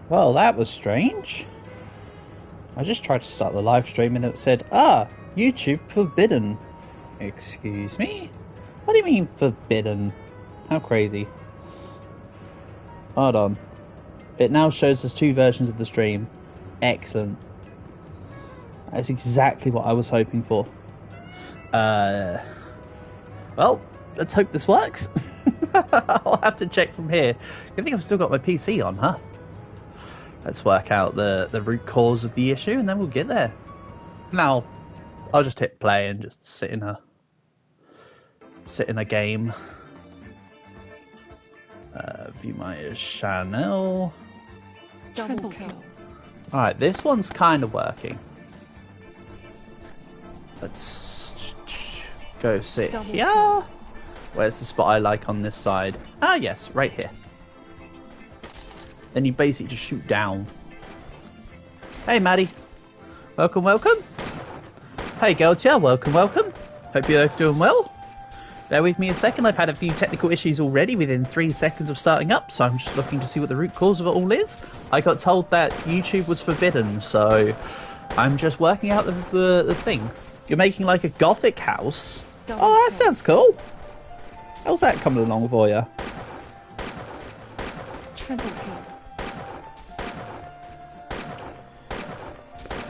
Well, that was strange. I just tried to start the live stream and it said, "Ah, YouTube forbidden." Excuse me? What do you mean forbidden? How crazy. Hold on. It now shows us 2 versions of the stream. Excellent. That's exactly what I was hoping for. Well, let's hope this works. I'll have to check from here. I think I've still got my PC on, huh? Let's work out the root cause of the issue and then we'll get there. Now, I'll just hit play and just sit in a game. View my channel. Triple kill. Alright, this one's kind of working. Let's go sit here. Where's the spot I like on this side? Ah, yes, right here. Then you basically just shoot down. Hey, Maddie. Welcome, welcome. Hey, Geltia. Welcome, welcome. Hope you're both doing well. Bear with me a second. I've had a few technical issues already within 3 seconds of starting up, so I'm just looking to see what the root cause of it all is. I got told that YouTube was forbidden, so I'm just working out the thing. You're making like a gothic house. Oh, that sounds cool. How's that coming along for you? Triple kill.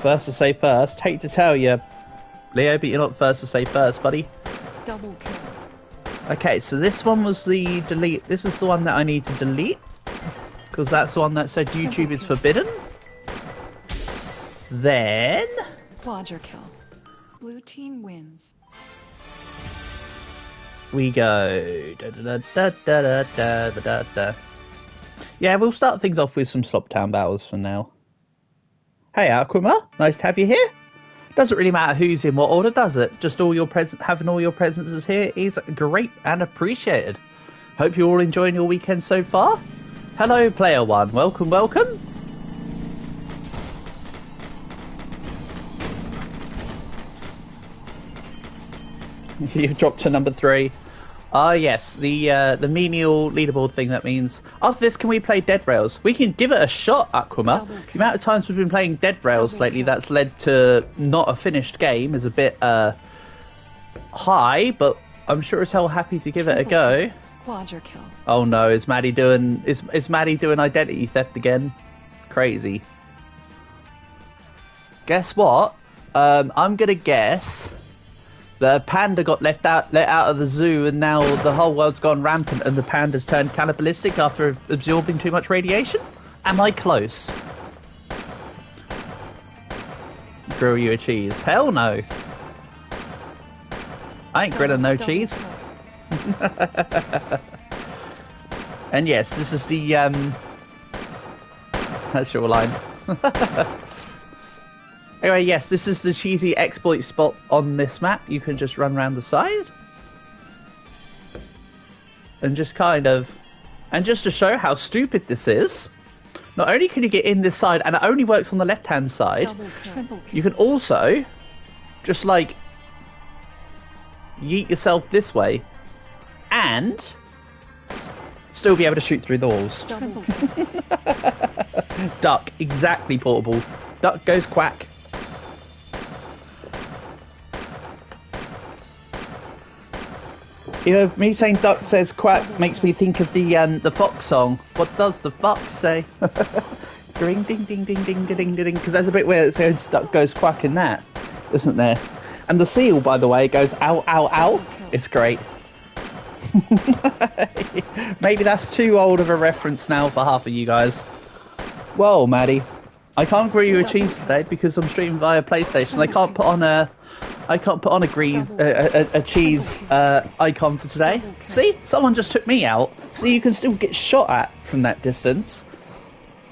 First to say first. Hate to tell you, Leo, but you're not first to say first, buddy. Double kill. Okay, so this one was the delete. This is the one that I need to delete. Because that's the one that said YouTube is forbidden. Then... Quadra kill. Blue team wins. We go... Yeah, we'll start things off with some Sloptown battles for now. Hey, Aquima. Nice to have you here. Doesn't really matter who's in what order, does it? Just having all your presences here is great and appreciated. Hope you're all enjoying your weekend so far. Hello, Player One. Welcome, welcome. You've dropped to number 3. Ah, yes, the menial leaderboard thing. That means after this, can we play Dead Rails? We can give it a shot, Aquima. The amount of times we've been playing Dead Rails lately, that's led to not a finished game, is a bit high, but I'm sure as hell happy to give it a go. Quadra kill. Oh no, is Maddie doing identity theft again? Crazy. Guess what? I'm gonna guess the panda got let out of the zoo and now the whole world's gone rampant and the panda's turned cannibalistic after absorbing too much radiation? Am I close? Grill you a cheese? Hell no. I ain't grilling no cheese. And yes, this is the that's your line. Anyway, yes, this is the cheesy exploit spot on this map. You can just run around the side. And just just to show how stupid this is, not only can you get in this side, and it only works on the left-hand side, you can also just, like, yeet yourself this way, and still be able to shoot through the walls. Duck, exactly, Portable. Duck goes quack. You know, me saying duck says quack makes me think of the Fox song. What does the fox say? Ding ding ding ding ding ding ding. Because there's a bit where it says duck goes quack in that, isn't there? And the seal, by the way, goes ow ow ow. It's great. Maybe that's too old of a reference now for half of you guys. Well, Maddie, I can't grill you a cheese today because I'm streaming via PlayStation. I can't put on a cheese icon for today. See, someone just took me out, so you can still get shot at from that distance.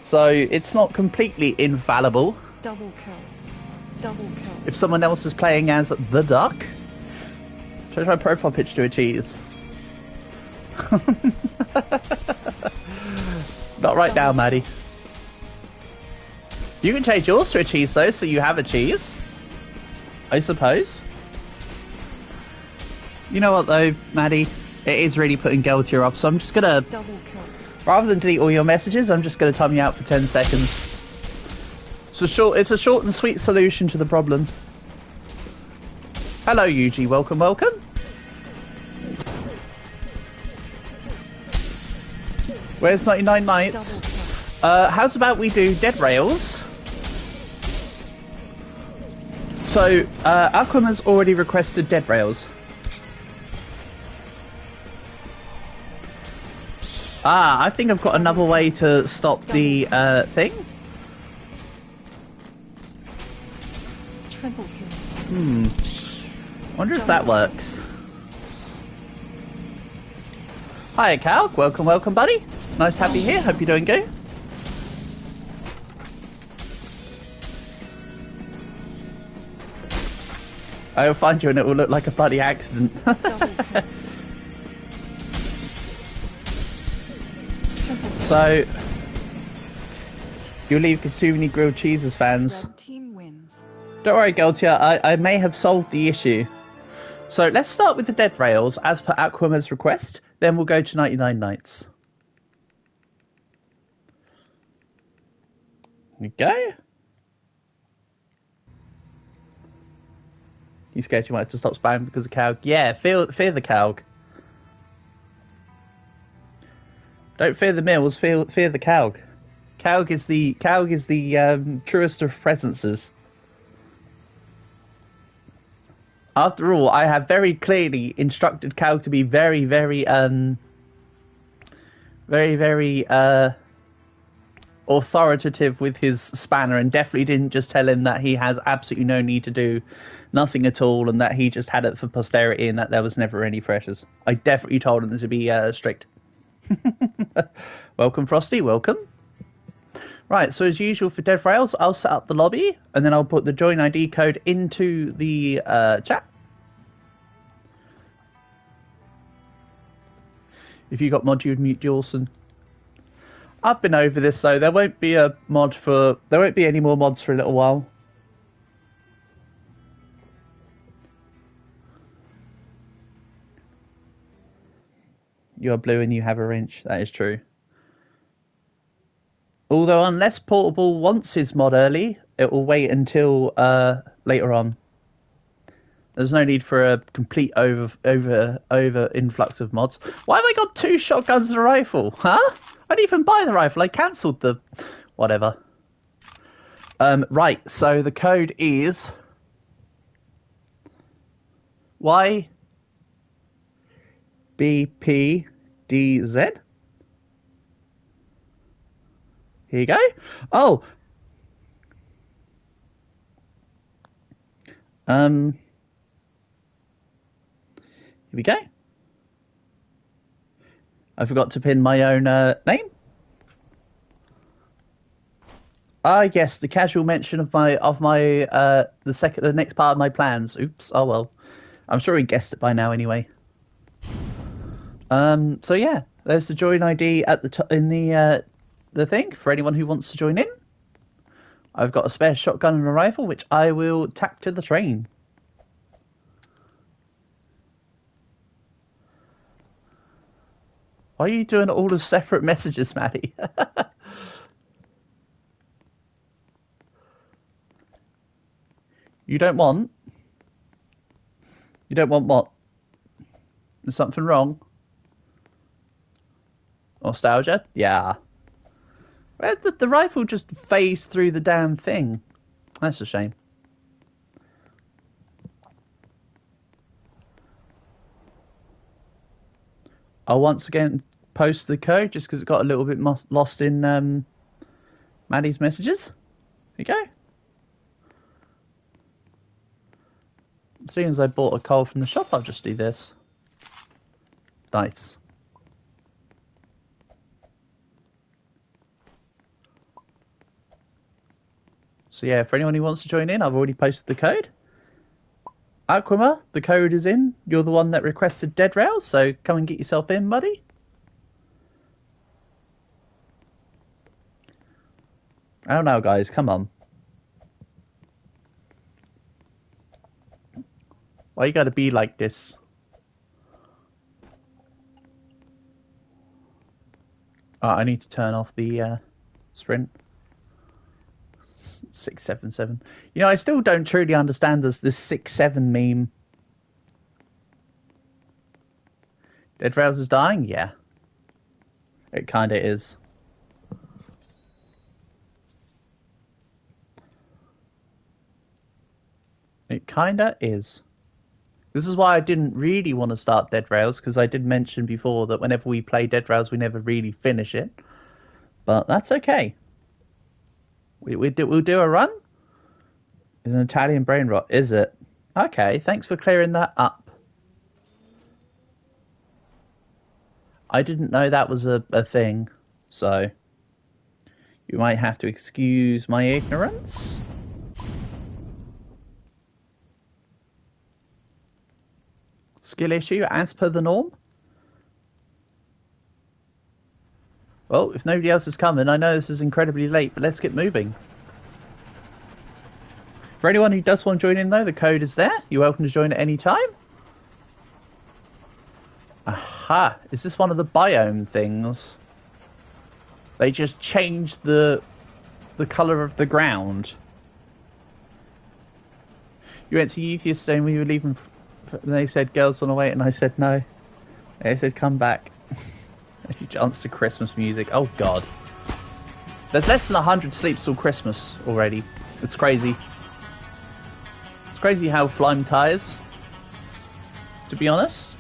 So it's not completely infallible. Double kill. Double kill. If someone else is playing as the duck, change my profile picture to a cheese. Not right now, Maddie. You can change yours to a cheese though, so you have a cheese, I suppose. You know what though, Maddie? It is really putting Geltier off, so I'm just gonna Rather than delete all your messages, I'm just going to time you out for 10 seconds. It's a short and sweet solution to the problem. Hello, UG. Welcome, welcome. Where's 99 Nights? How's about we do Dead Rails? So, Aquaman's already requested Dead Rails. Ah, I think I've got another way to stop the thing. Triple kill. Wonder if that works. Hi, Cal. Welcome, welcome, buddy. Nice to have you here. Hope you're doing good. I'll find you and it will look like a bloody accident. So, you'll leave because too many grilled cheeses fans. Red team wins. Don't worry, Geltia, I may have solved the issue. So let's start with the Dead Rails as per Aquaman's request, then we'll go to 99 Nights. There we go. You scared you might have to stop spamming because of Calg? Yeah, fear the Calg. Don't fear the mills, fear the Calg. Calg is the truest of presences. After all, I have very clearly instructed Calg to be very, very authoritative with his spanner, and definitely didn't just tell him that he has absolutely no need to do nothing at all, and that he just had it for posterity, and that there was never any pressures. I definitely told him to be strict. Welcome, Frosty, welcome. Right, so as usual for Dead Rails, I'll set up the lobby, and then I'll put the join ID code into the chat. If you got mod, you'd mute Jawson. I've been over this, though. There won't be a mod for... There won't be any more mods for a little while. You're blue and you have a wrench. That is true. Although, unless Portable wants his mod early, it will wait until later on. There's no need for a complete over influx of mods. Why have I got 2 shotguns and a rifle? Huh? I didn't even buy the rifle. I cancelled the... whatever. Right, so the code is... YBPDZ. Here you go. Oh. Here we go. I forgot to pin my own name. Ah, yes, the casual mention of the next part of my plans. Oops. Oh well. I'm sure he guessed it by now anyway. So yeah, there's the join ID at the in the thing for anyone who wants to join in. I've got a spare shotgun and a rifle, which I will tack to the train. Why are you doing all the separate messages, Maddie? You don't want what? There's something wrong? Nostalgia? Yeah. The rifle just phased through the damn thing. That's a shame. I'll once again post the code just because it got a little bit lost in Maddie's messages. There you go. Seeing as I bought a coal from the shop, I'll just do this. Nice. So yeah, for anyone who wants to join in, I've already posted the code. Aquama, the code is in. You're the one that requested Dead Rails, so come and get yourself in, buddy. I don't know, guys. Come on. Why you gotta be like this? Oh, I need to turn off the sprint. 677. You know, I still don't truly understand this 6-7 meme. Dead Rails is dying? Yeah. It kinda is. It kinda is. This is why I didn't really want to start Dead Rails, because I did mention before that whenever we play Dead Rails, we never really finish it. But that's okay. We'll do a run? It's an Italian brain rot, is it? Okay, thanks for clearing that up. I didn't know that was a thing, so you might have to excuse my ignorance. Skill issue as per the norm? Well, if nobody else is coming, I know this is incredibly late, but let's get moving. For anyone who does want to join in, though, the code is there. You're welcome to join at any time. Aha! Is this one of the biome things? They just changed the colour of the ground. You went to youth yesterday and we were leaving, and they said girls on the way, and I said no. They said come back. You danced to Christmas music. Oh god. There's less than 100 sleeps till Christmas already. It's crazy. It's crazy how Flime tires, to be honest.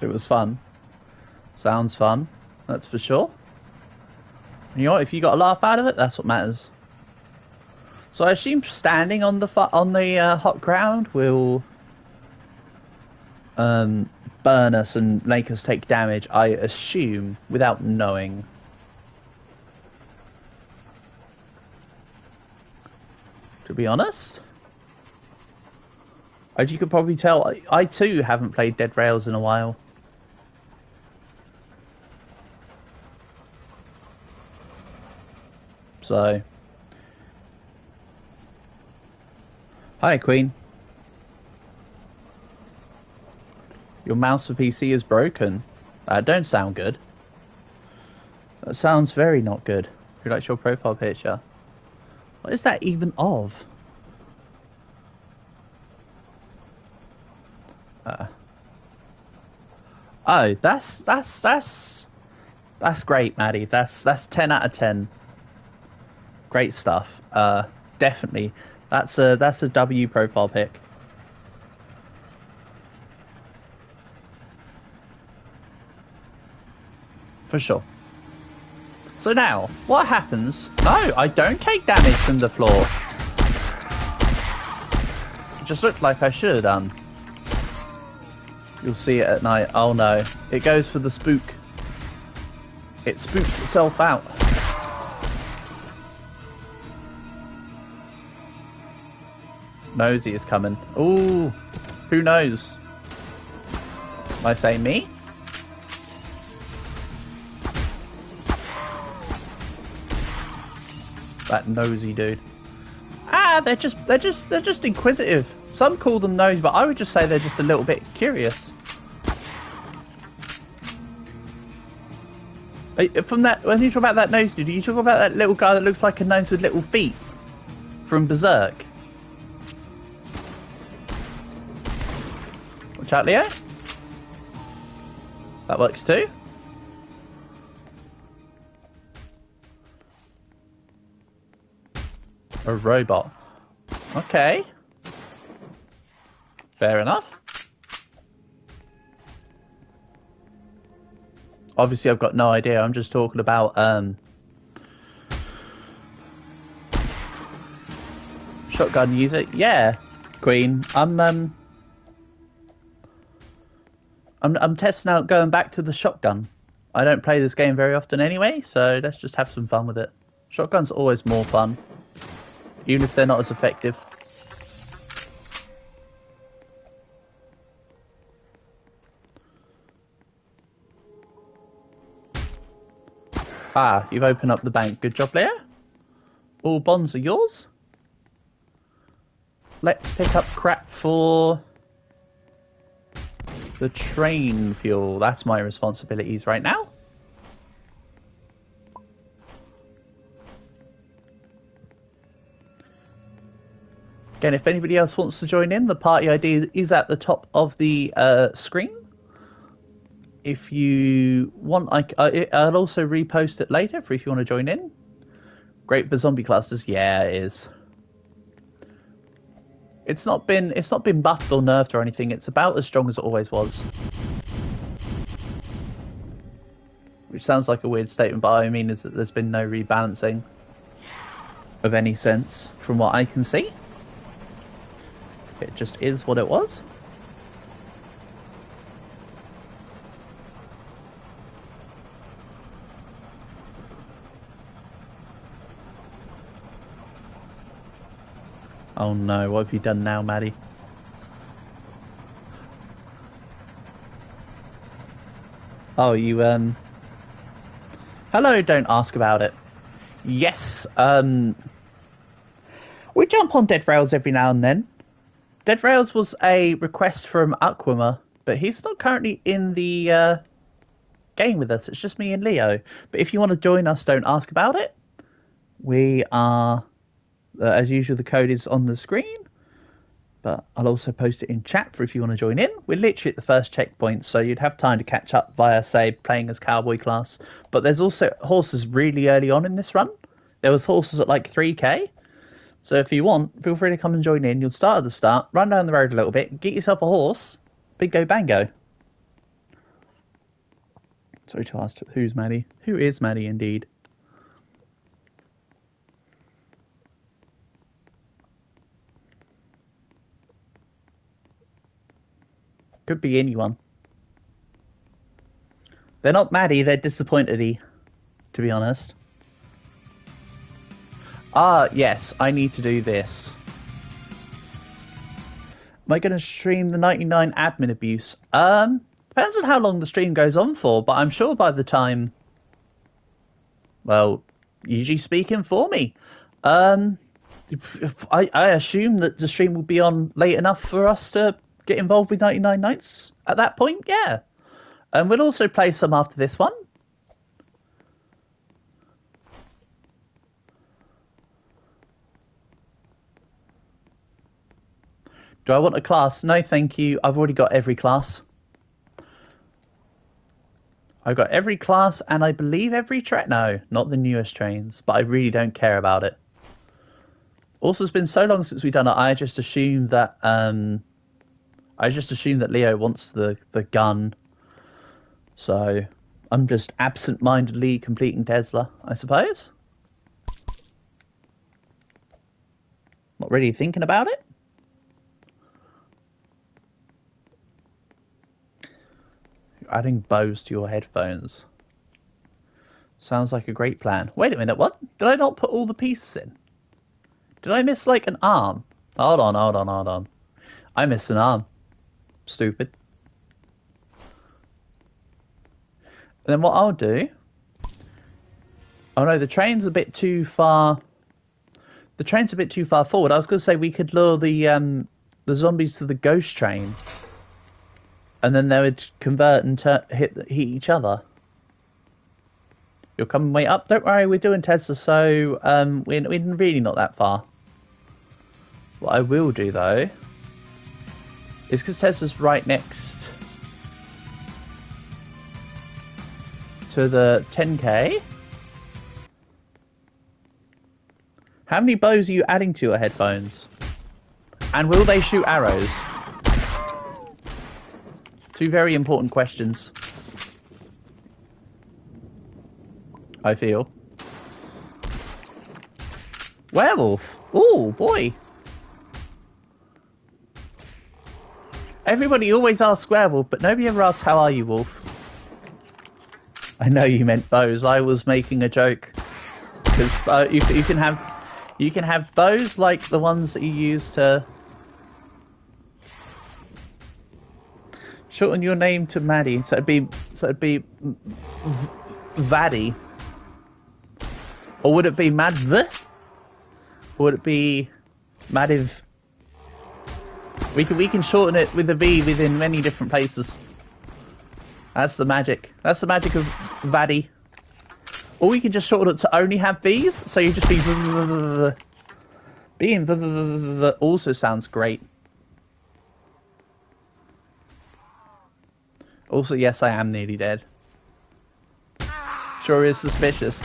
It was fun. Sounds fun, that's for sure. And you know what? If you got a laugh out of it, that's what matters. So I assume standing on the hot ground will burn us and make us take damage. I assume, without knowing. To be honest, as you could probably tell, I too haven't played Dead Rails in a while. So, hi Queen. Your mouse for PC is broken. That don't sound good. That sounds very not good. Who likes your profile picture? What is that even of? Oh, that's great, Maddie. That's 10 out of 10. Great stuff. Definitely. That's a W profile pic. For sure. So now, what happens? No, I don't take damage from the floor. It just looked like I should have done. You'll see it at night. Oh no. It goes for the spook. It spooks itself out. Nosy is coming. Ooh. Who knows? Am I saying me? That nosy dude. Ah, they're just inquisitive. Some call them nosy, but I would just say they're just a little bit curious. From that, when you talk about that nose dude, you talk about that little guy that looks like a nose with little feet from Berserk. Watch out, Leo. That works too. A robot. Okay. Fair enough. Obviously, I've got no idea. I'm just talking about shotgun user. Yeah, Queen. I'm testing out going back to the shotgun. I don't play this game very often anyway, so let's just have some fun with it. Shotgun's always more fun, even if they're not as effective. Ah, you've opened up the bank. Good job, Leo. All bonds are yours. Let's pick up crap for the train fuel. That's my responsibilities right now. Again, if anybody else wants to join in, the party ID is at the top of the screen. If you want, I'll also repost it later for if you want to join in. Great for zombie clusters, yeah, it is. It's not been buffed or nerfed or anything. It's about as strong as it always was. Which sounds like a weird statement, but what I mean is that there's been no rebalancing of any sense from what I can see. It just is what it was. Oh no, what have you done now, Maddie? Oh, you, Hello, don't ask about it. Yes, we jump on Dead Rails every now and then. Dead Rails was a request from Aquima, but he's not currently in the game with us. It's just me and Leo. But if you want to join us, don't ask about it. We are, as usual, the code is on the screen. But I'll also post it in chat for if you want to join in. We're literally at the first checkpoint, so you'd have time to catch up via, say, playing as cowboy class. But there's also horses really early on in this run. There was horses at like 3k. So if you want, feel free to come and join in. You'll start at the start, run down the road a little bit, get yourself a horse, bingo bango. Sorry to ask, who's Maddie? Who is Maddie indeed? Could be anyone. They're not Maddie, they're disappointed-y, to be honest. Ah, yes, I need to do this. Am I going to stream the 99 admin abuse? Depends on how long the stream goes on for, but I'm sure by the time... Well, usually speaking for me. I assume that the stream will be on late enough for us to get involved with 99 Nights at that point, yeah. And we'll also play some after this one. Do I want a class? No, thank you. I've already got every class. I've got every class and I believe every train. No, not the newest trains, but I really don't care about it. Also, it's been so long since we've done it. I just assumed that Leo wants the gun. So I'm just absent-mindedly completing Tesla, I suppose. Not really thinking about it. Adding bows to your headphones. Sounds like a great plan. Wait a minute, what? Did I not put all the pieces in? Did I miss, like, an arm? Hold on. I missed an arm. Stupid. And then what I'll do... Oh no, the train's a bit too far... The train's a bit too far forward. I was going to say we could lure the zombies to the ghost train. And then they would convert and hit each other. You're coming way up. Don't worry, we're doing Tesla, so we're really not that far. What I will do, though, is because Tesla's right next to the 10k. How many bows are you adding to your headphones? And will they shoot arrows? Two very important questions. I feel. Werewolf. Oh boy. Everybody always asks werewolf, but nobody ever asks how are you, wolf. I know you meant bows. I was making a joke because you can have bows like the ones that you use to shorten your name to Maddie, so it'd be Vaddy. Or would it be Madv? Or would it be Madiv? We can shorten it with a V within many different places. That's the magic. That's the magic of Vaddy. Or you can just shorten it to only have these, so you just be... Being also sounds great. Also, yes, I am nearly dead. Sure is suspicious.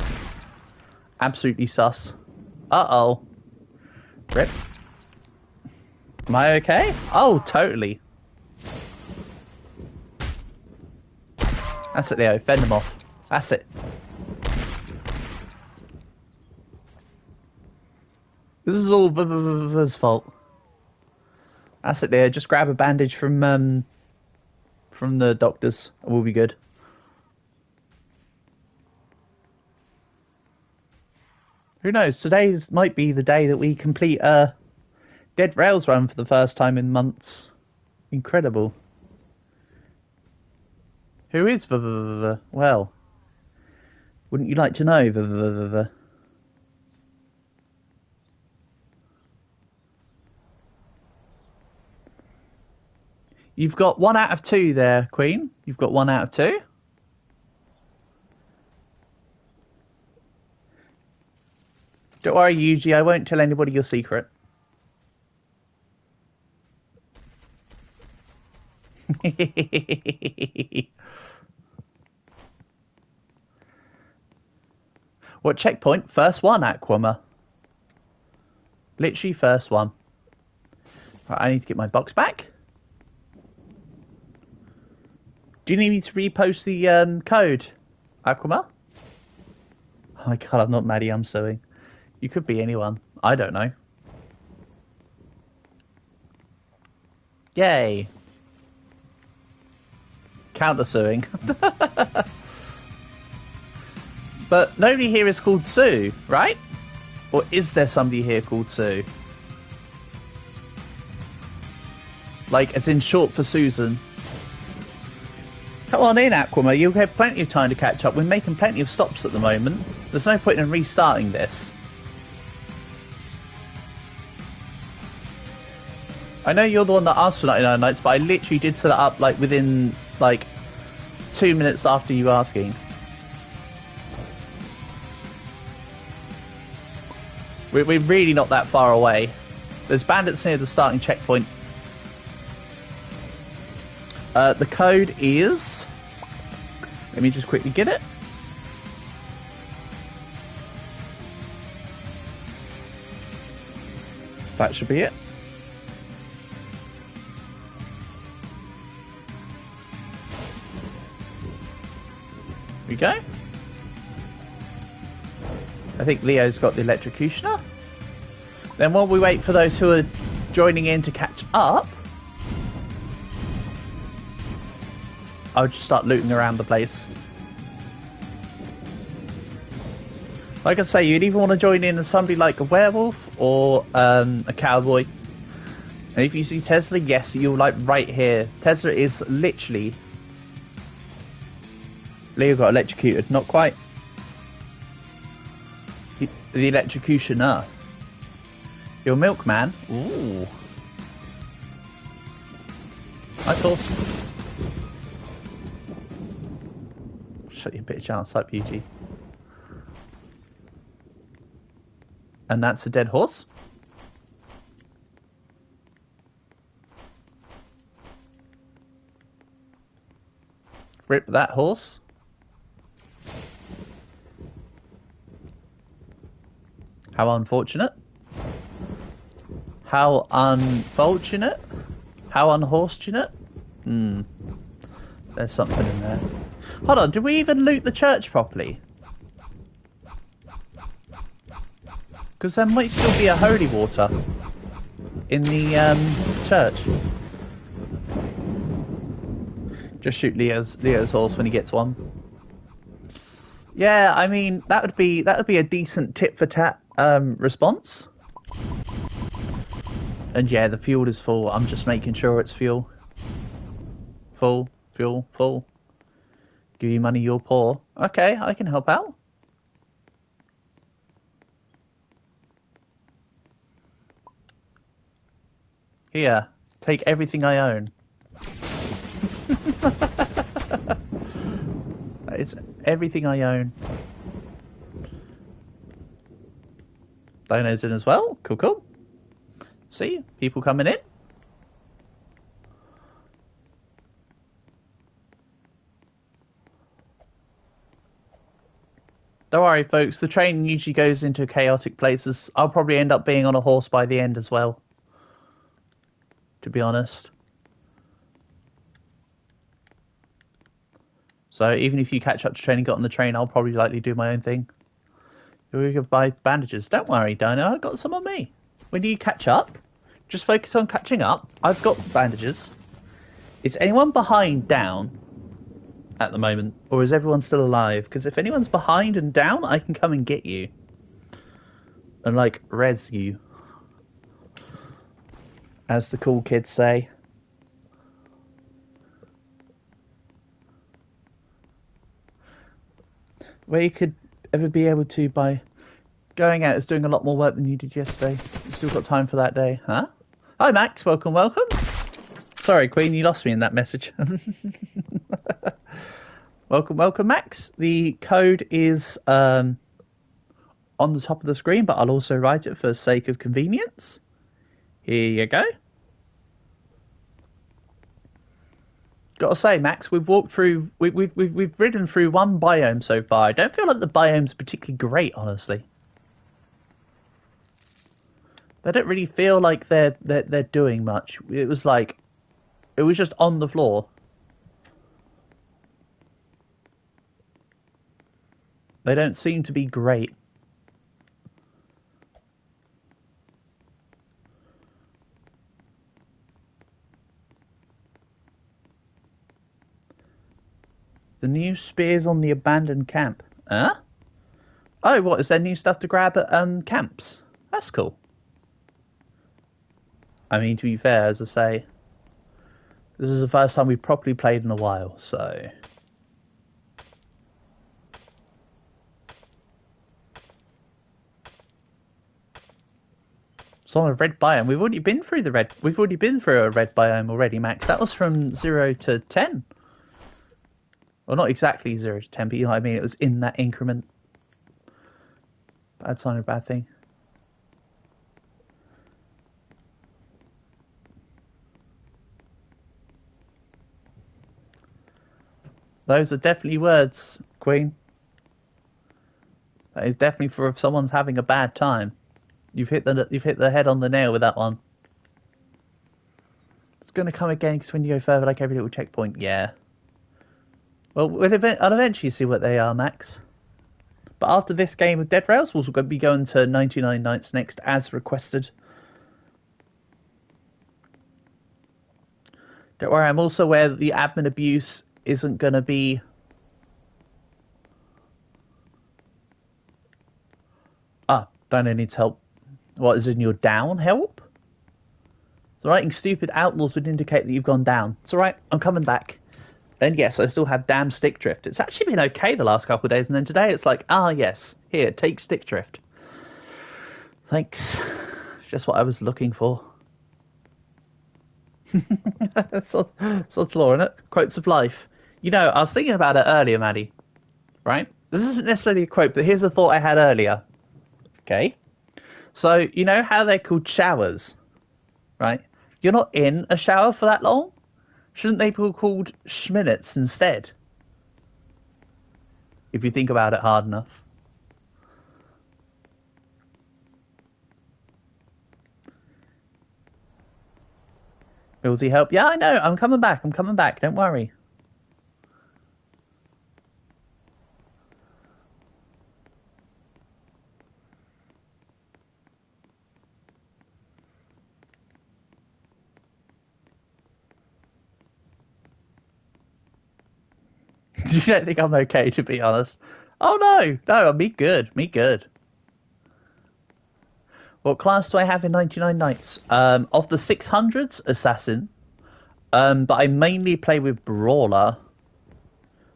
Absolutely sus. Uh-oh. Rip. Am I okay? Oh, totally. That's it, Leo. Fend them off. That's it. This is all V's fault. That's it, Leo. Just grab a bandage from the doctors, and we'll be good. Who knows? Today's might be the day that we complete a Dead Rails run for the first time in months. Incredible. Who is Well, wouldn't you like to know? You've got 1 out of 2 there, Queen. You've got 1 out of 2. Don't worry, Yuji. I won't tell anybody your secret. What checkpoint? First one, Aquama. Literally first one. Right, I need to get my box back. Do you need me to repost the code, Aquama? Oh my god, I'm not Maddie, I'm suing. You could be anyone. I don't know. Yay. Counter suing. But nobody here is called Sue, right? Or is there somebody here called Sue? Like, as in short for Susan. Come on in, Aquama. You'll have plenty of time to catch up. We're making plenty of stops at the moment. There's no point in restarting this. I know you're the one that asked for 99 nights, but I literally did set it up like within like 2 minutes after you asking. We're really not that far away. There's bandits near the starting checkpoint. The code is... Let me just quickly get it. That should be it. Here we go. I think Leo's got the electrocutioner. Then while we wait for those who are joining in to catch up, I'll just start looting around the place. Like I say, you'd either want to join in as somebody like a werewolf or a cowboy. And if you see Tesla, yes, you're like right here. Tesla is literally... Leo got electrocuted, not quite. The electrocutioner. Your milkman. Ooh. Nice horse. Shut your bitch ass up, UG. And that's a dead horse. Rip that horse. How unfortunate. How unfortunate. How unhorsetunate. There's something in there. Hold on, did we even loot the church properly? Because there might still be a holy water in the church. Just shoot Leo's horse when he gets one. Yeah, I mean that would be a decent tit for tat response. And yeah, the fuel is full. I'm just making sure it's fuel. Full, fuel, full. Give you money, you're poor. Okay, I can help out. Here, take everything I own. It's everything I own. Dino's in as well. Cool, cool. See, people coming in. Don't worry, folks. The train usually goes into chaotic places. I'll probably end up being on a horse by the end as well, to be honest. So even if you catch up to train and get on the train, I'll probably likely do my own thing. We could buy bandages. Don't worry, Dino. I've got some on me. When you catch up, just focus on catching up. I've got bandages. Is anyone behind down at the moment? Or is everyone still alive? Because if anyone's behind and down, I can come and get you. And, like, res you. As the cool kids say. Where you could ever be able to by going out is doing a lot more work than you did yesterday. You've still got time for that day, huh? Hi, Max. Welcome, welcome. Sorry, Queen, you lost me in that message. Welcome, welcome, Max. The code is on the top of the screen, but I'll also write it for the sake of convenience. Here you go. Gotta say, Max, we've walked through, we've ridden through one biome so far. I don't feel like the biome's particularly great, honestly. They don't really feel like they're doing much. It was just on the floor. They don't seem to be great. The new spears on the abandoned camp. Huh? Oh, what? Is there new stuff to grab at camps? That's cool. I mean, to be fair, as I say, this is the first time we've properly played in a while, so... It's on a red biome. We've already been through a red biome already, Max. That was from 0 to 10. Well, not exactly 0 to 10, but you know what I mean? It was in that increment. Bad sign or bad thing? Those are definitely words, Queen. That is definitely for if someone's having a bad time. You've hit the head on the nail with that one. It's going to come again because when you go further, like every little checkpoint, yeah. Well, I'll eventually see what they are, Max. But after this game of Dead Rails, we'll be going to 99 Nights next, as requested. Don't worry, I'm also aware that the admin abuse isn't going to be... Dino needs help. What, is in your down help? So writing stupid outlaws would indicate that you've gone down. It's alright, I'm coming back. And yes, I still have damn stick drift. It's actually been okay the last couple of days, and then today it's like, yes, here, take stick drift. Thanks. Just what I was looking for. So it's law, isn't it? Quotes of life. You know, I was thinking about it earlier, Maddie. Right? This isn't necessarily a quote, but here's a thought I had earlier. Okay? So, you know how they're called showers? Right? You're not in a shower for that long? Shouldn't they be called schminutes instead? If you think about it hard enough. Millsy help? Yeah, I know. I'm coming back. Don't worry. You don't think I'm okay, to be honest? Oh, no, me good. What class do I have in 99 Nights? Of the 600s, Assassin. But I mainly play with Brawler.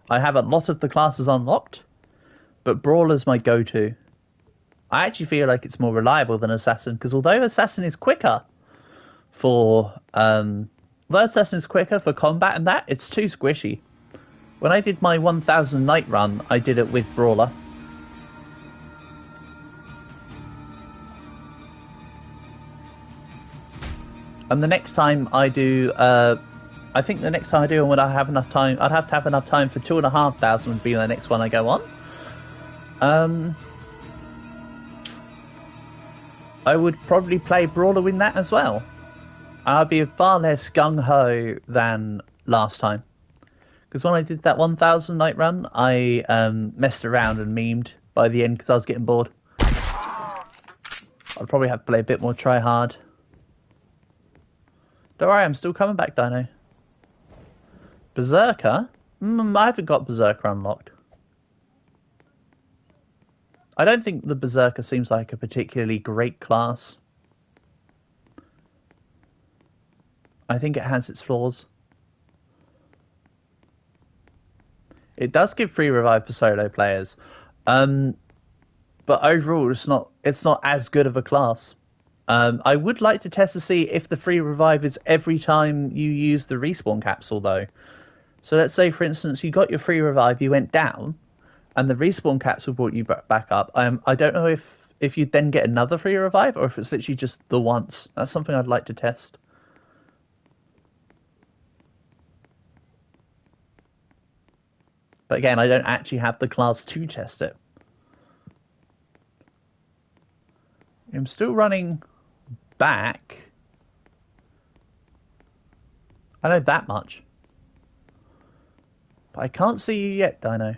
I have a lot of the classes unlocked, but Brawler's my go-to. I actually feel like it's more reliable than Assassin, because although Assassin is quicker for combat and that, it's too squishy. When I did my 1000 night run, I did it with Brawler. And the next time I do, I think the next time I do, and when I have enough time, I'd have to have enough time for 2,500 would be the next one I go on. I would probably play Brawler in that as well. I'd be far less gung-ho than last time. Because when I did that 1000 night run, I messed around and memed by the end because I was getting bored. I'd probably have to play a bit more try-hard. Don't worry, I'm still coming back, Dino. Berserker? I haven't got Berserker unlocked. I don't think the Berserker seems like a particularly great class. I think it has its flaws. It does give free revive for solo players. But overall, it's not as good of a class. I would like to test to see if the free revive is every time you use the respawn capsule, though. So let's say, for instance, you got your free revive, you went down, and the respawn capsule brought you back up. I don't know if you then get another free revive, or if it's literally just the once. That's something I'd like to test. But again, I don't actually have the class to test it. I'm still running back. I know that much. But I can't see you yet, Dino.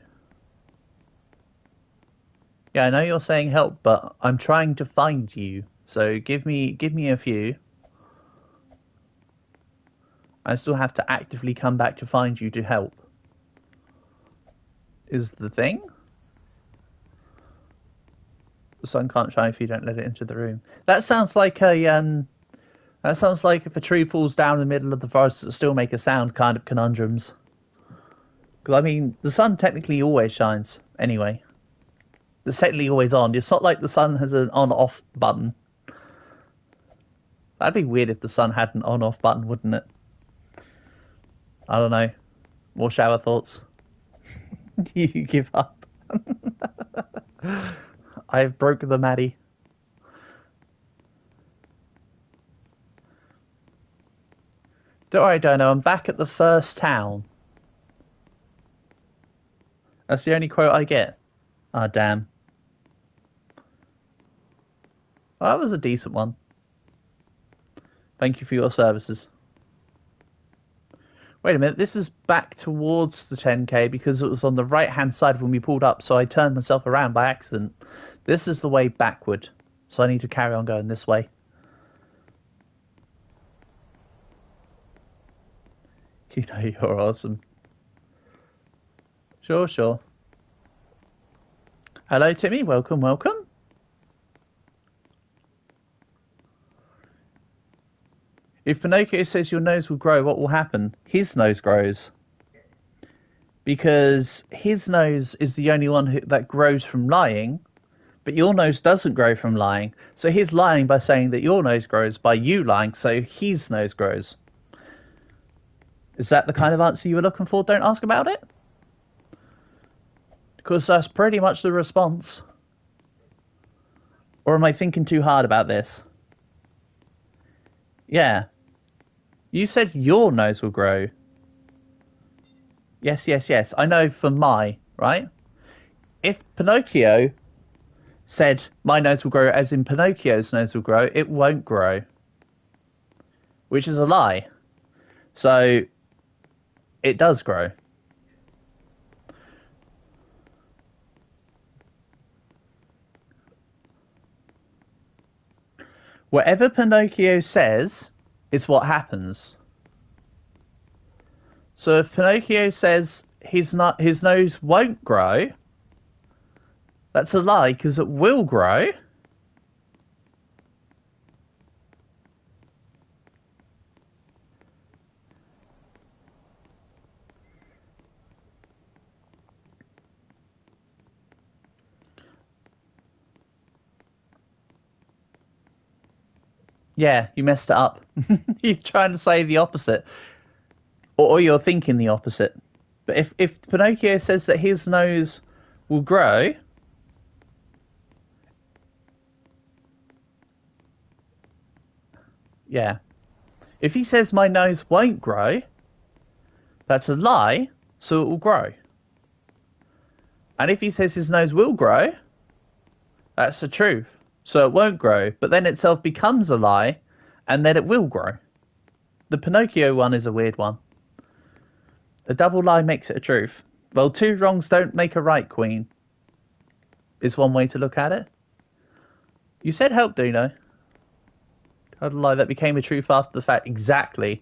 Yeah, I know you're saying help, but I'm trying to find you. So give me a few. I still have to actively come back to find you to help. Is the thing. The sun can't shine if you don't let it into the room. That sounds like a that sounds like if a tree falls down in the middle of the forest, it'll still make a sound kind of conundrums. Because I mean, the sun technically always shines anyway. It's technically always on. It's not like the sun has an on-off button. That'd be weird if the sun had an on-off button, wouldn't it? I don't know. More shower thoughts. You give up. I've broke the Maddie. Don't worry, Dino. I'm back at the first town. That's the only quote I get. Ah, damn. Well, that was a decent one. Thank you for your services. Wait a minute, this is back towards the 10k because it was on the right-hand side when we pulled up, so I turned myself around by accident. This is the way backward, so I need to carry on going this way. You know you're awesome. Sure, sure. Hello, Timmy. Welcome, welcome. If Pinocchio says your nose will grow, what will happen? His nose grows. Because his nose is the only one that grows from lying, but your nose doesn't grow from lying. So he's lying by saying that your nose grows by you lying, so his nose grows. Is that the kind of answer you were looking for? Don't ask about it? Because that's pretty much the response. Or am I thinking too hard about this? Yeah. You said your nose will grow. Yes, yes, yes. I know for my, right? If Pinocchio said my nose will grow as in Pinocchio's nose will grow, it won't grow. Which is a lie. So, it does grow. Whatever Pinocchio says is what happens. So if Pinocchio says his nose won't grow, that's a lie because it will grow. Yeah, you messed it up. You're trying to say the opposite. Or you're thinking the opposite. But if Pinocchio says that his nose will grow, yeah. If he says my nose won't grow, that's a lie, so it will grow. And if he says his nose will grow, that's the truth, so it won't grow. But then itself becomes a lie, and then it will grow. The Pinocchio one is a weird one. A double lie makes it a truth. Well, two wrongs don't make a right, Queen, is one way to look at it. You said help, Duno. Total lie that became a truth after the fact. Exactly.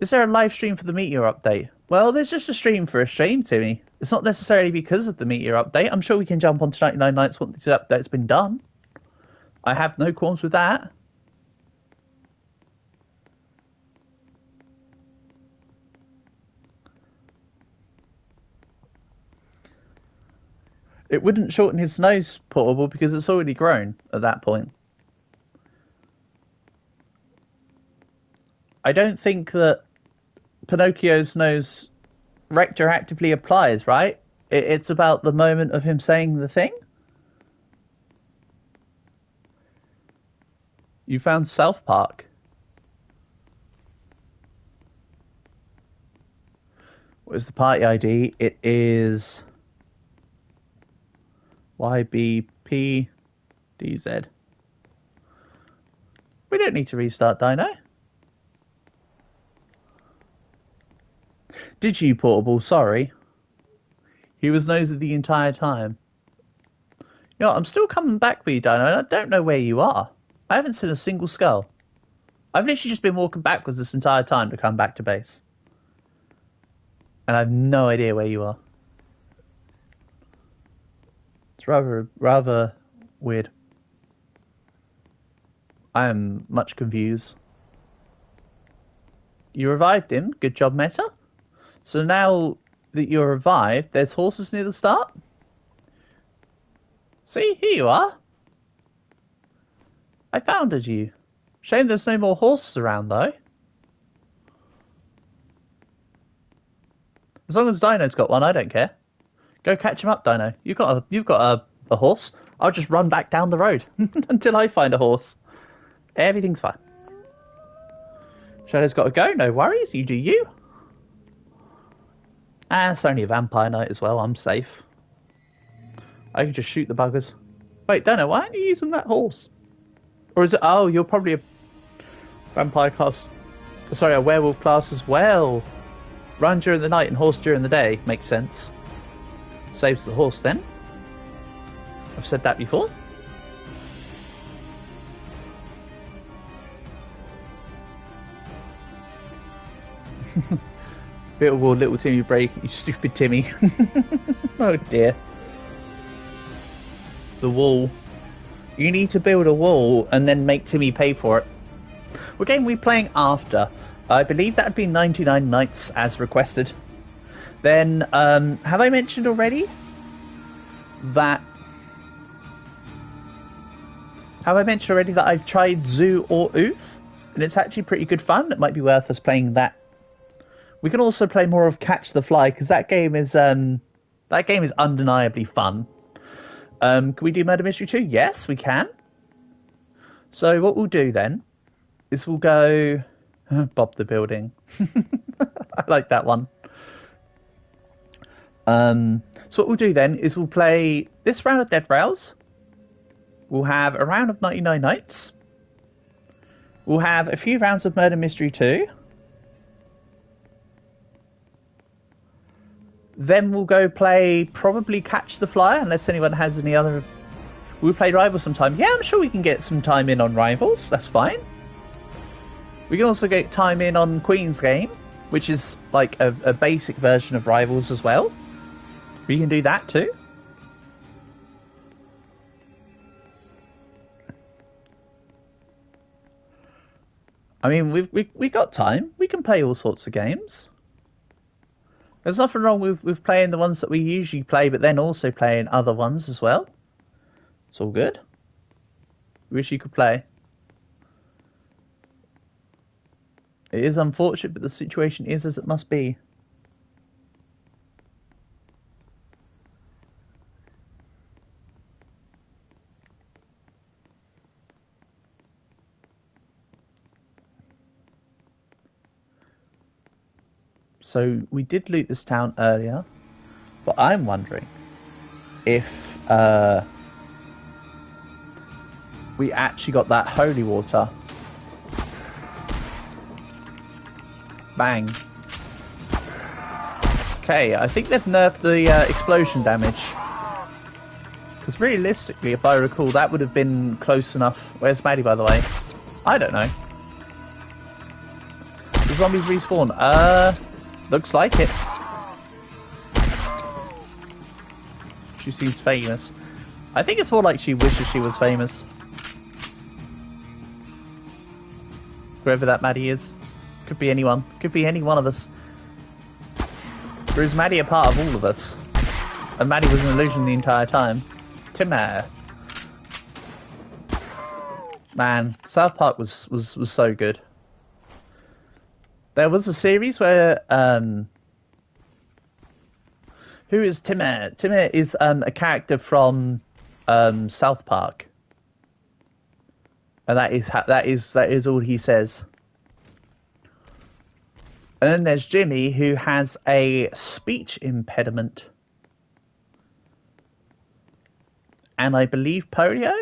Is there a live stream for the Meteor update? Well, there's just a stream for a stream, Timmy. It's not necessarily because of the Meteor update. I'm sure we can jump onto 99 Nights once the update's been done. I have no qualms with that. It wouldn't shorten his nose, Portable, because it's already grown at that point. I don't think that Pinocchio's nose retroactively applies, right? It's about the moment of him saying the thing. You found South Park. What is the party ID? It is YBPDZ. We don't need to restart Dino. Did you, Portable? Sorry. He was nosy the entire time. You know what, I'm still coming back for you, Dino, and I don't know where you are. I haven't seen a single skull. I've literally just been walking backwards this entire time to come back to base. And I have no idea where you are. It's rather weird. I am much confused. You revived him. Good job, Meta. So now that you're revived, there's horses near the start. See, here you are. I founded you. Shame there's no more horses around, though. As long as Dino's got one, I don't care. Go catch him up, Dino. You've got a horse. I'll just run back down the road until I find a horse. Everything's fine. Shadow's got to go. No worries. You do you. And it's only a vampire night as well. I'm safe. I can just shoot the buggers. Wait, Dino, why aren't you using that horse? Or is it... Oh, you're probably a vampire class... Sorry, a werewolf class as well. Run during the night and horse during the day. Makes sense. Saves the horse then. I've said that before. Bit of a little Timmy break, you stupid Timmy. Oh dear. The wall. You need to build a wall and then make Timmy pay for it. What game are we playing after? I believe that would be 99 Nights as requested. Then, have I mentioned already that... Have I mentioned already that I've tried Zoo or Oof? And it's actually pretty good fun. It might be worth us playing that. We can also play more of Catch the Fly, because that game is undeniably fun. Can we do Murder Mystery 2? Yes, we can. So what we'll do then is we'll go... Bob the Building. I like that one. So what we'll do then is we'll play this round of Dead Rails. We'll have a round of 99 Nights. We'll have a few rounds of Murder Mystery 2. Then we'll go play probably Catch the Fly, unless anyone has any other... We'll play Rivals sometime. Yeah, I'm sure we can get some time in on Rivals. That's fine. We can also get time in on Queen's Game, which is like a basic version of Rivals as well. We can do that too. I mean, we got time. We can play all sorts of games. There's nothing wrong with playing the ones that we usually play, but then also playing other ones as well. It's all good. Wish you could play. It is unfortunate, but the situation is as it must be. So we did loot this town earlier, but I'm wondering if we actually got that holy water. Bang. Okay, I think they've nerfed the explosion damage. Because realistically, if I recall, that would have been close enough. Where's Maddie, by the way? I don't know. The zombies respawn. Looks like it. She seems famous. I think it's more like she wishes she was famous. Whoever that Maddie is. Could be anyone. Could be any one of us. Or is Maddie a part of all of us? And Maddie was an illusion the entire time. Timmer. Man, South Park was so good. There was a series where who is Timmer? Timmer is a character from South Park. And that is all he says. And then there's Jimmy, who has a speech impediment. And I believe polio?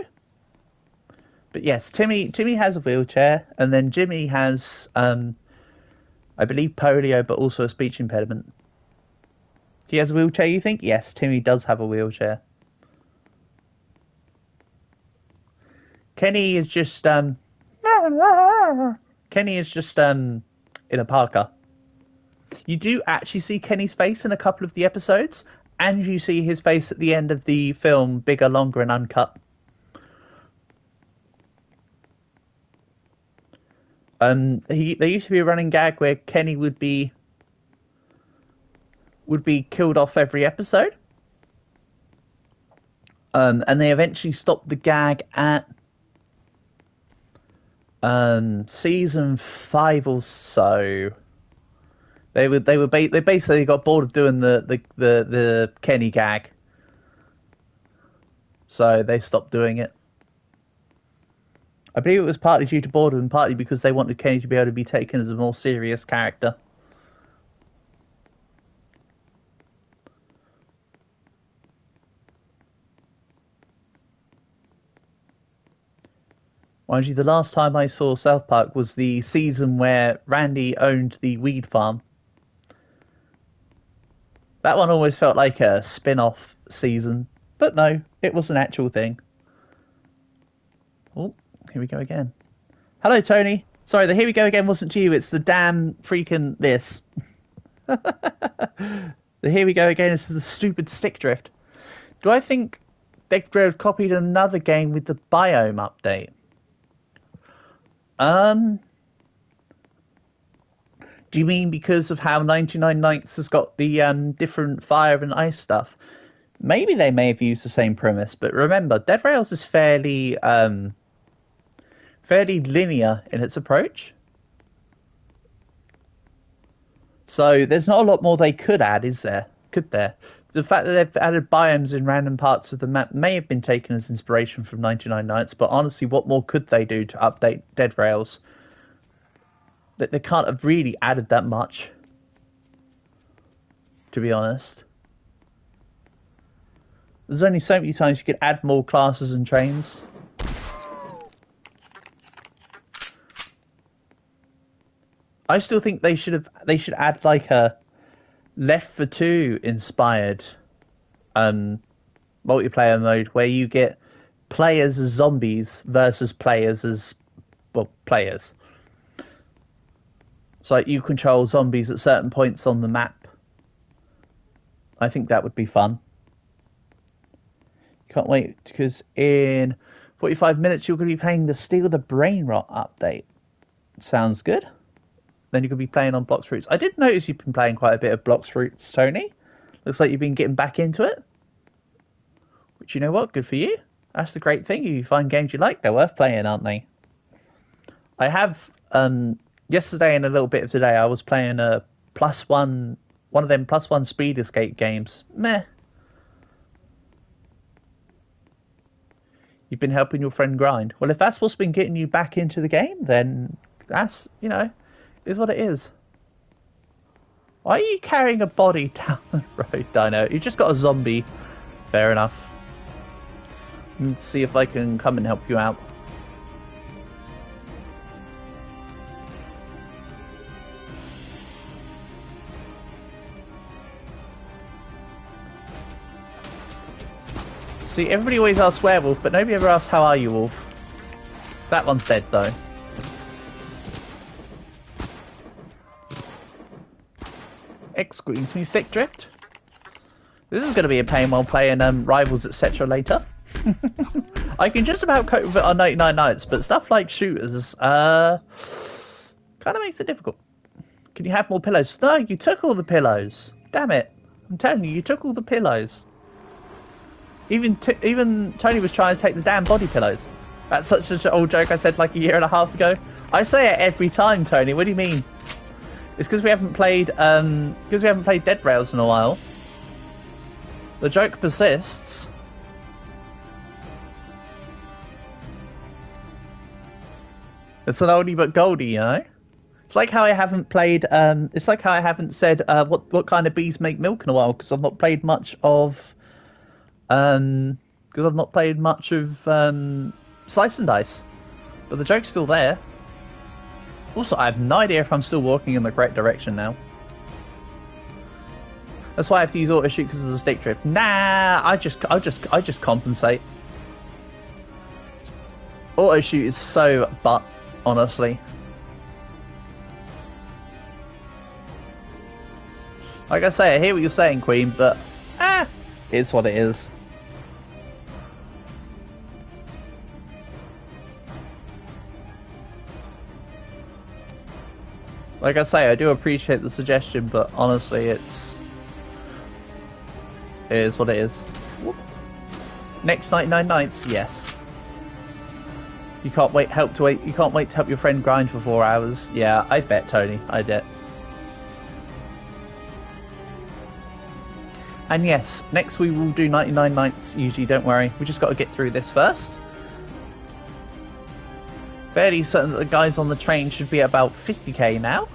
But yes, Timmy has a wheelchair, and then Jimmy has, I believe polio, but also a speech impediment. He has a wheelchair, you think? Yes, Timmy does have a wheelchair. Kenny is just, in a parka. You do actually see Kenny's face in a couple of the episodes, and you see his face at the end of the film, Bigger, Longer, and Uncut. There used to be a running gag where Kenny would be killed off every episode. And they eventually stopped the gag at season 5 or so. They basically got bored of doing the Kenny gag, so they stopped doing it. I believe it was partly due to boredom and partly because they wanted Kenny to be able to be taken as a more serious character. Mind you, the last time I saw South Park was the season where Randy owned the weed farm. That one always felt like a spin-off season, but no, it was an actual thing. Oh, here we go again. Hello, Tony. Sorry, the here we go again wasn't to you, it's the damn freaking this. The here we go again is the stupid stick drift. Do I think Stick Drift copied another game with the biome update? Do you mean because of how 99 Nights has got the different fire and ice stuff? Maybe they may have used the same premise, but remember, Dead Rails is fairly linear in its approach. So there's not a lot more they could add, is there? Could there? The fact that they've added biomes in random parts of the map may have been taken as inspiration from 99 Nights, but honestly, what more could they do to update Dead Rails? That they can't have really added that much, to be honest. There's only so many times you could add more classes and trains. I still think they should add like a Left 4 2 inspired multiplayer mode where you get players as zombies versus players as players. So like you control zombies at certain points on the map. I think that would be fun. Can't wait, because in 45 minutes you're going to be playing the Steal the Brain Rot update. Sounds good. Then you could be playing on Blox Fruits. I did notice you've been playing quite a bit of Blox Fruits, Tony. Looks like you've been getting back into it. Which, you know what? Good for you. That's the great thing. If you find games you like, they're worth playing, aren't they? I have, yesterday and a little bit of today, I was playing a one of them +1 speed escape games. Meh. You've been helping your friend grind. Well, if that's what's been getting you back into the game, then that's, is what it is. Why are you carrying a body down the road, Dino? You just got a zombie. Fair enough. Let's see if I can come and help you out. See, everybody always asks werewolf, but nobody ever asks how are you, wolf. That one's dead, though. Excuse me, stick drift. This is going to be a pain while playing Rivals, etc. later. I can just about cope with it on 99 nights, but stuff like shooters kind of makes it difficult. Can you have more pillows? No, you took all the pillows. Damn it. I'm telling you, you took all the pillows. Even Tony was trying to take the damn body pillows. That's such an old joke I said like a year and a half ago. I say it every time, Tony. What do you mean? It's because we haven't played Dead Rails in a while. The joke persists. It's an oldie but goldie, you know. It's like how I haven't played. It's like how I haven't said what kind of bees make milk in a while because I've not played much of. Because I've not played much of Slice and Dice, but the joke's still there. Also, I have no idea if I'm still walking in the correct direction now. That's why I have to use auto shoot because of the stick drift. Nah, I just compensate. Auto shoot is so butt, honestly. Like I say, I hear what you're saying, Queen, but it's what it is. Like I say, I do appreciate the suggestion, but honestly, it is what it is. Whoop. Next 99 nights, yes. You can't wait. You can't wait to help your friend grind for 4 hours. Yeah, I bet, Tony. I bet. And yes, next we will do 99 nights. Usually, don't worry. We just got to get through this first. Fairly certain that the guys on the train should be at about 50k now.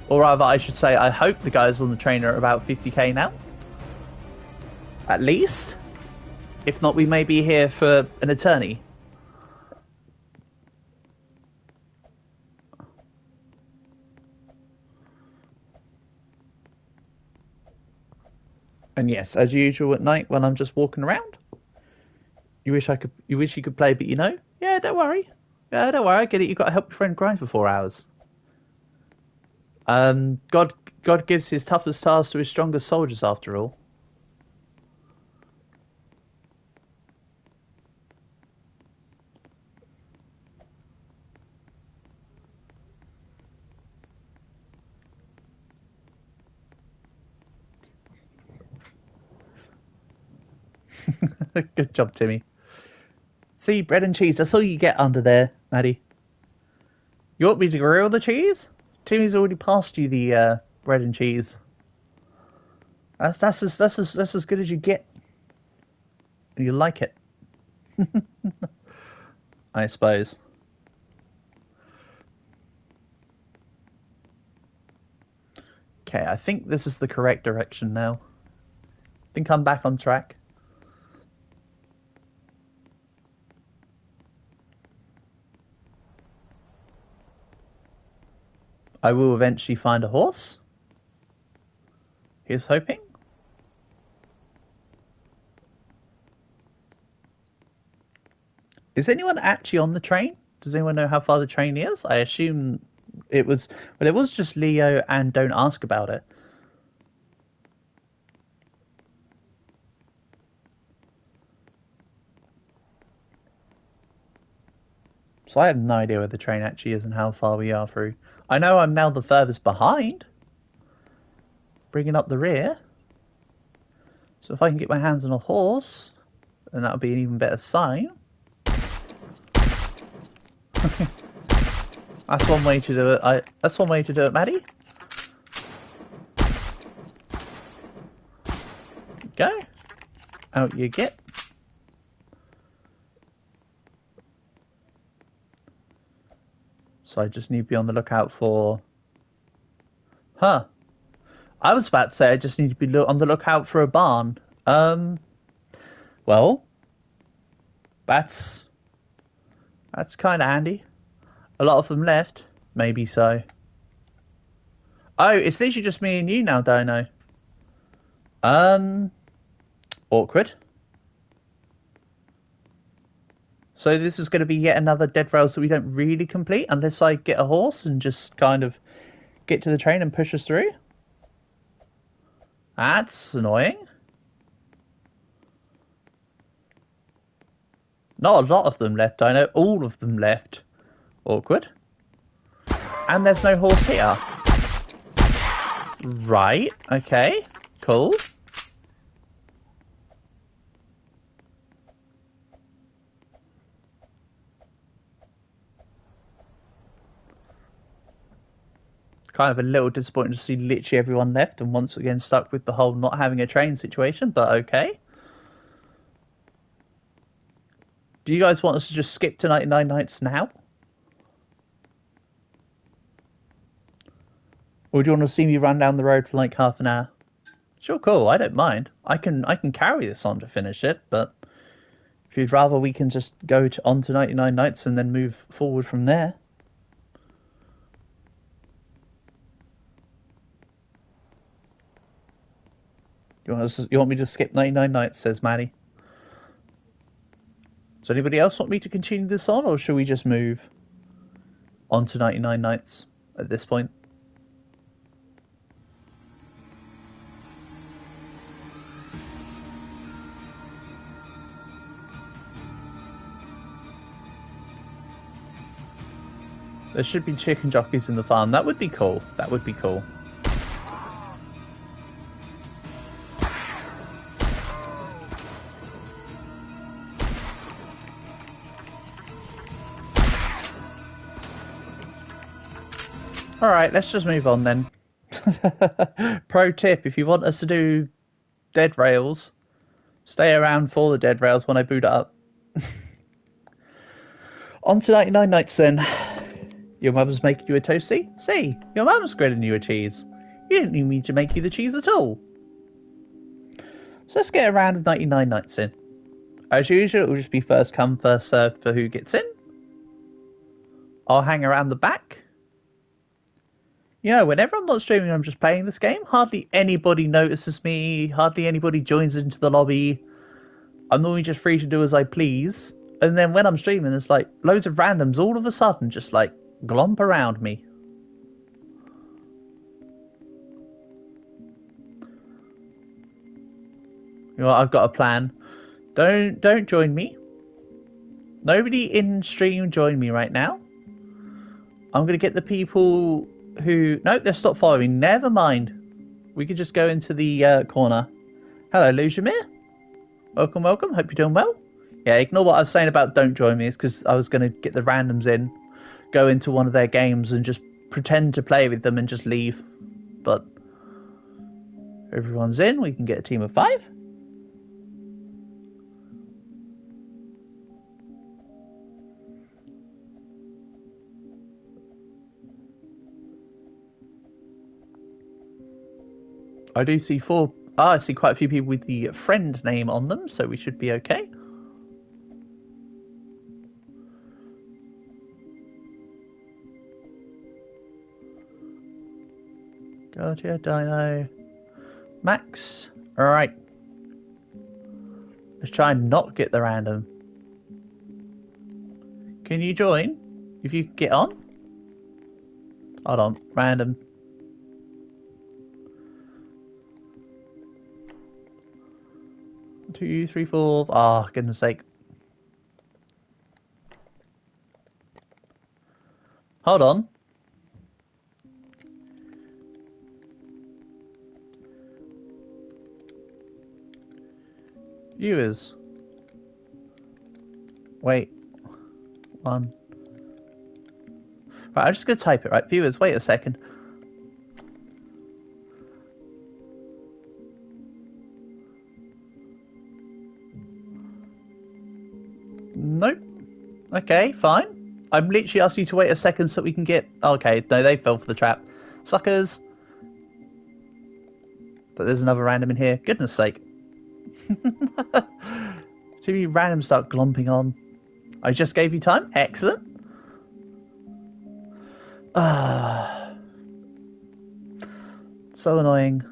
Or rather, I should say, I hope the guys on the train are about 50k now. At least. If not, we may be here for an eternity. And yes, as usual at night when I'm just walking around. You wish you could play, but you know? Yeah, don't worry. Yeah, don't worry, I get it. You've got to help your friend grind for 4 hours. God gives his toughest tasks to his strongest soldiers, after all. Good job, Timmy. See, bread and cheese. That's all you get under there, Maddie. You want me to grill the cheese? Timmy's already passed you the bread and cheese. That's as good as you get. You like it, I suppose. Okay, I think this is the correct direction now. I think I'm back on track. I will eventually find a horse. Here's hoping. Is anyone actually on the train? Does anyone know how far the train is? I assume it was... Well, it was just Leo and Don't Ask About It. So I have no idea where the train actually is and how far we are through. I know I'm now the furthest behind. Bringing up the rear. So if I can get my hands on a horse, then that'll be an even better sign. That's one way to do it. That's one way to do it, Maddie. Go. Out you get. So I just need to be on the lookout for Huh. I was about to say I just need to be on the lookout for a barn. Well, that's kind of handy. A lot of them left. Maybe so. Oh, it's literally just me and you now, Dino. Awkward. So this is going to be yet another dead rails that we don't really complete unless I get a horse and just kind of get to the train and push us through. That's annoying. Not a lot of them left, I know. All of them left. Awkward. And there's no horse here. Right, okay. Cool. Kind of a little disappointing to see literally everyone left and once again stuck with the whole not having a train situation, but okay. Do you guys want us to just skip to 99 Nights now? Or do you want to see me run down the road for like half an hour? Sure, cool, I don't mind. I can carry this on to finish it, but if you'd rather we can just go on to 99 Nights and then move forward from there. You want me to skip 99 Nights, says Maddie. Does anybody else want me to continue this on, or should we just move on to 99 Nights at this point? There should be chicken jockeys in the farm. That would be cool. That would be cool. Alright, let's just move on then. Pro tip, if you want us to do dead rails, stay around for the dead rails when I boot it up. On to 99 Nights then. Your mum's making you a toasty? See, your mum's grilling you a cheese. You didn't need me to make you the cheese at all. So let's get around with 99 Nights in. As usual, it will just be first come, first served for who gets in. I'll hang around the back. You know, whenever I'm not streaming, I'm just playing this game. Hardly anybody notices me. Hardly anybody joins into the lobby. I'm normally just free to do as I please. And then when I'm streaming, it's like loads of randoms all of a sudden just like glomp around me. You know what, I've got a plan. Don't join me. Nobody in stream join me right now. I'm going to get the people who... Nope, they've stopped following. Never mind. We could just go into the corner. Hello, Lujamir. Welcome, welcome. Hope you're doing well. Yeah, ignore what I was saying about don't join me. It's because I was going to get the randoms in, go into one of their games and just pretend to play with them and just leave. But everyone's in. We can get a team of 5. I do see 4. I see quite a few people with the friend name on them, so we should be okay. Gotcha, Dino. Max. Alright. Let's try and not get the random. Can you join? If you get on? Hold on. Random. Two, 3, 4. Ah, goodness sake. Hold on. Viewers. Wait. 1. Right, I'm just going to type it, right? Viewers, wait a second. Nope. Okay, fine. I'm literally asking you to wait a second so we can get... Okay, no, they fell for the trap. Suckers. But there's another random in here. Goodness sake. Too many random start glomping on. I just gave you time. Excellent. So annoying.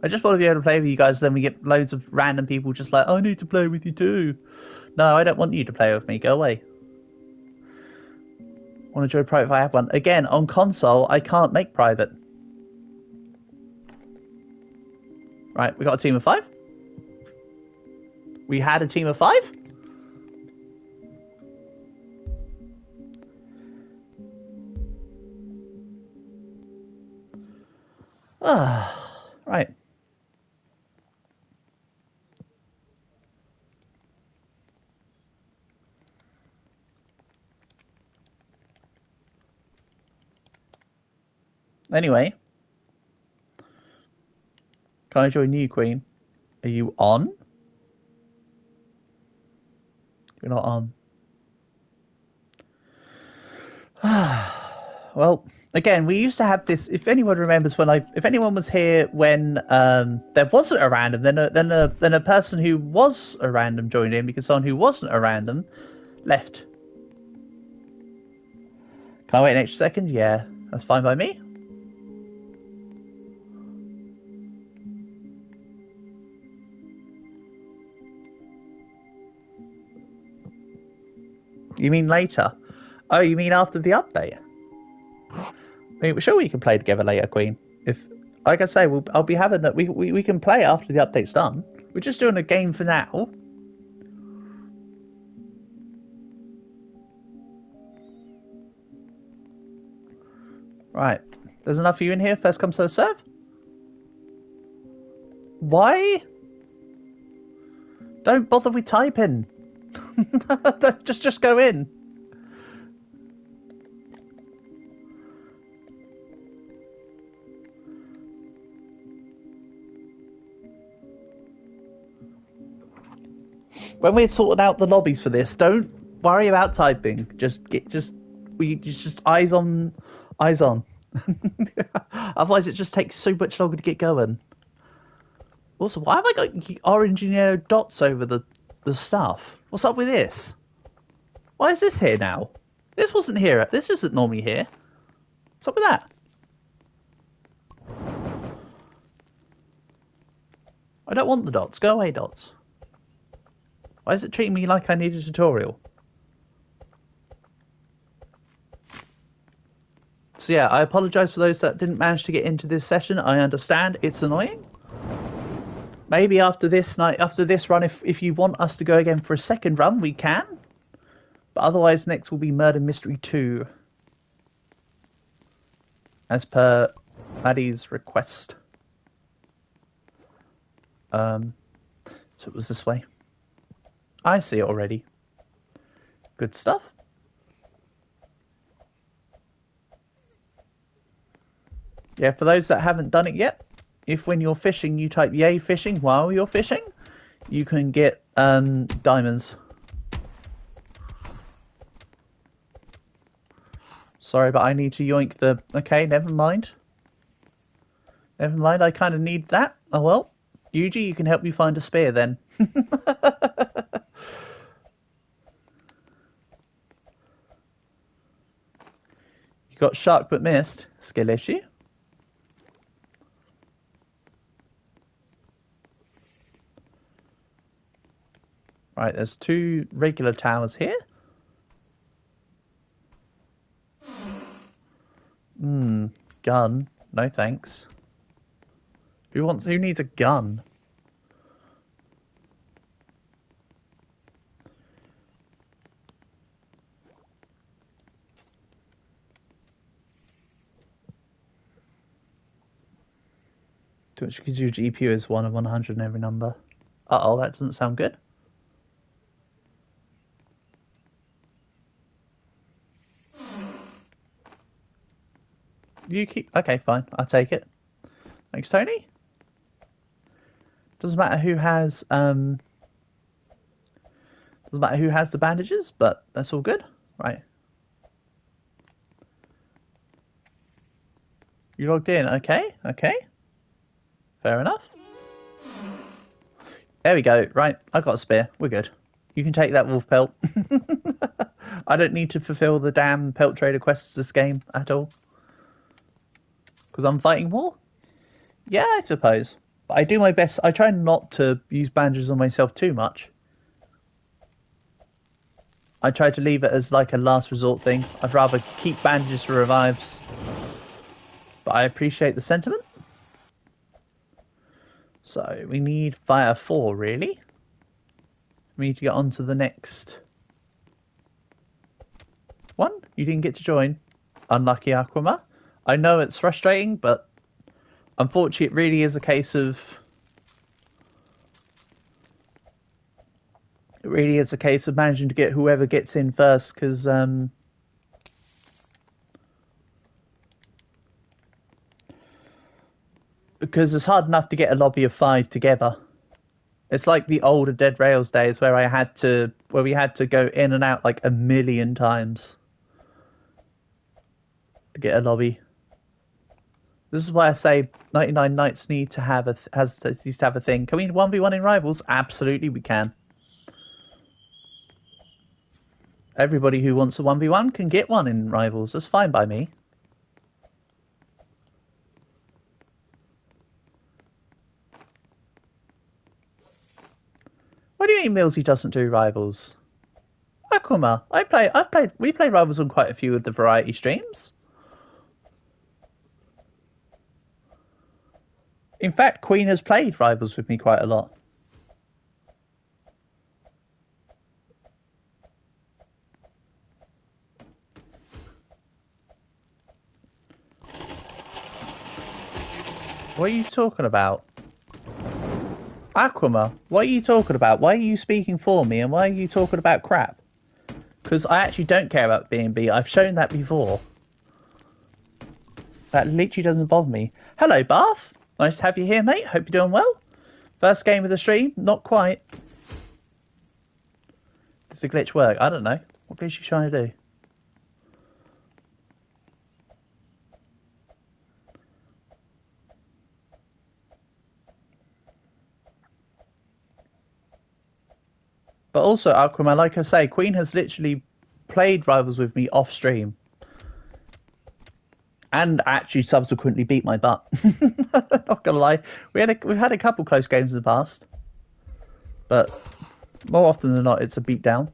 I just want to be able to play with you guys, then we get loads of random people just like, I need to play with you too. No, I don't want you to play with me. Go away. Want to join private if I have one. Again, on console, I can't make private. Right, we got a team of 5. We had a team of 5. Right. Anyway. Can I join you, Queen? Are you on? You're not on. Well, again, we used to have this. If anyone remembers if anyone was here when there wasn't a random, then a person who was a random joined in because someone who wasn't a random left. Can I wait an extra second? Yeah, that's fine by me. You mean later? Oh, you mean after the update? I mean, sure, we can play together later, Queen. If, like I say, I'll be having that. We can play after the update's done. We're just doing a game for now. Right. There's enough of you in here. First come, first serve. Why? Don't bother with typing. just go in. When we're sorting out the lobbies for this, don't worry about typing. Just eyes on. Otherwise, it just takes so much longer to get going. Also, why have I got orange and yellow dots over the stuff? What's up with this? Why is this here now? This wasn't here. This isn't normally here. What's up with that? I don't want the dots. Go away, dots. Why is it treating me like I need a tutorial? So yeah, I apologise for those that didn't manage to get into this session. I understand it's annoying. Maybe after this run, if you want us to go again for a second run, we can. But otherwise, next will be Murder Mystery 2. As per Maddie's request. So it was this way. I see it already. Good stuff. Yeah, for those that haven't done it yet, if when you're fishing you type yay fishing while you're fishing, you can get diamonds. Sorry, but I need to yoink the... Okay, never mind. Never mind, I kind of need that. Oh well. Yuji, you can help me find a spear then. You got shark but missed. Skill issue. Right, there's 2 regular towers here. Gun. No thanks. Who needs a gun? To which gives you GPU is 1 of 100 in every number. Uh-oh, that doesn't sound good. You keep... Okay, fine. I'll take it. Thanks, Tony. Doesn't matter who has... Doesn't matter who has the bandages, but that's all good. Right. You logged in. Okay, okay. Fair enough. There we go. Right, I got a spear. We're good. You can take that wolf pelt. I don't need to fulfill the damn pelt trader quests this game at all. Because I'm fighting more? Yeah, I suppose. But I do my best. I try not to use bandages on myself too much. I try to leave it as like a last resort thing. I'd rather keep bandages for revives. But I appreciate the sentiment. So, we need fire 4, really. We need to get on to the next one. You didn't get to join. Unlucky Aquama. I know it's frustrating, but unfortunately it really is a case of... It really is a case of managing to get whoever gets in first, because it's hard enough to get a lobby of 5 together. It's like the older Dead Rails days where we had to go in and out like a million times to get a lobby. This is why I say 99 Nights need to have used to have a thing. Can we 1v1 in Rivals? Absolutely, we can. Everybody who wants a 1v1 can get one in Rivals. That's fine by me. What do you mean Millsy doesn't do Rivals? Aquama, we play Rivals on quite a few of the variety streams. In fact, Queen has played Rivals with me quite a lot. What are you talking about? Aquama, what are you talking about? Why are you speaking for me and why are you talking about crap? Because I actually don't care about B&B. I've shown that before. That literally doesn't bother me. Hello, Bath. Nice to have you here, mate. Hope you're doing well. First game of the stream? Not quite. Does the glitch work? I don't know. What glitch are you trying to do? But also, Aquaman, like I say, Queen has literally played Rivals with me off stream. And actually subsequently beat my butt. Not gonna lie. We've had a couple close games in the past. But more often than not, it's a beatdown.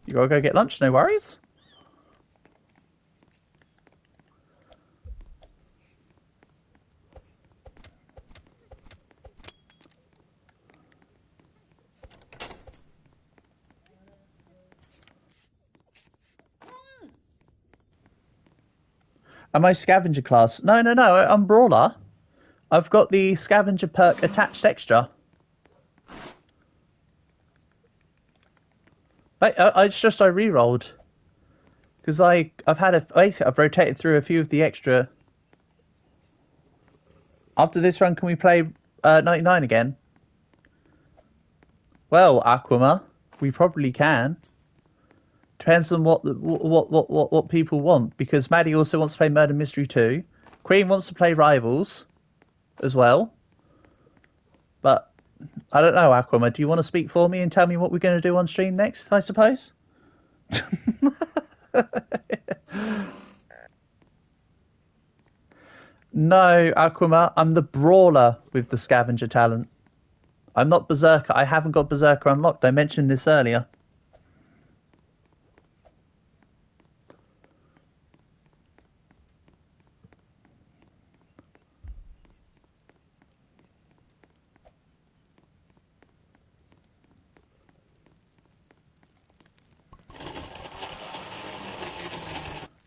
You gotta go get lunch, no worries. Am I scavenger class? No, I'm brawler. I've got the scavenger perk attached extra. It's just I re-rolled. Because I've rotated through a few of the extra. After this run, can we play 99 again? Well, Aquama, we probably can. Depends on what people want, because Maddie also wants to play Murder Mystery 2. Queen wants to play Rivals as well. But I don't know, Aquama, do you want to speak for me and tell me what we're going to do on stream next, I suppose? No, Aquama, I'm the brawler with the scavenger talent. I'm not Berserker. I haven't got Berserker unlocked. I mentioned this earlier.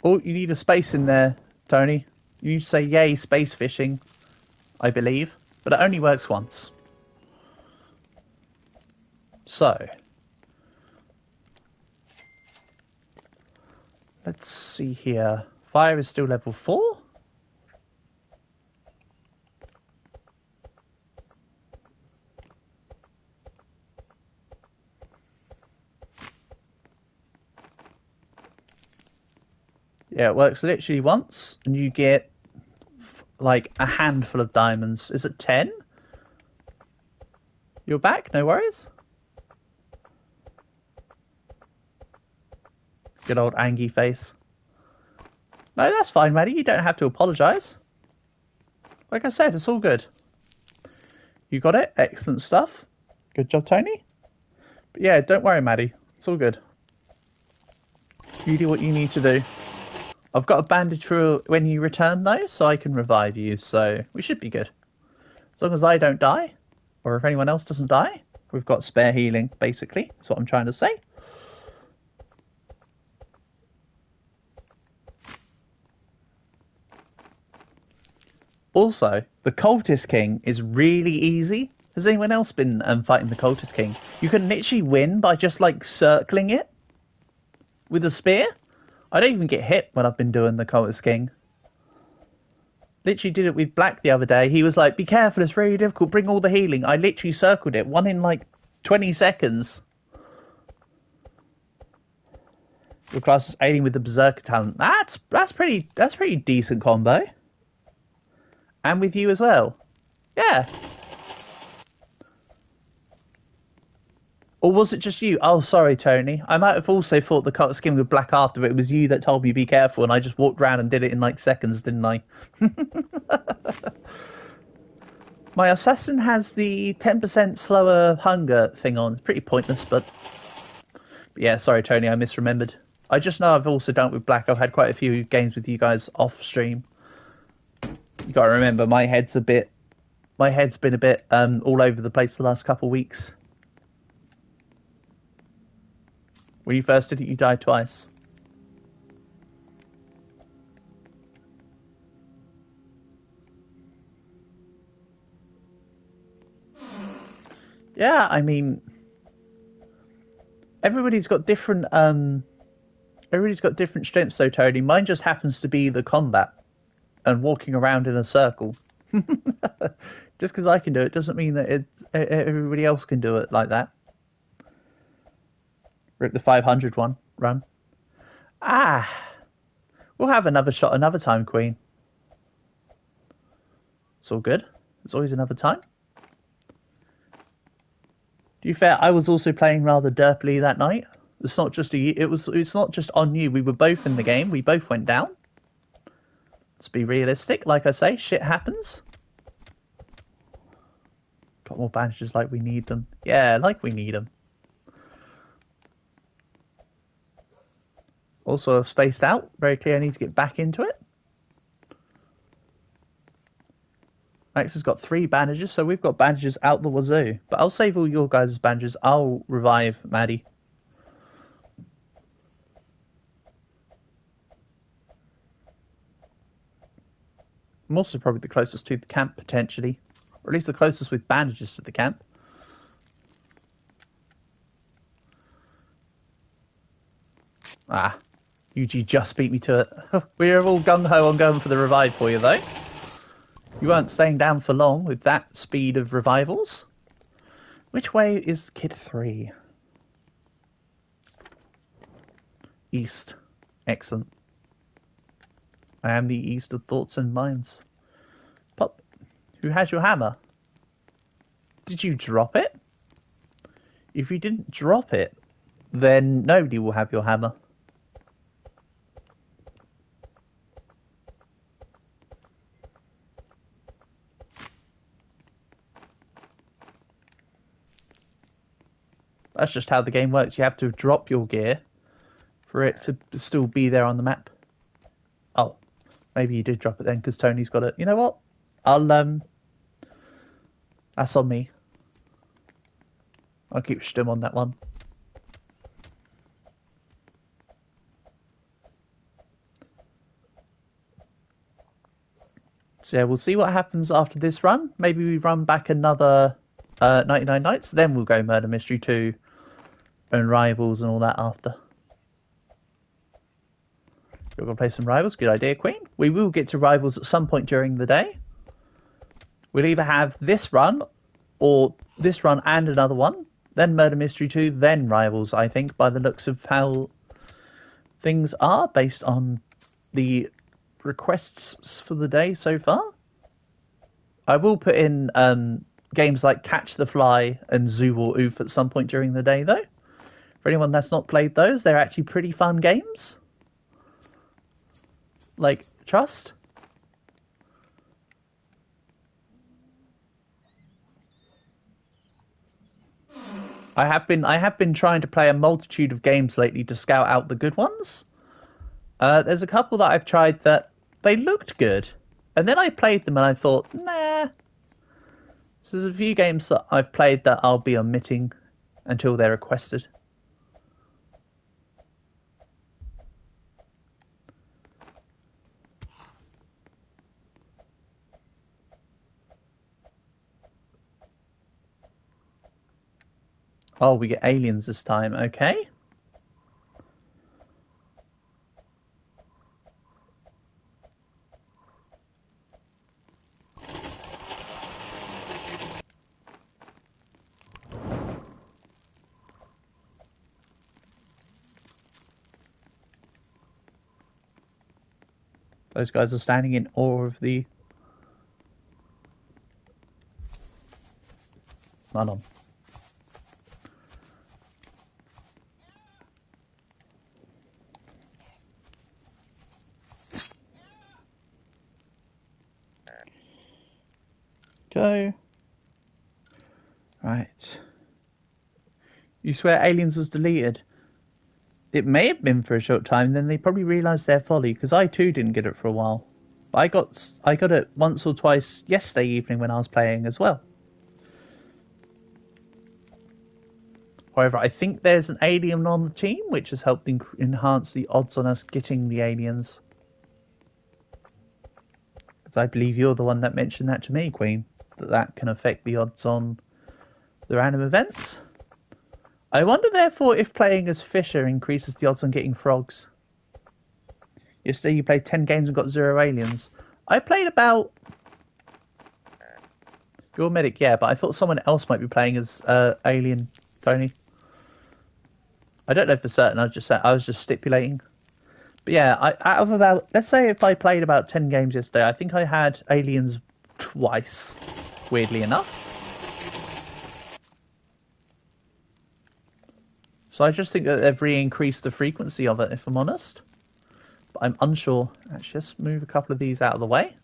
Oh, you need a space in there, Tony. You need to say yay space fishing, I believe. But it only works once. So. Let's see here. Fire is still level 4. Yeah, it works literally once, and you get like a handful of diamonds. Is it 10? You're back, no worries. Good old Angie face. No, that's fine, Maddie. You don't have to apologise. Like I said, it's all good. You got it? Excellent stuff. Good job, Tony. But yeah, don't worry, Maddie. It's all good. You do what you need to do. I've got a bandage for when you return, though, so I can revive you, so we should be good. As long as I don't die, or if anyone else doesn't die, we've got spare healing, basically. That's what I'm trying to say. Also, the Cultist King is really easy. Has anyone else been fighting the Cultist King? You can literally win by just, like, circling it with a spear. I don't even get hit when I've been doing the Cultist King. Literally did it with Black the other day. He was like, be careful, it's really difficult, bring all the healing. I literally circled it, won in, like, 20 seconds. Your class is aiding with the Berserker talent. That's pretty decent combo. And with you as well. Yeah. Or was it just you? Oh, sorry, Tony. I might have also thought the Cultist King with Black after, but it was you that told me be careful, and I just walked around and did it in like seconds, didn't I? My assassin has the 10% slower hunger thing on. It's pretty pointless, but yeah, sorry, Tony, I misremembered. I just know I've also done it with Black. I've had quite a few games with you guys off stream. You gotta remember, my head's been a bit all over the place the last couple of weeks. When you first did it, you died twice. Yeah, I mean, everybody's got different strengths though, Tony. Mine just happens to be the combat and walking around in a circle. Just because I can do it doesn't mean that everybody else can do it like that. Rip the 500 one run. Ah, we'll have another shot another time, Queen. It's all good. There's always another time. To be fair, I was also playing rather derpily that night. It's not just it's not just on you. We were both in the game. We both went down. Let's be realistic. Like I say, shit happens. Got more bandages like we need them. Yeah, like we need them. Also, I've spaced out. Very clear I need to get back into it. Max has got 3 bandages, so we've got bandages out the wazoo. But I'll save all your guys' bandages. I'll revive Maddie. I'm also probably the closest to the camp, potentially. Or at least the closest with bandages to the camp. Ah, UG just beat me to it. We were all gung-ho on going for the revive for you, though. You weren't staying down for long with that speed of revivals. Which way is Kid 3? East. Excellent. I am the east of thoughts and minds. Pop, who has your hammer? Did you drop it? If you didn't drop it, then nobody will have your hammer. That's just how the game works. You have to drop your gear for it to still be there on the map. Oh, maybe you did drop it then because Tony's got it. You know what? That's on me. I'll keep stum on that one. So yeah, we'll see what happens after this run. Maybe we run back another 99 Nights. Then we'll go Murder Mystery 2 and Rivals and all that after. You're going to play some Rivals? Good idea, Queen. We will get to Rivals at some point during the day. We'll either have this run or this run and another one. Then Murder Mystery 2, then Rivals, I think, by the looks of how things are based on the requests for the day so far. I will put in games like Catch the Fly and Zoo or Oof at some point during the day, though. For anyone that's not played those, they're actually pretty fun games. Like, trust. I have been trying to play a multitude of games lately to scout out the good ones. There's a couple that I've tried that they looked good, and then I played them and I thought, nah. So there's a few games that I've played that I'll be omitting until they're requested. Oh, we get aliens this time, okay. Those guys are standing in awe of the... Hold on. Go. Right. You swear Aliens was deleted? It may have been for a short time, then they probably realised their folly, because I too didn't get it for a while. But I got it once or twice yesterday evening when I was playing as well. However, I think there's an alien on the team, which has helped enhance the odds on us getting the aliens. Because I believe you're the one that mentioned that to me, Queen, that can affect the odds on the random events. I wonder, therefore, if playing as Fisher increases the odds on getting frogs. Yesterday you played 10 games and got 0 aliens. I played about... Your medic, yeah, but I thought someone else might be playing as alien, Tony. I don't know for certain, I was just stipulating. But yeah, out of about... Let's say if I played about 10 games yesterday, I think I had aliens twice, weirdly enough. So I just think that they've re-increased the frequency of it, if I'm honest. But I'm unsure. Actually, let's move a couple of these out of the way.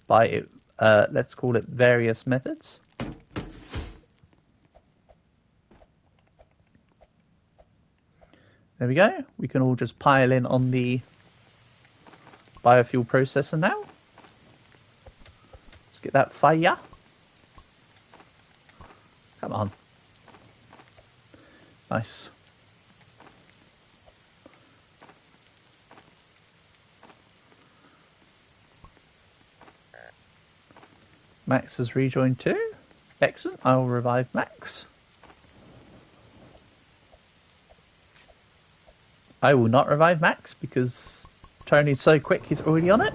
By, let's call it various methods. There we go. We can all just pile in on the biofuel processor now. Let's get that fire. Come on. Nice. Max has rejoined too. Excellent. I will revive Max. I will not revive Max because Tony's so quick he's already on it.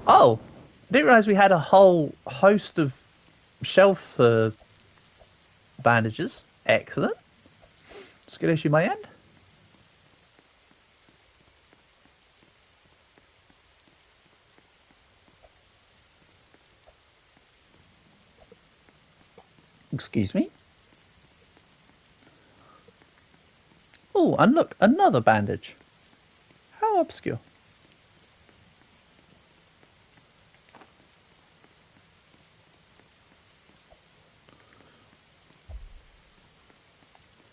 Oh! I didn't realise we had a whole host of shelf bandages. Excellent. Skill issue my end. Excuse me. Oh, and look, another bandage. How obscure.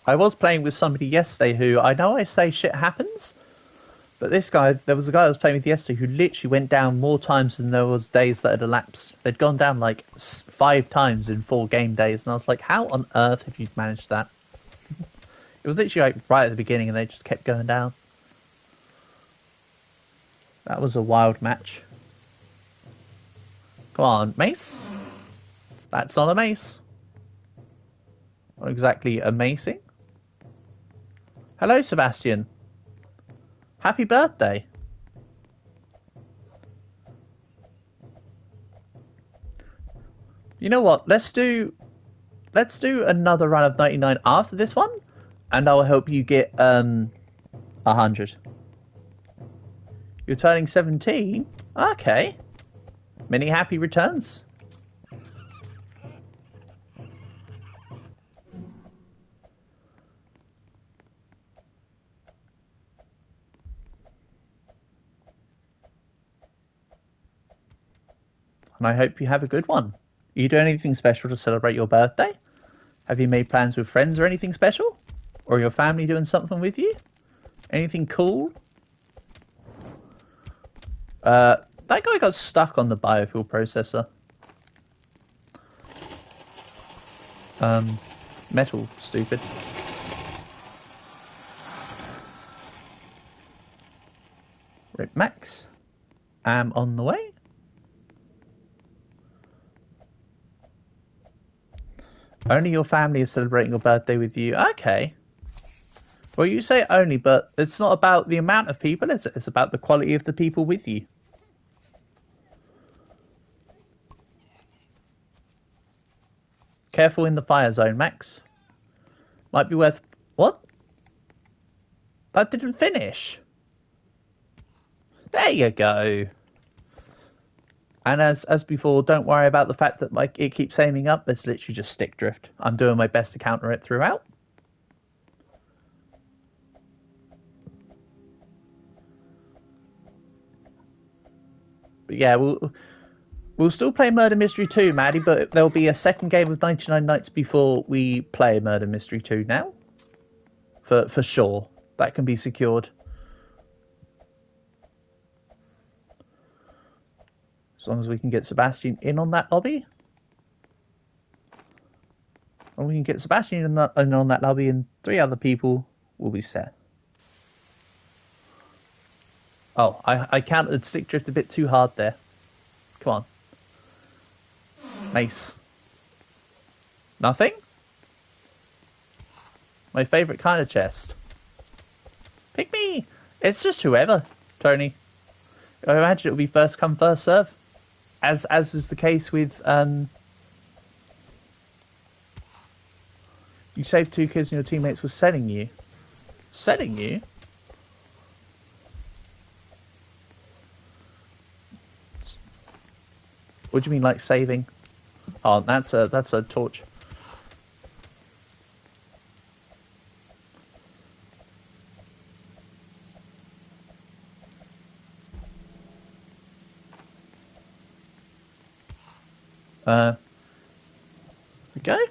I was playing with somebody yesterday who, I know I say shit happens, but this guy, there was a guy I was playing with yesterday who literally went down more times than there was days that had elapsed. They'd gone down like 5 times in 4 game days, and I was like, how on earth have you managed that? It was literally like right at the beginning and they just kept going down. That was a wild match. Come on, mace? That's not a mace. Not exactly amazing. Hello, Sebastian. Happy birthday. You know what? Let's do another run of 99 after this one, and I'll help you get 100. You're turning 17? Okay. Many happy returns. And I hope you have a good one. Are you doing anything special to celebrate your birthday? Have you made plans with friends or anything special? Or your family doing something with you? Anything cool? That guy got stuck on the biofuel processor. Metal, stupid. Rip Max. I'm on the way. Only your family is celebrating your birthday with you. Okay. Well, you say only, but it's not about the amount of people, is it? It's about the quality of the people with you. Careful in the fire zone, Max. Might be worth... What? That didn't finish. There you go. And as before, don't worry about the fact that like it keeps aiming up. It's literally just stick drift. I'm doing my best to counter it throughout. But yeah, we'll still play Murder Mystery 2, Maddie, but there'll be a second game of 99 Nights before we play Murder Mystery 2 now. For sure. That can be secured. As long as we can get Sebastian in on that lobby. And we can get Sebastian in on that lobby and 3 other people will be set. Oh, I counted stick drift a bit too hard there. Come on. Mace. Nothing? My favourite kind of chest. Pick me! It's just whoever, Tony. I imagine it'll be first come, first serve. As is the case with... You saved 2 kids and your teammates were selling you. Selling you? What do you mean, like saving? Oh, that's a torch. Okay.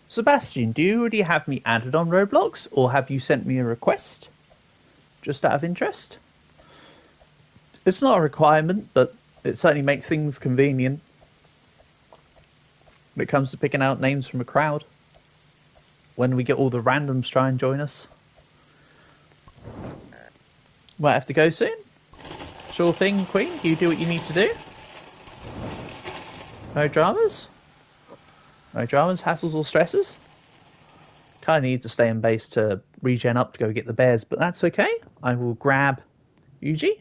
Sebastian, do you already have me added on Roblox, or have you sent me a request? Just out of interest. It's not a requirement, but it certainly makes things convenient when it comes to picking out names from a crowd. When we get all the randoms try and join us. Might have to go soon. Sure thing, Queen. You do what you need to do. No dramas. No dramas, hassles or stresses. Kind of need to stay in base to regen up to go get the bears, but that's okay. I will grab Yuji.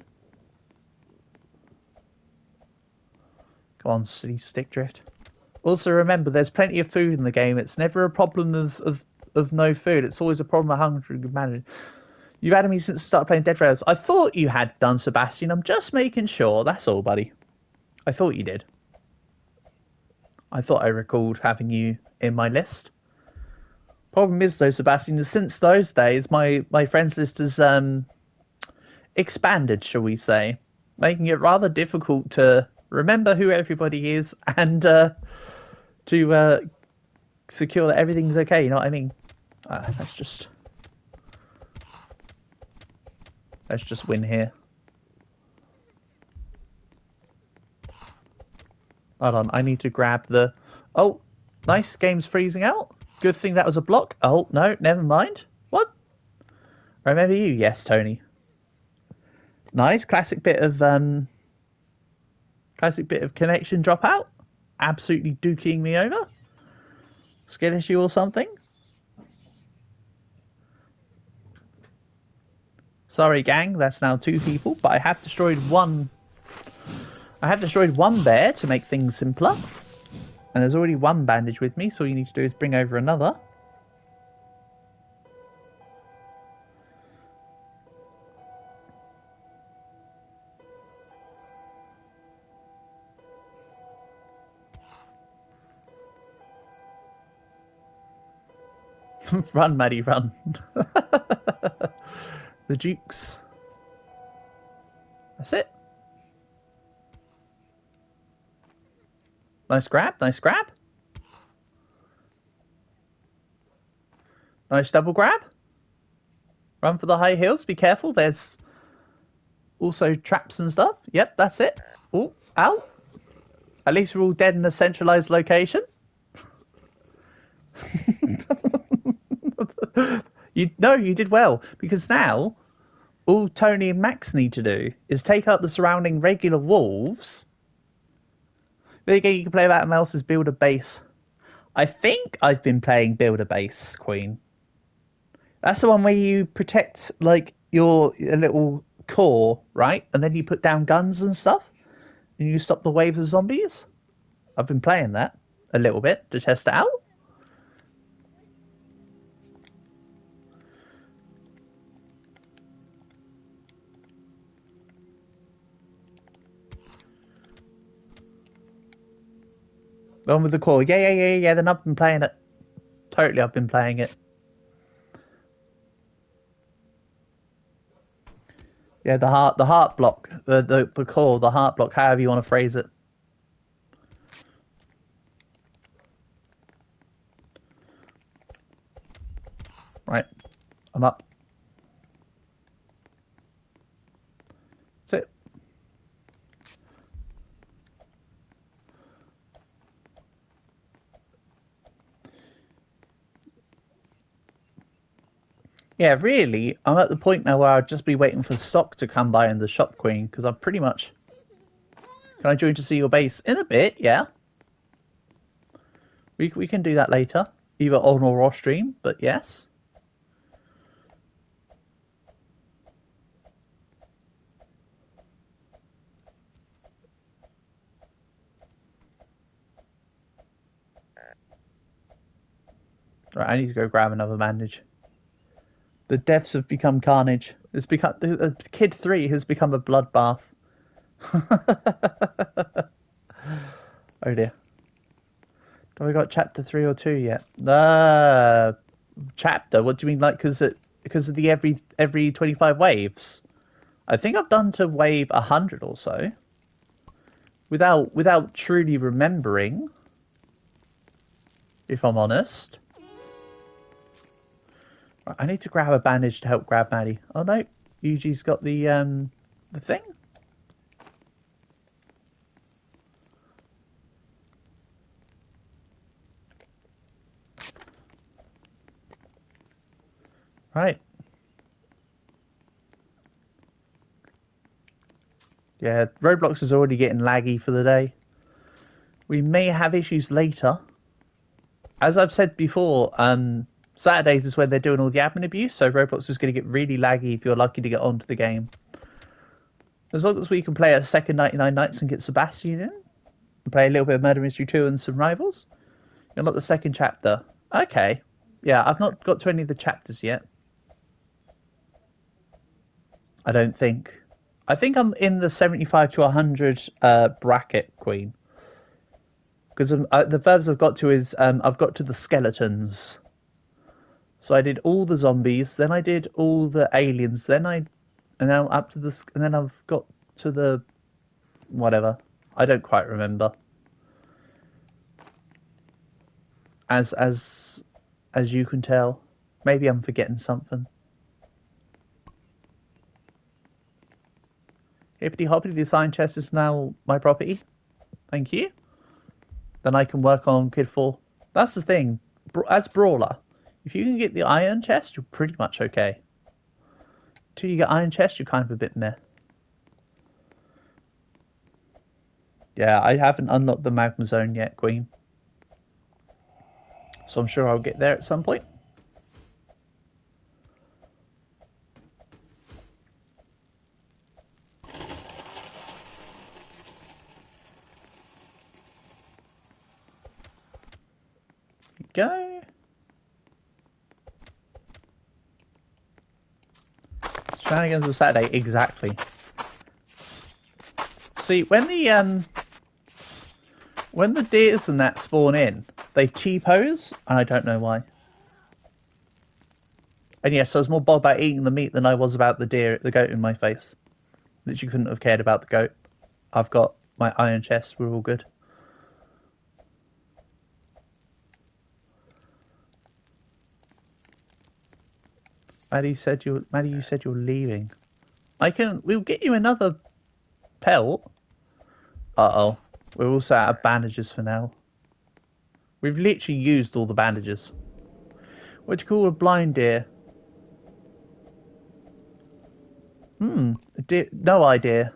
Come on, silly stick drift. Also remember, there's plenty of food in the game. It's never a problem of no food. It's always a problem of hungry humanity. You've had me since I started playing Dead Rails. I thought you had done, Sebastian. I'm just making sure. That's all, buddy. I thought you did. I thought I recalled having you in my list. Problem is, though, Sebastian, is since those days, my friends list has expanded, shall we say, making it rather difficult to remember who everybody is and to secure that everything's okay. You know what I mean? Let's just win here. Hold on, I need to grab the... Oh, nice, game's freezing out. Good thing that was a block. Oh, no, never mind. What? Remember you? Yes, Tony. Nice, classic bit of connection dropout. Absolutely duking me over. Skill issue or something. Sorry, gang, that's now 2 people, but I have destroyed one... I have destroyed one bear to make things simpler. And there's already 1 bandage with me, so all you need to do is bring over another. Run, Maddie, run. The Dukes. That's it. Nice grab, nice grab. Nice double grab. Run for the high heels, be careful, there's also traps and stuff. Yep, that's it. Oh, out. At least we're all dead in a centralized location. You did well, because now all Tony and Max need to do is take out the surrounding regular wolves. There you go, you can play that else as build a base. I think I've been playing build a base, Queen. That's the one where you protect like your little core, right? And then you put down guns and stuff, and you stop the waves of zombies. I've been playing that a little bit to test it out. The one with the core. Yeah. Then I've been playing it. Totally, I've been playing it. Yeah, the heart block, the core, the heart block, however you want to phrase it. Right, I'm up. That's it. Yeah, really, I'm at the point now where I'd just be waiting for stock to come by in the shop, Queen, because I'm pretty much... Can I join to see your base? In a bit, yeah. We can do that later, either on or off stream, but yes. Right, I need to go grab another bandage. The deaths have become carnage. It's become the Kid 3 has become a bloodbath. Oh dear. Have we got chapter 3 or 2 yet? Chapter? What do you mean, like because of the every 25 waves? I think I've done to wave 100 or so. Without truly remembering, if I'm honest. I need to grab a bandage to help grab Maddie. Oh no, Yuji's got the thing. Right. Yeah, Roblox is already getting laggy for the day. We may have issues later. As I've said before, Saturdays is when they're doing all the admin abuse, so Roblox is going to get really laggy if you're lucky to get onto the game. As long as we can play a second 99 Nights and get Sebastian in, and play a little bit of Murder Mystery 2 and some Rivals, you're not the second chapter. Okay. Yeah, I've not got to any of the chapters yet. I don't think. I think I'm in the 75 to 100 bracket, Queen. Because the furthest I've got to is I've got to the skeletons. So I did all the zombies, then I did all the aliens, and now up to the, and then I've got to the whatever. I don't quite remember. As you can tell, maybe I'm forgetting something. Hippity hoppity, the assigned chest is now my property. Thank you. Then I can work on Kid 4. That's the thing. As Brawler, if you can get the iron chest, you're pretty much okay. Till you get iron chest, you're kind of a bit meh. Yeah, I haven't unlocked the magma zone yet, Queen. So I'm sure I'll get there at some point. Go. Shenanigans of Saturday, exactly. See, when the deers and that spawn in, they T-pose, and I don't know why. And yes, I was more bothered about eating the meat than I was about the goat in my face. Literally couldn't have cared about the goat. I've got my iron chest, we're all good. Maddie, you said you're leaving. We'll get you another pelt. Uh-oh. We're also out of bandages for now. We've literally used all the bandages. What do you call a blind deer? No idea.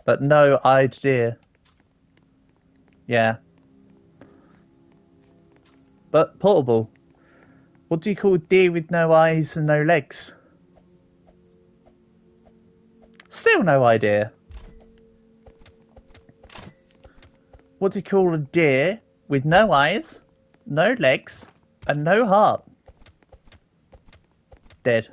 But no-eyed deer. Yeah. But portable. What do you call a deer with no eyes and no legs? Still no idea. What do you call a deer with no eyes, no legs, and no heart? Dead.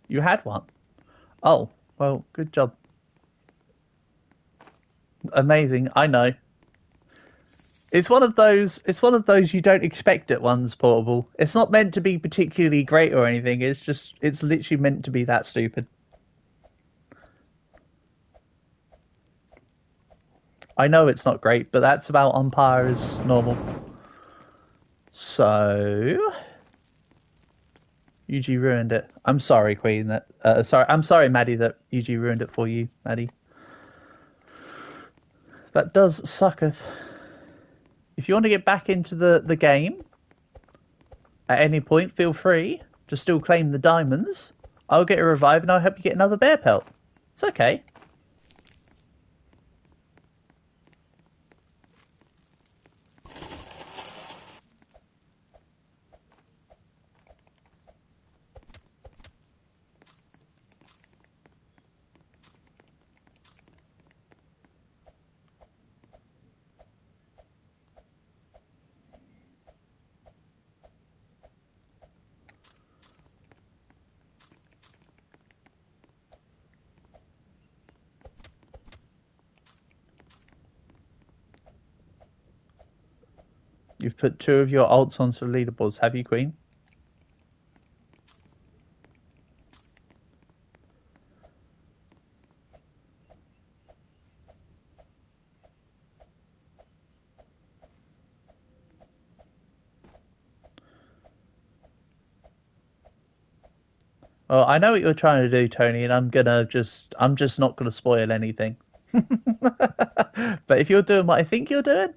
You had one? Oh, well, good job. Amazing, I know. It's one of those you don't expect at one's portable. It's not meant to be particularly great or anything, it's literally meant to be that stupid. I know it's not great, but that's about on par as normal. So UG ruined it. I'm sorry, Queen. I'm sorry, Maddie, that UG ruined it for you, Maddie. That does sucketh. If you want to get back into the game at any point, feel free to still claim the diamonds. I'll get a revive and I'll help you get another bear pelt. It's okay. You've put 2 of your alts onto the leaderboards, have you, Queen? Well, I know what you're trying to do, Tony, and I'm just not gonna spoil anything. But if you're doing what I think you're doing,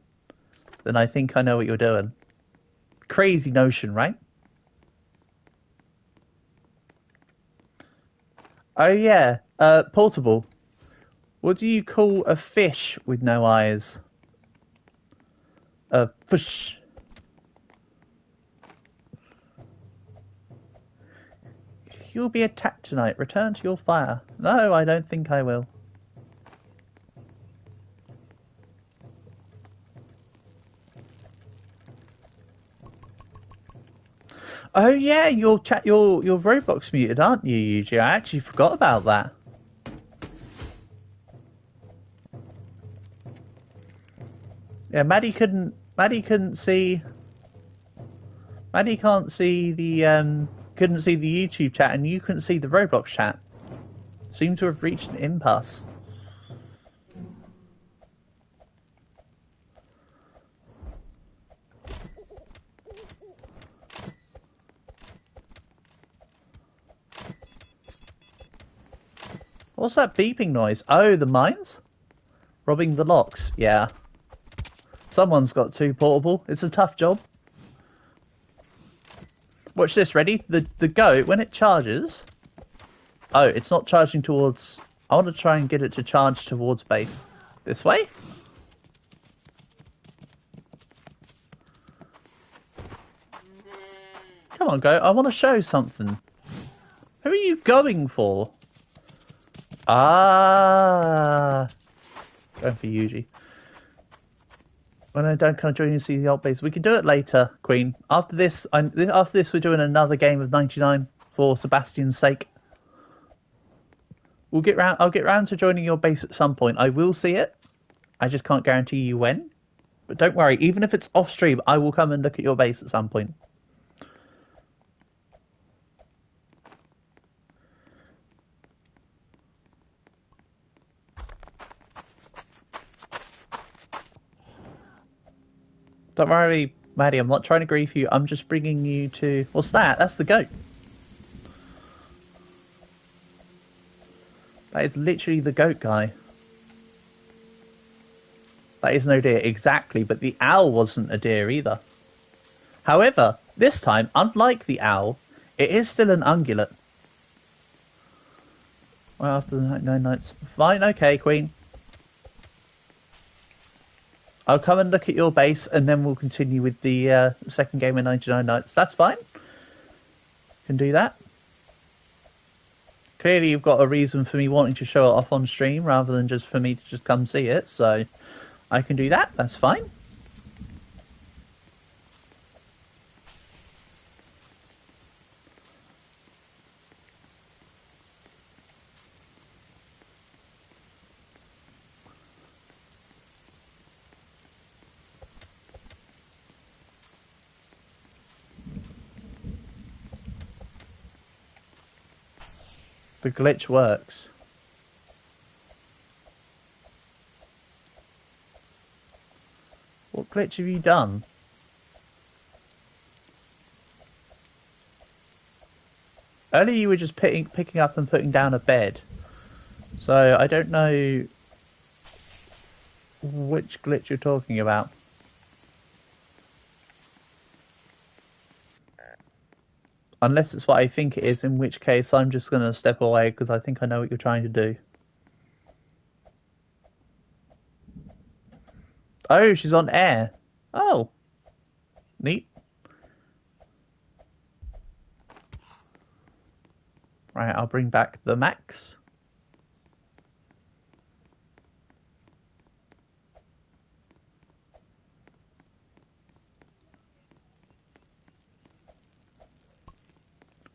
then I think I know what you're doing. Crazy notion, right? Oh yeah, portable. What do you call a fish with no eyes? A fish. You'll be attacked tonight. Return to your fire. No, I don't think I will. Oh yeah, your Roblox muted, aren't you, Yuji? I actually forgot about that. Yeah, Maddie can't see the couldn't see the YouTube chat, and you couldn't see the Roblox chat. Seem to have reached an impasse. What's that beeping noise? Oh, the mines? Robbing the locks. Yeah. Someone's got 2 portable. It's a tough job. Watch this, ready? The goat, when it charges... Oh, it's not charging towards... I want to try and get it to charge towards base. This way? Come on, goat. I want to show something. Who are you going for? Ah... Going for Yuji. When I don't kind of join you to see the old base, we can do it later, Queen. After this, we're doing another game of 99 for Sebastian's sake. I'll get round to joining your base at some point. I will see it. I just can't guarantee you when. But don't worry, even if it's off stream, I will come and look at your base at some point. Don't worry, Maddie, I'm not trying to grief you. I'm just bringing you to... What's that? That's the goat. That is literally the goat guy. That is no deer, exactly, but the owl wasn't a deer either. However, this time, unlike the owl, it is still an ungulate. Well, after the 99 nights... Fine, okay, Queen. I'll come and look at your base, and then we'll continue with the second game of 99 Nights. That's fine. Can do that. Clearly, you've got a reason for me wanting to show it off on stream, rather than just for me to just come see it, so I can do that. That's fine. The glitch works. What glitch have you done? Earlier you were just picking up and putting down a bed. So I don't know which glitch you're talking about. Unless it's what I think it is, in which case I'm just going to step away because I think I know what you're trying to do. Oh, she's on air. Oh. Neat. Right, I'll bring back the Max.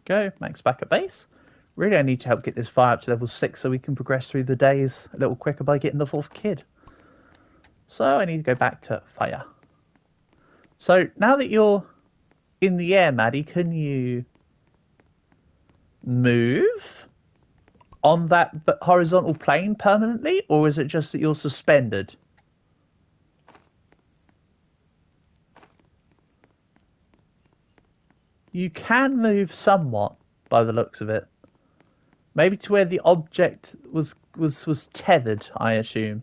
Go, Max back at base. Really, I need to help get this fire up to level 6 so we can progress through the days a little quicker by getting the 4th kid. So I need to go back to fire. So now that you're in the air, Maddie, can you move on that horizontal plane permanently, or is it just that you're suspended? You can move somewhat, by the looks of it. Maybe to where the object was tethered, I assume.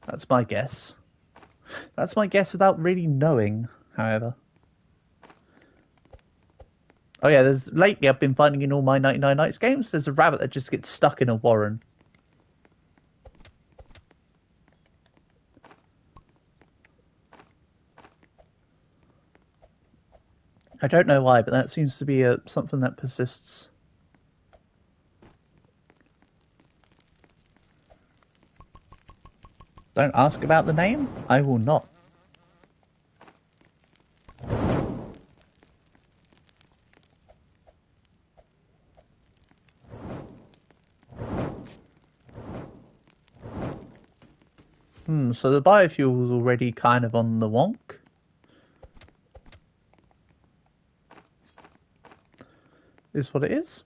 That's my guess. That's my guess without really knowing, however. Oh yeah, lately I've been finding in all my 99 Nights games, there's a rabbit that just gets stuck in a warren. I don't know why, but that seems to be something that persists. Don't ask about the name. I will not. So the biofuel is already kind of on the wonk. Is what it is.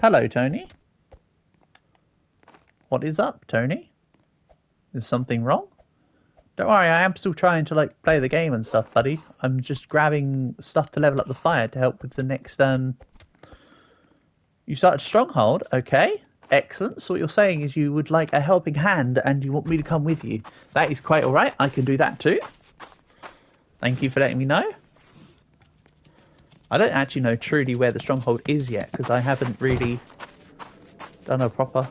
Hello, Tony. What is up, Tony? Is something wrong? Don't worry, I am still trying to play the game and stuff, buddy. I'm just grabbing stuff to level up the fire to help with the next You started Stronghold, okay. Excellent. So what you're saying is you would like a helping hand and you want me to come with you. That is quite alright. I can do that too. Thank you for letting me know. I don't actually know truly where the Stronghold is yet, because I haven't really done a proper...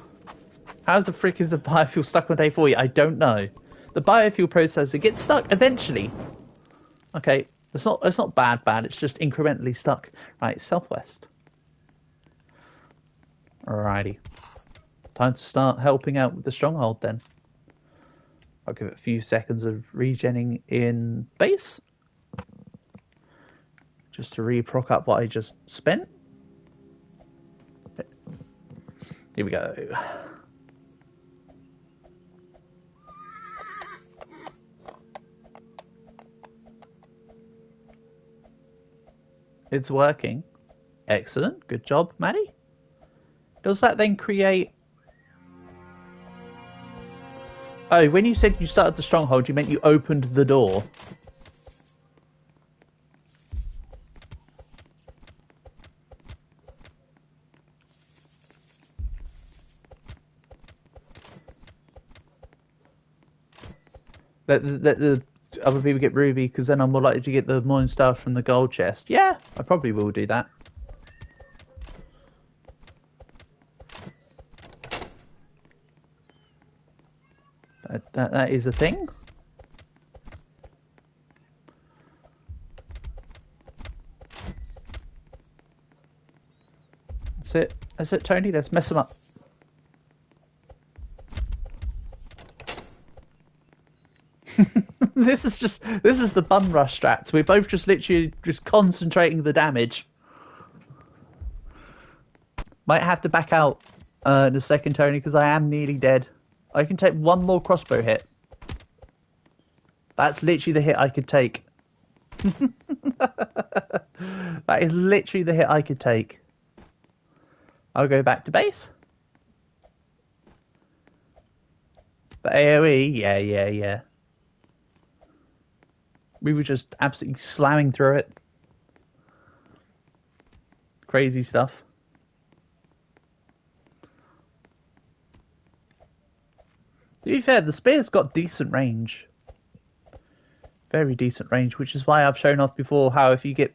How's the frick is the biofuel stuck on day 4? I don't know. The biofuel processor gets stuck eventually. Okay, It's not bad, it's just incrementally stuck. Right, southwest. Alrighty. Time to start helping out with the stronghold then. I'll give it a few seconds of regenning in base. Just to re-proc up what I just spent. Here we go. It's working. Excellent. Good job, Maddie. Does that then create... Oh, when you said you started the stronghold, you meant you opened the door. Let the other people get ruby, because then I'm more likely to get the morning star from the gold chest. Yeah, I probably will do that. That is a thing. That's it. That's it, Tony. Let's mess them up. This is the bum rush strats. We're both just literally just concentrating the damage. Might have to back out in a second, Tony, because I am nearly dead. I can take one more crossbow hit. That's literally the hit I could take. That is literally the hit I could take. I'll go back to base. But AoE, yeah. We were just absolutely slamming through it. Crazy stuff. To be fair, the spear's got decent range. Very decent range, which is why I've shown off before how if you get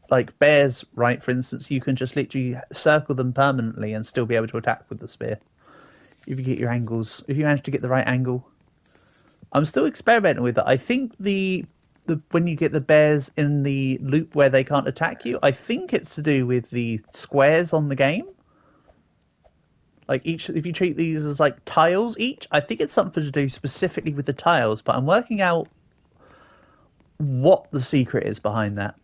like bears, right, for instance, you can just literally circle them permanently and still be able to attack with the spear. If you get your angles, if you manage to get the right angle. I'm still experimenting with it. I think the when you get the bears in the loop where they can't attack you, I think it's to do with the squares on the game. Like each, if you treat these as like tiles each, I think it's something to do specifically with the tiles, but I'm working out what the secret is behind that.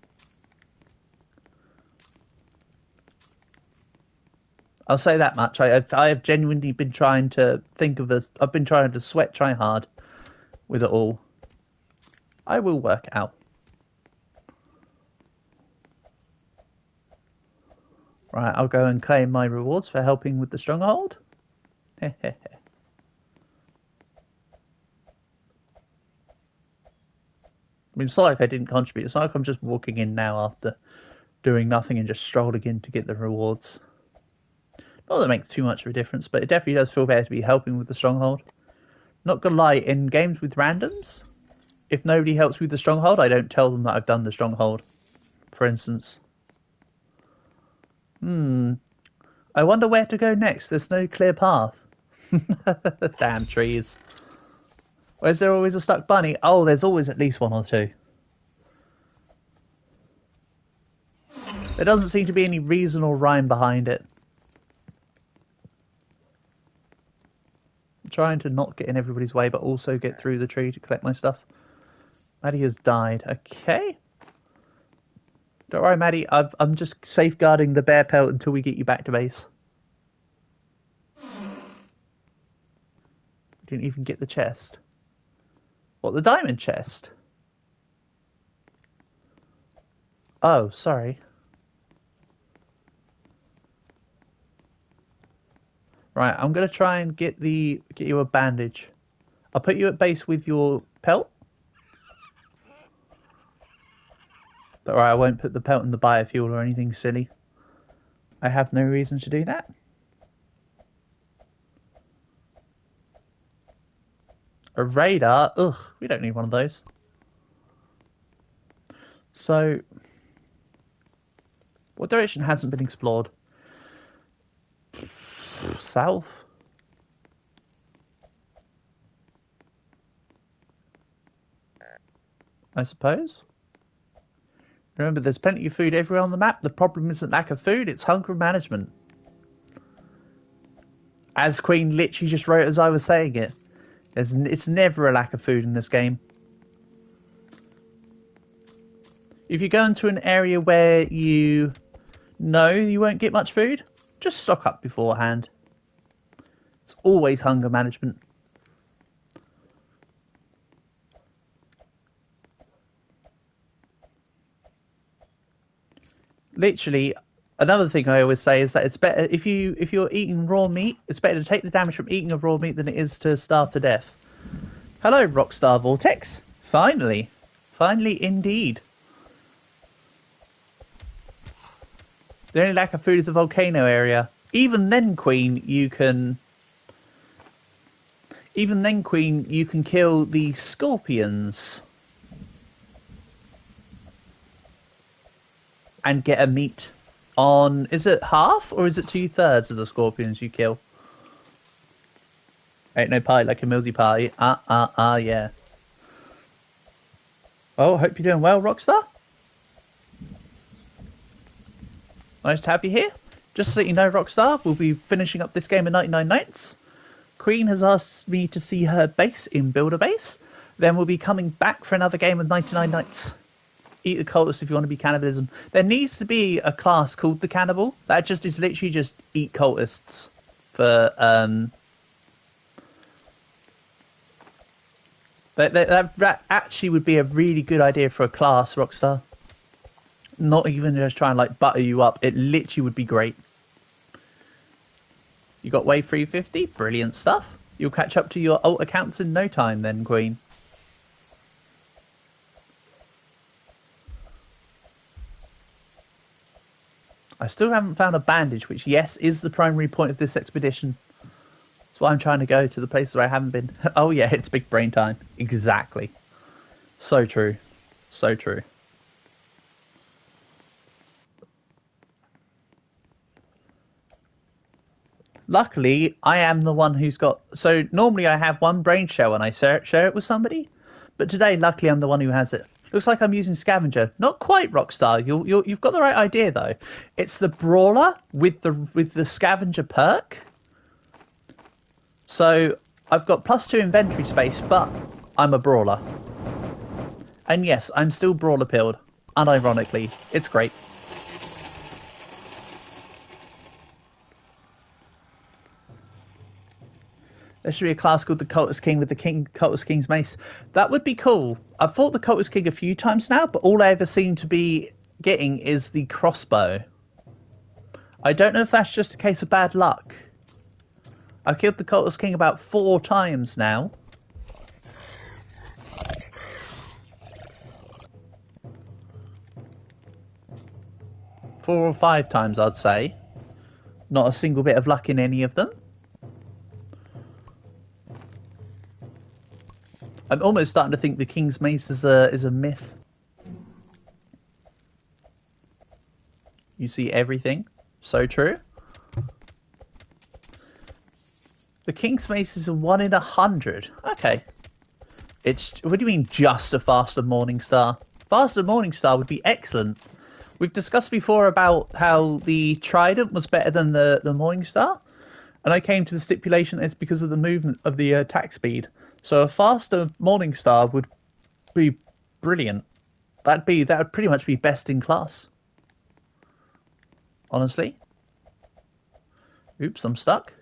I'll say that much. I have genuinely been trying to think of this. I've been trying to try hard with it all. I will work it out. Right, I'll go and claim my rewards for helping with the stronghold. I mean, it's not like I didn't contribute. It's not like I'm just walking in now after doing nothing and just strolling in to get the rewards. Not that it makes too much of a difference, but it definitely does feel better to be helping with the stronghold. Not gonna lie, in games with randoms, if nobody helps with the stronghold, I don't tell them that I've done the stronghold, for instance. I wonder where to go next. There's no clear path. Damn trees. Or is there always a stuck bunny? Oh, there's always at least one or two. There doesn't seem to be any reason or rhyme behind it. I'm trying to not get in everybody's way, but also get through the tree to collect my stuff. Maddie has died. Okay. Don't worry, Maddie. I'm just safeguarding the bear pelt until we get you back to base. Didn't even get the chest. What, the diamond chest? Oh, sorry. Right, I'm gonna try and get you a bandage. I'll put you at base with your pelt. Don't worry, I won't put the pelt in the biofuel or anything silly. I have no reason to do that. A radar? Ugh, we don't need one of those. So, what direction hasn't been explored? South? I suppose? Remember, there's plenty of food everywhere on the map. The problem isn't lack of food, it's hunger management. As Queen literally just wrote as I was saying it. It's never a lack of food in this game. If you go into an area where you know you won't get much food, just stock up beforehand. It's always hunger management. Literally, another thing I always say is that it's better if you're eating raw meat, it's better to take the damage from eating a raw meat than it is to starve to death. Hello, Rockstar Vortex. Finally. Finally indeed. The only lack of food is the volcano area. Even then, Queen, you can kill the scorpions. And get a meat on, is it half or is it 2/3 of the scorpions you kill? Ain't no pie like a Millsy pie. Yeah. Oh, hope you're doing well, Rockstar. Nice to have you here. Just to let you know, Rockstar, we'll be finishing up this game in 99 Nights. Queen has asked me to see her base in Builder Base. Then we'll be coming back for another game of 99 Nights. Eat the cultists if you want to be cannibalism. There needs to be a class called the cannibal. That just is literally just eat cultists for that actually would be a really good idea for a class, Rockstar. Not even just try and like butter you up. It literally would be great. You got wave 350, brilliant stuff. You'll catch up to your alt accounts in no time then, Queen. I still haven't found a bandage, which, yes, is the primary point of this expedition. That's why I'm trying to go to the places where I haven't been. Oh, yeah, it's big brain time. Exactly. So true. So true. Luckily, I am the one who's got... So, normally I have one brain shell and I share it with somebody. But today, luckily, I'm the one who has it. Looks like I'm using Scavenger. Not quite, Rockstar. You've got the right idea, though. It's the Brawler with the Scavenger perk. So I've got +2 inventory space, but I'm a Brawler. And yes, I'm still Brawler pilled. Unironically. It's great. There should be a class called the Cultist King with the Cultist King's Mace. That would be cool. I've fought the Cultist King a few times now, but all I ever seem to be getting is the crossbow. I don't know if that's just a case of bad luck. I've killed the Cultist King about 4 times now. Four or 5 times, I'd say. Not a single bit of luck in any of them. I'm almost starting to think the King's Mace is a myth. You see everything. So true. The King's Mace is a 1 in 100. Okay. It's... What do you mean just a faster Morningstar? Faster Morningstar would be excellent. We've discussed before about how the Trident was better than the Morningstar. And I came to the stipulation that it's because of the movement of the attack speed. So a faster Morningstar would be brilliant. That would pretty much be best in class. Honestly. Oops, I'm stuck.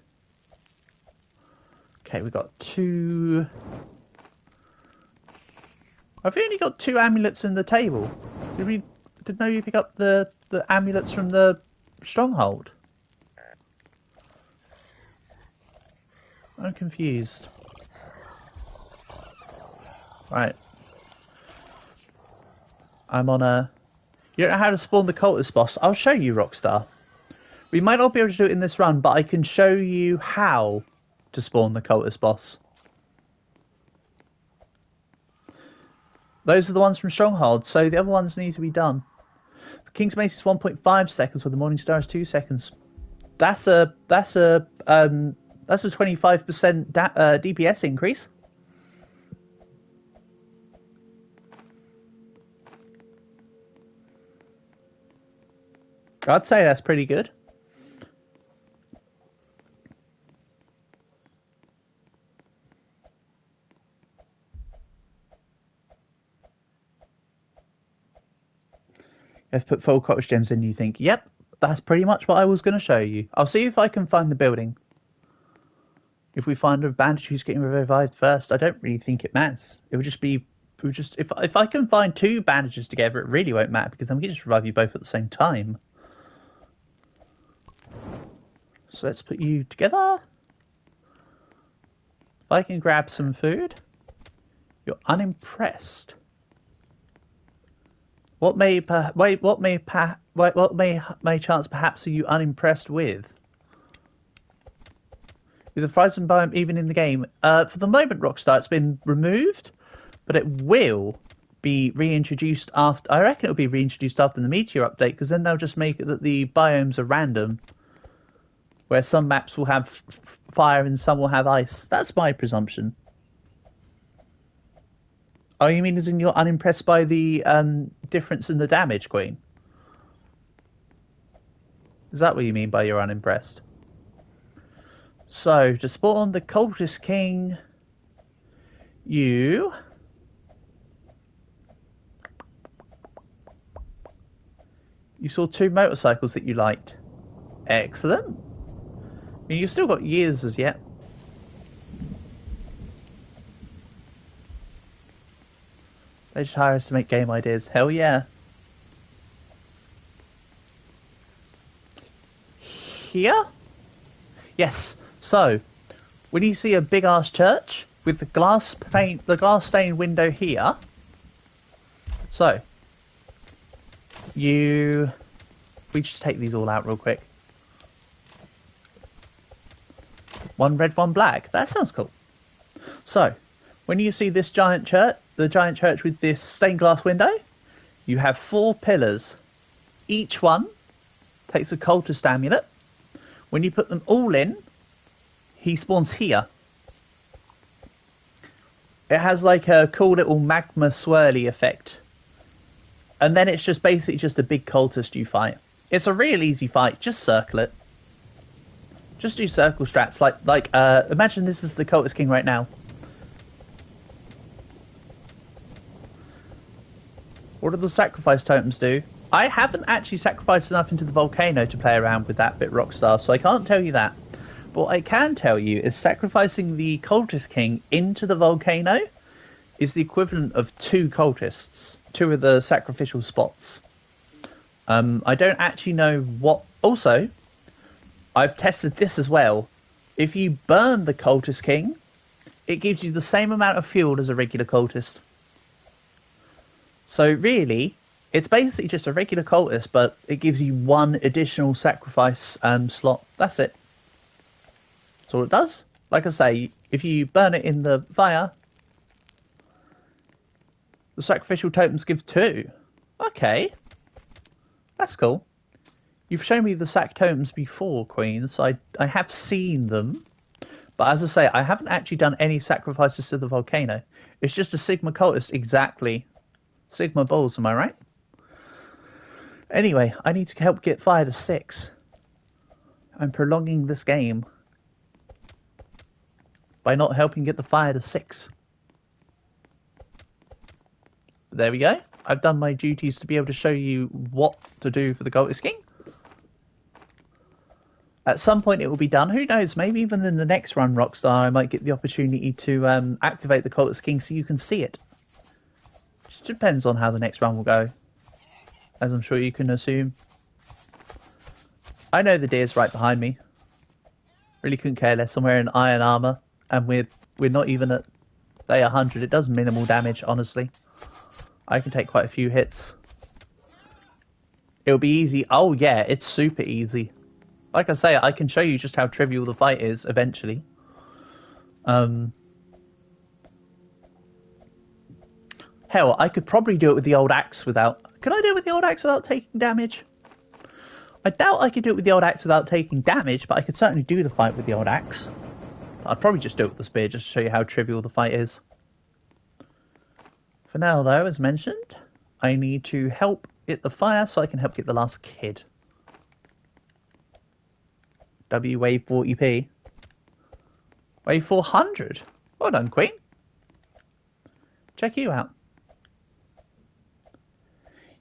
Okay, we've got 2... I've only got 2 amulets in the table. Did know you pick up the amulets from the stronghold? I'm confused. Right. I'm on a... You don't know how to spawn the cultist boss? I'll show you, Rockstar. We might not be able to do it in this run, but I can show you how to spawn the cultist boss. Those are the ones from Stronghold, so the other ones need to be done. King's Mace is 1.5 seconds, where the Morningstar is 2 seconds. That's a 25% DPS increase. I'd say that's pretty good. You have to put full cottage gems in, you think, yep, that's pretty much what I was going to show you. I'll see if I can find the building. If we find a bandage who's getting revived first, I don't really think it matters. It would just be, if I can find 2 bandages together, it really won't matter because I'm going to just revive you both at the same time. So let's put you together. If I can grab some food, you're unimpressed. What may chance perhaps are you unimpressed with? Is the frozen biome even in the game? For the moment, Rockstar, it's been removed, but it will be reintroduced after. I reckon it'll be reintroduced after the Meteor update, because then they'll just make it that the biomes are random, where some maps will have fire and some will have ice. That's my presumption. Oh, you mean as in you're unimpressed by the difference in the damage, Queen? Is that what you mean by you're unimpressed? So, to spawn the Cultist King, you saw 2 motorcycles that you liked. Excellent. I mean, you've still got years as yet. They just hire us to make game ideas. Hell yeah. Here? Yes. So, when you see a big ass church with the glass stained window here. So, we just take these all out real quick. 1 red, 1 black. That sounds cool. So, when you see this giant church, the giant church with this stained glass window, you have 4 pillars. Each one takes a cultist amulet. When you put them all in, he spawns here. It has like a cool little magma swirly effect. And then it's just basically just a big cultist you fight. It's a real easy fight. Just circle it. Just do circle strats. Like imagine this is the Cultist King right now. What do the sacrifice totems do? I haven't actually sacrificed enough into the volcano to play around with that bit, Rockstar, so I can't tell you that. But what I can tell you is sacrificing the Cultist King into the volcano is the equivalent of 2 cultists. 2 of the sacrificial spots. I don't actually know what... Also, I've tested this as well. If you burn the Cultist King, it gives you the same amount of fuel as a regular cultist. So really, it's basically just a regular cultist, but it gives you 1 additional sacrifice slot. That's it. That's all it does. Like I say, if you burn it in the fire, the sacrificial totems give 2. Okay. That's cool. You've shown me the sac totems before, Queen, so I have seen them. But as I say, I haven't actually done any sacrifices to the volcano. It's just a Sigma cultist, exactly. Sigma balls, am I right? Anyway, I need to help get fire to 6. I'm prolonging this game by not helping get the fire to 6. There we go. I've done my duties to be able to show you what to do for the Cultist King. At some point it will be done. Who knows? Maybe even in the next run, Rockstar, I might get the opportunity to activate the Cultist King so you can see it. Just depends on how the next run will go, as I'm sure you can assume. I know the deer's right behind me. Really couldn't care less. I'm wearing iron armor, and we're not even at day 100. It does minimal damage, honestly. I can take quite a few hits. It'll be easy. Oh yeah, it's super easy. Like I say, I can show you just how trivial the fight is eventually. Hell, I could probably do it with the old axe without... Could I do it with the old axe without taking damage? I doubt I could do it with the old axe without taking damage, but I could certainly do the fight with the old axe. I'd probably just do it with the spear, just to show you how trivial the fight is. For now, though, as mentioned, I need to help get the fire so I can help get the last kid. W wave 40p. Wave 400. Well done, Queen. Check you out.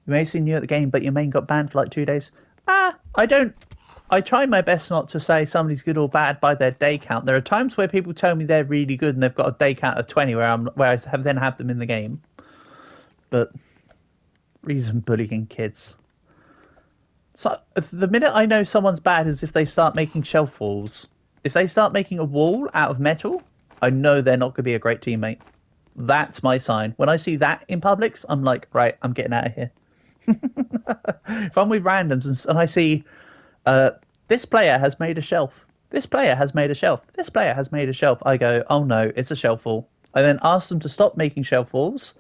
You may have seen you at the game, but your main got banned for like 2 days. I try my best not to say somebody's good or bad by their day count. There are times where people tell me they're really good and they've got a day count of 20 where I then have them in the game. But reason bullying kids. So the minute I know someone's bad is if they start making shelf walls. If they start making a wall out of metal, I know they're not going to be a great teammate. That's my sign. When I see that in Publix, I'm like, right, I'm getting out of here. If I'm with randoms and I see this player has made a shelf, this player has made a shelf, this player has made a shelf, I go, oh no, it's a shelf wall. I then ask them to stop making shelf walls.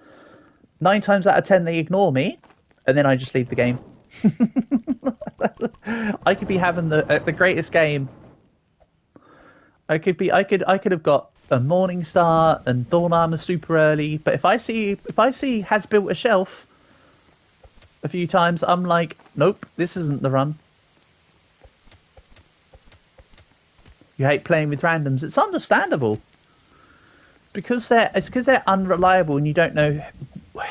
9 times out of 10 they ignore me, and then I just leave the game. I could be having the greatest game. I could have got a morning star and dawn armor super early, but if I see has built a shelf a few times, I'm like, nope, this isn't the run. You hate playing with randoms. It's understandable. Because they're unreliable and you don't know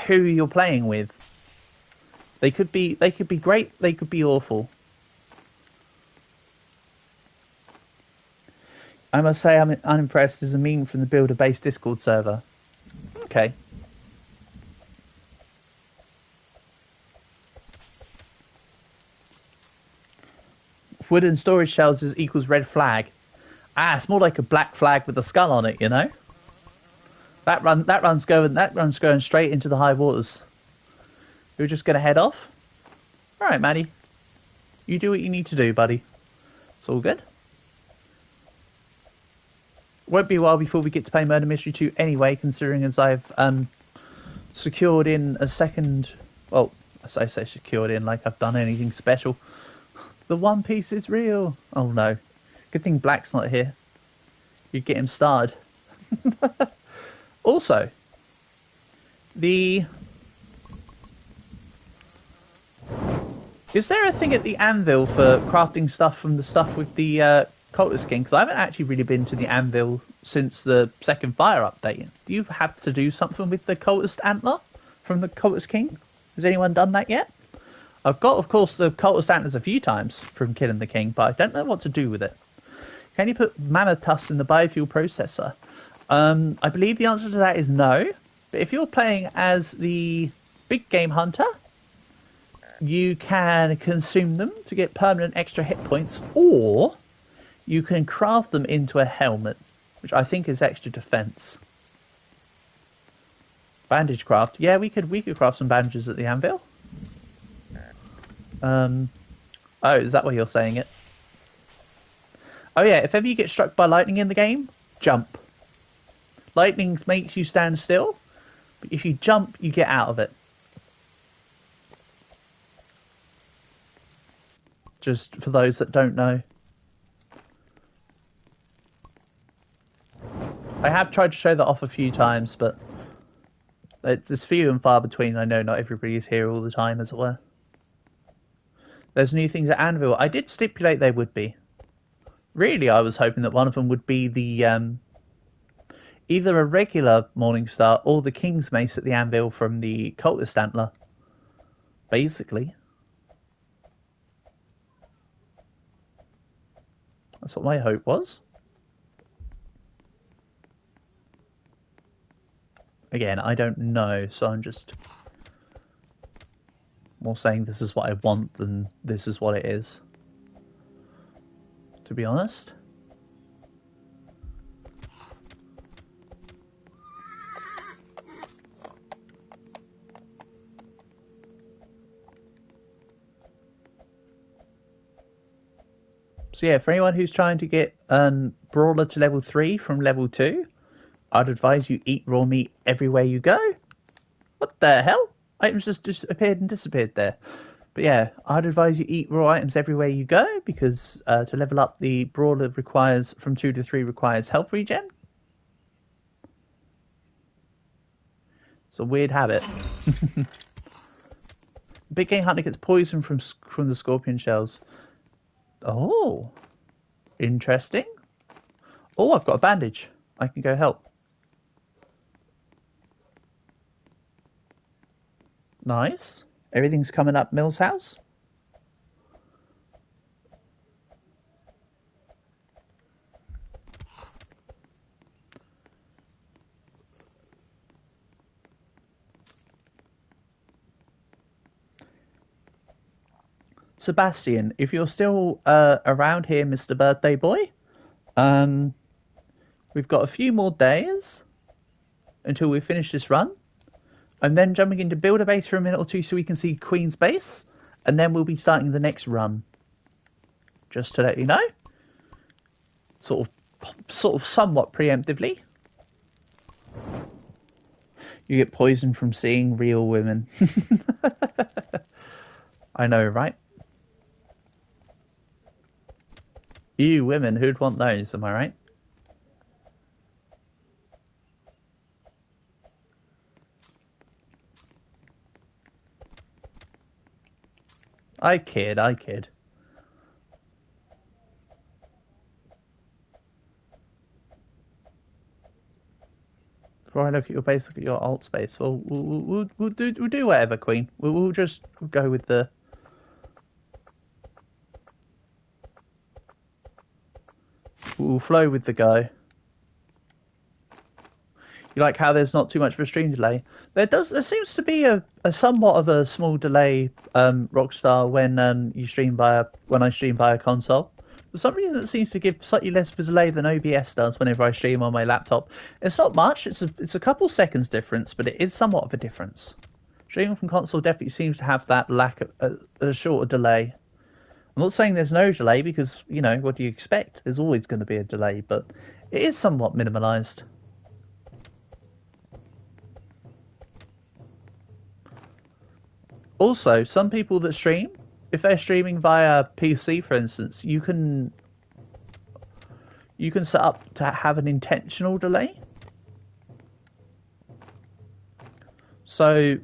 who you're playing with. They could be great, they could be awful. I must say I'm unimpressed as a meme from the builder-based Discord server. Okay. Wooden storage shells equals red flag. Ah, it's more like a black flag with a skull on it, you know? That run's going straight into the high waters. You're just gonna head off? Alright, Maddie. You do what you need to do, buddy. It's all good. Won't be a while before we get to play Murder Mystery 2 anyway, considering as I've secured in a second... Well, I say secured in like I've done anything special. The One Piece is real. Oh no. Good thing Black's not here. You'd get him starred. Also, is there a thing at the anvil for crafting stuff from the stuff with the Cultist King? Because I haven't actually really been to the anvil since the second fire update. Do you have to do something with the Cultist Antler from the Cultist King? Has anyone done that yet? I've got, of course, the Cultist Antlers a few times from killing the king, but I don't know what to do with it. Can you put mammoth tusks in the biofuel processor? I believe the answer to that is no. But if you're playing as the big game hunter, you can consume them to get permanent extra hit points, or you can craft them into a helmet, which I think is extra defense. Bandage craft. Yeah, we could craft some bandages at the anvil. Oh, is that why you're saying it? Oh yeah, if ever you get struck by lightning in the game, jump. Lightning makes you stand still, but if you jump, you get out of it. Just for those that don't know. I have tried to show that off a few times, but it's few and far between. I know not everybody is here all the time, as it were. There's new things at Anvil. I did stipulate they would be. Really, I was hoping that one of them would be the either a regular Morningstar or the King's Mace at the Anvil from the Cultist Antler. Basically. That's what my hope was. Again, I don't know, so I'm just more saying this is what I want than this is what it is. To be honest. So yeah, for anyone who's trying to get Brawler to level 3 from level 2, I'd advise you eat raw meat everywhere you go. What the hell? Items just appeared and disappeared there. But yeah, I'd advise you eat raw items everywhere you go, because to level up the Brawler requires, from 2 to 3 requires health regen. It's a weird habit. Big Game Hunter gets poison from the scorpion shells. Oh. Interesting. Oh, I've got a bandage. I can go help. Nice. Everything's coming up Mill's house. Sebastian, if you're still around here, Mr. Birthday Boy, we've got a few more days until we finish this run. I'm then jumping into build a base for a minute or two so we can see Queen's base, and then we'll be starting the next run. Just to let you know. Sort of somewhat preemptively. You get poisoned from seeing real women. I know, right? You women, who'd want those, am I right? I kid. Before I look at your base, look at your alt space. Well, we'll do whatever, Queen. We'll just go with the... We'll flow with the go. You like how there's not too much of a stream delay? There seems to be a somewhat of a small delay, Rockstar, when when I stream via console. For some reason, it seems to give slightly less of a delay than OBS does whenever I stream on my laptop. It's not much. It's a couple seconds difference, but it is somewhat of a difference. Streaming from console definitely seems to have that lack of a shorter delay. I'm not saying there's no delay because, you know, what do you expect? There's always going to be a delay, but it is somewhat minimalised. Also, some people that stream, if they're streaming via PC, for instance, you can set up to have an intentional delay. So,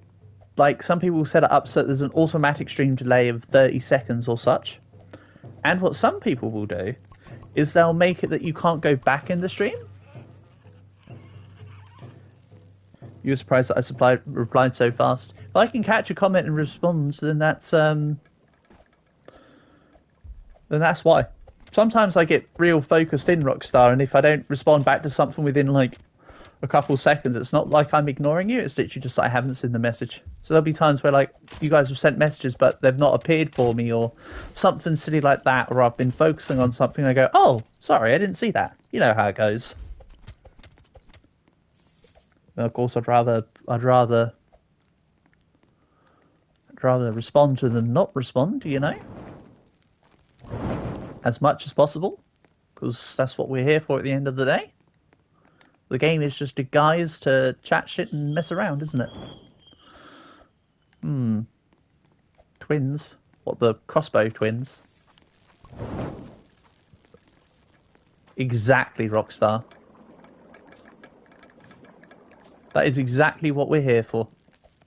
like, some people set it up so that there's an automatic stream delay of 30 seconds or such. And what some people will do is they'll make it that you can't go back in the stream. You were surprised that I replied so fast. If I can catch a comment and respond, then that's why. Sometimes I get real focused in Rockstar, and if I don't respond back to something within like a couple seconds, it's not like I'm ignoring you. It's literally just that I haven't seen the message. So there'll be times where like you guys have sent messages, but they've not appeared for me, or something silly like that, or I've been focusing on something. And I go, oh, sorry, I didn't see that. You know how it goes. And of course, I'd rather respond to than not respond. You know, as much as possible, because that's what we're here for at the end of the day. The game is just a guise to chat shit and mess around, isn't it? Twins? What, the crossbow twins? Exactly, Rockstar. That is exactly what we're here for.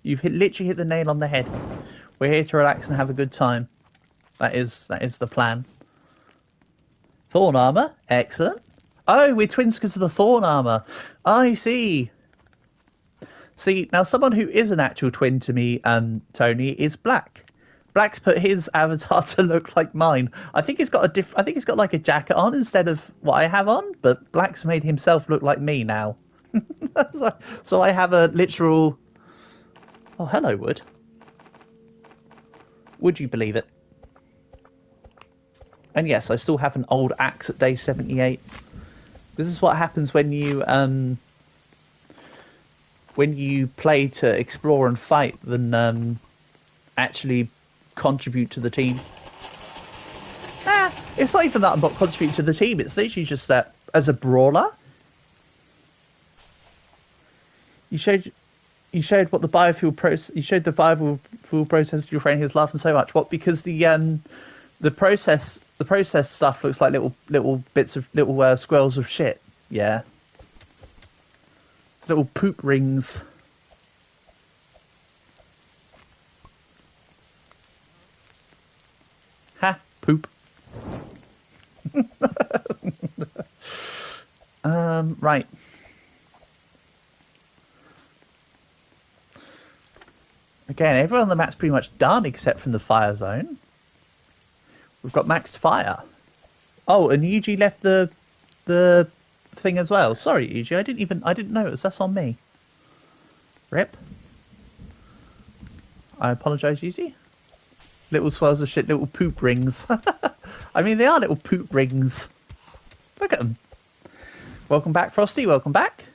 You've literally hit the nail on the head. We're here to relax and have a good time. That is the plan. Thorn armor, excellent. Oh, we're twins because of the thorn armor. I see. See, now someone who is an actual twin to me, Tony, is Black. Black's put his avatar to look like mine. I think he's got I think he's got like a jacket on instead of what I have on, but Black's made himself look like me now. So I have a literal... Oh, hello, Wood. Would you believe it? And yes, I still have an old axe at day 78. This is what happens when you play to explore and fight than actually contribute to the team. It's not even that I'm not contributing to the team. It's literally just that as a brawler, you showed what the biofuel process. You showed the biofuel process to your friend who's laughing so much. What? Because the process stuff looks like little bits of little squirrels of shit. Yeah. Little poop rings. Ha, poop. Right. Again, everyone on the map's pretty much done except from the fire zone. We've got maxed fire. Oh, and Yuji left the thing as well. Sorry, Yuji, I didn't notice. That's on me. Rip. I apologise, Yuji. Little swells of shit, little poop rings. I mean, they are little poop rings. Look at them. Welcome back, Frosty. Welcome back.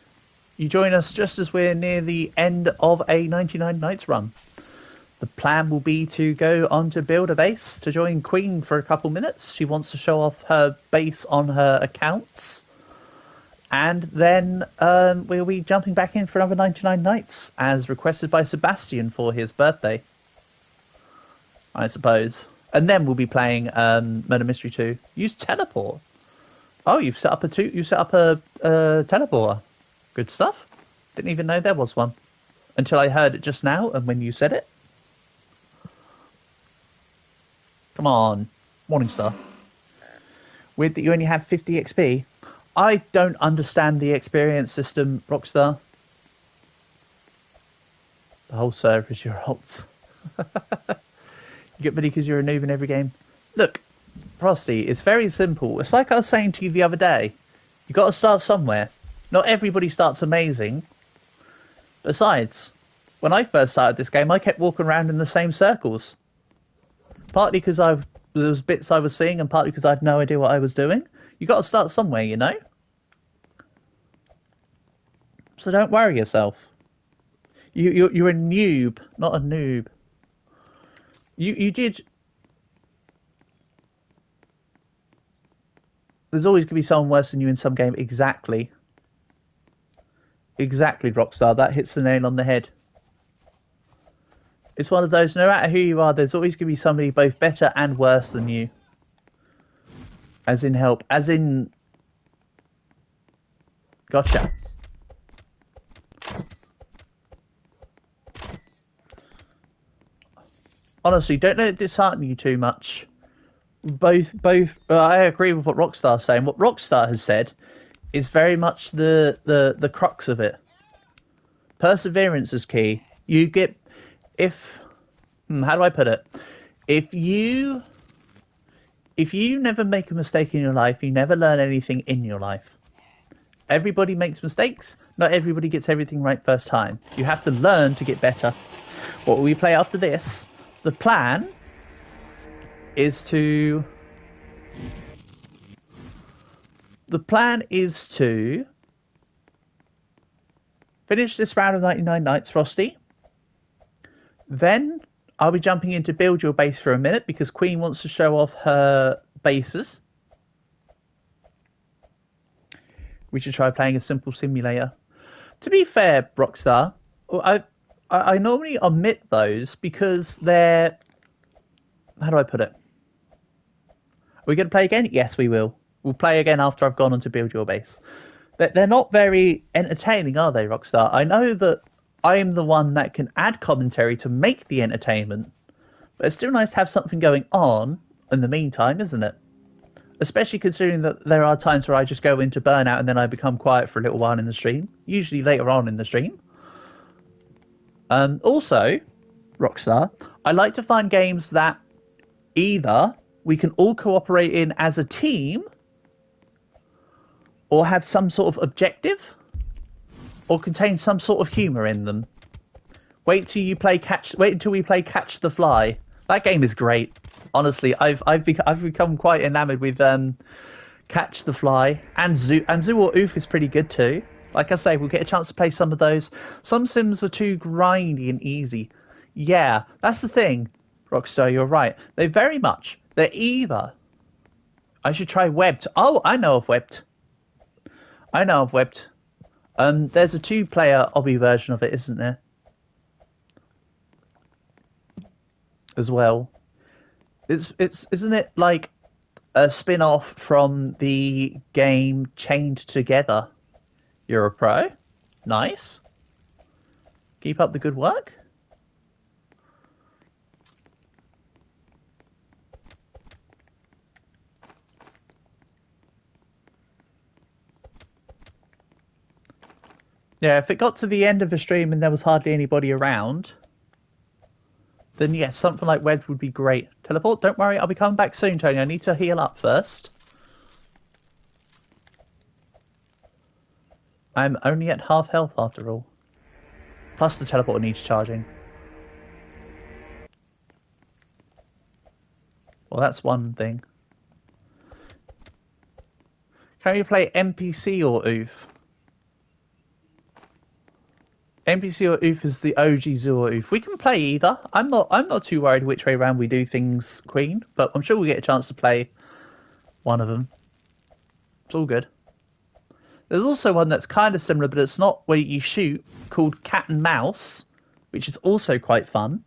You join us just as we're near the end of a 99 Nights run. The plan will be to go on to build a base to join Queen for a couple minutes. She wants to show off her base on her accounts. And then we'll be jumping back in for another 99 Nights, as requested by Sebastian for his birthday, I suppose. And then we'll be playing Murder Mystery 2. Use teleport. Oh, you've set up a teleporter. Good stuff. Didn't even know there was one until I heard it just now, and when you said it. Come on, Morningstar. Weird that you only have 50 XP. I don't understand the experience system, Rockstar. The whole server is your alts. You get money because you're a noob in every game. Look, Frosty, it's very simple. It's like I was saying to you the other day. You got to start somewhere. Not everybody starts amazing. Besides, when I first started this game, I kept walking around in the same circles. Partly because there was bits I was seeing, and partly because I had no idea what I was doing. You got to start somewhere, you know? So don't worry yourself. You're a noob, not a noob. You did... There's always going to be someone worse than you in some game. Exactly. Exactly, Rockstar. That hits the nail on the head. It's one of those, no matter who you are, there's always going to be somebody both better and worse than you. As in help. As in... Gotcha. Honestly, don't let it dishearten you too much. I agree with what Rockstar's saying. What Rockstar has said is very much the crux of it. Perseverance is key. You get... how do I put it? If you never make a mistake in your life, you never learn anything in your life. Everybody makes mistakes. Not everybody gets everything right first time. You have to learn to get better. What will we play after this? The plan is to... finish this round of 99 Nights, Frosty. Then I'll be jumping in to build your base for a minute because Queen wants to show off her bases. We should try playing a simple simulator. To be fair, Rockstar, I normally omit those because they're... How do I put it? Are we going to play again? Yes, we will. We'll play again after I've gone on to build your base. They're not very entertaining, are they, Rockstar? I know that I am the one that can add commentary to make the entertainment, but it's still nice to have something going on in the meantime, isn't it? Especially considering that there are times where I just go into burnout and then I become quiet for a little while in the stream, usually later on in the stream. Also, Rockstar, I like to find games that either we can all cooperate in as a team, or have some sort of objective, or contain some sort of humour in them. Wait until we play Catch the Fly. That game is great. Honestly, I've become quite enamoured with Catch the Fly, and Zoo or Oof is pretty good too. Like I say, we'll get a chance to play some of those. Some sims are too grindy and easy. Yeah, that's the thing, Rockstar. You're right. They're either. I should try Webbed. Oh, I know of Webbed. There's a 2-player obby version of it, isn't there? As well. Isn't it like a spin-off from the game Chained Together? You're a pro? Nice. Keep up the good work. Yeah, if it got to the end of the stream and there was hardly anybody around, then yes, something like Wedge would be great. Teleport, don't worry, I'll be coming back soon, Tony. I need to heal up first. I'm only at half health after all. Plus the teleporter needs charging. Well, that's one thing. Can you play NPC or OOF? NPC or OOF is the OG Zoo or OOF. We can play either. I'm not too worried which way around we do things, Queen, but I'm sure we'll get a chance to play one of them. It's all good. There's also one that's kind of similar, but it's not where you shoot, called Cat and Mouse, which is also quite fun.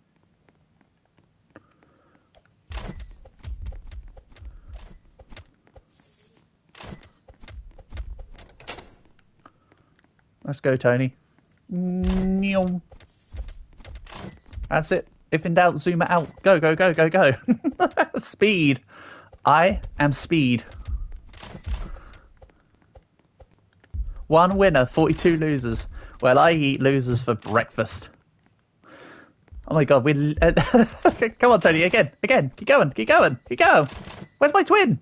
Let's go, Tony. That's it. If in doubt, zoom it out. Go, go, go, go, go. Speed. I am speed. 1 winner, 42 losers. Well, I eat losers for breakfast. Oh my god, we... Come on, Tony, again. Keep going. Where's my twin?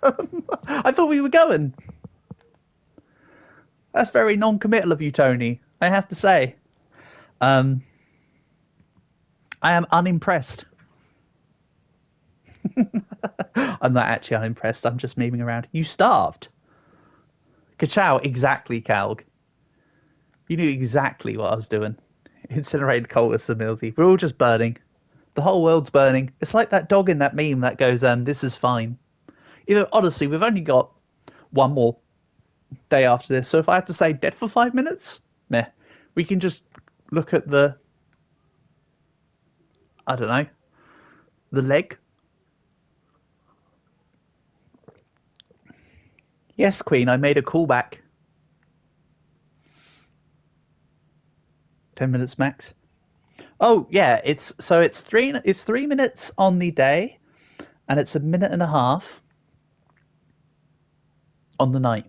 I thought we were going. That's very non-committal of you, Tony, I have to say. I am unimpressed. I'm not actually unimpressed, I'm just memeing around. You starved. Ka-chow, exactly, Calg. You knew exactly what I was doing. Incinerated cultists and Millsy. We're all just burning. The whole world's burning. It's like that dog in that meme that goes, this is fine. You know, honestly, we've only got one more day after this, so if I have to say dead for 5 minutes, meh. We can just look at the... I don't know. The leg. Yes, Queen, I made a callback. 10 minutes max. Oh yeah, it's 3 minutes on the day, and it's 1.5 minutes on the night.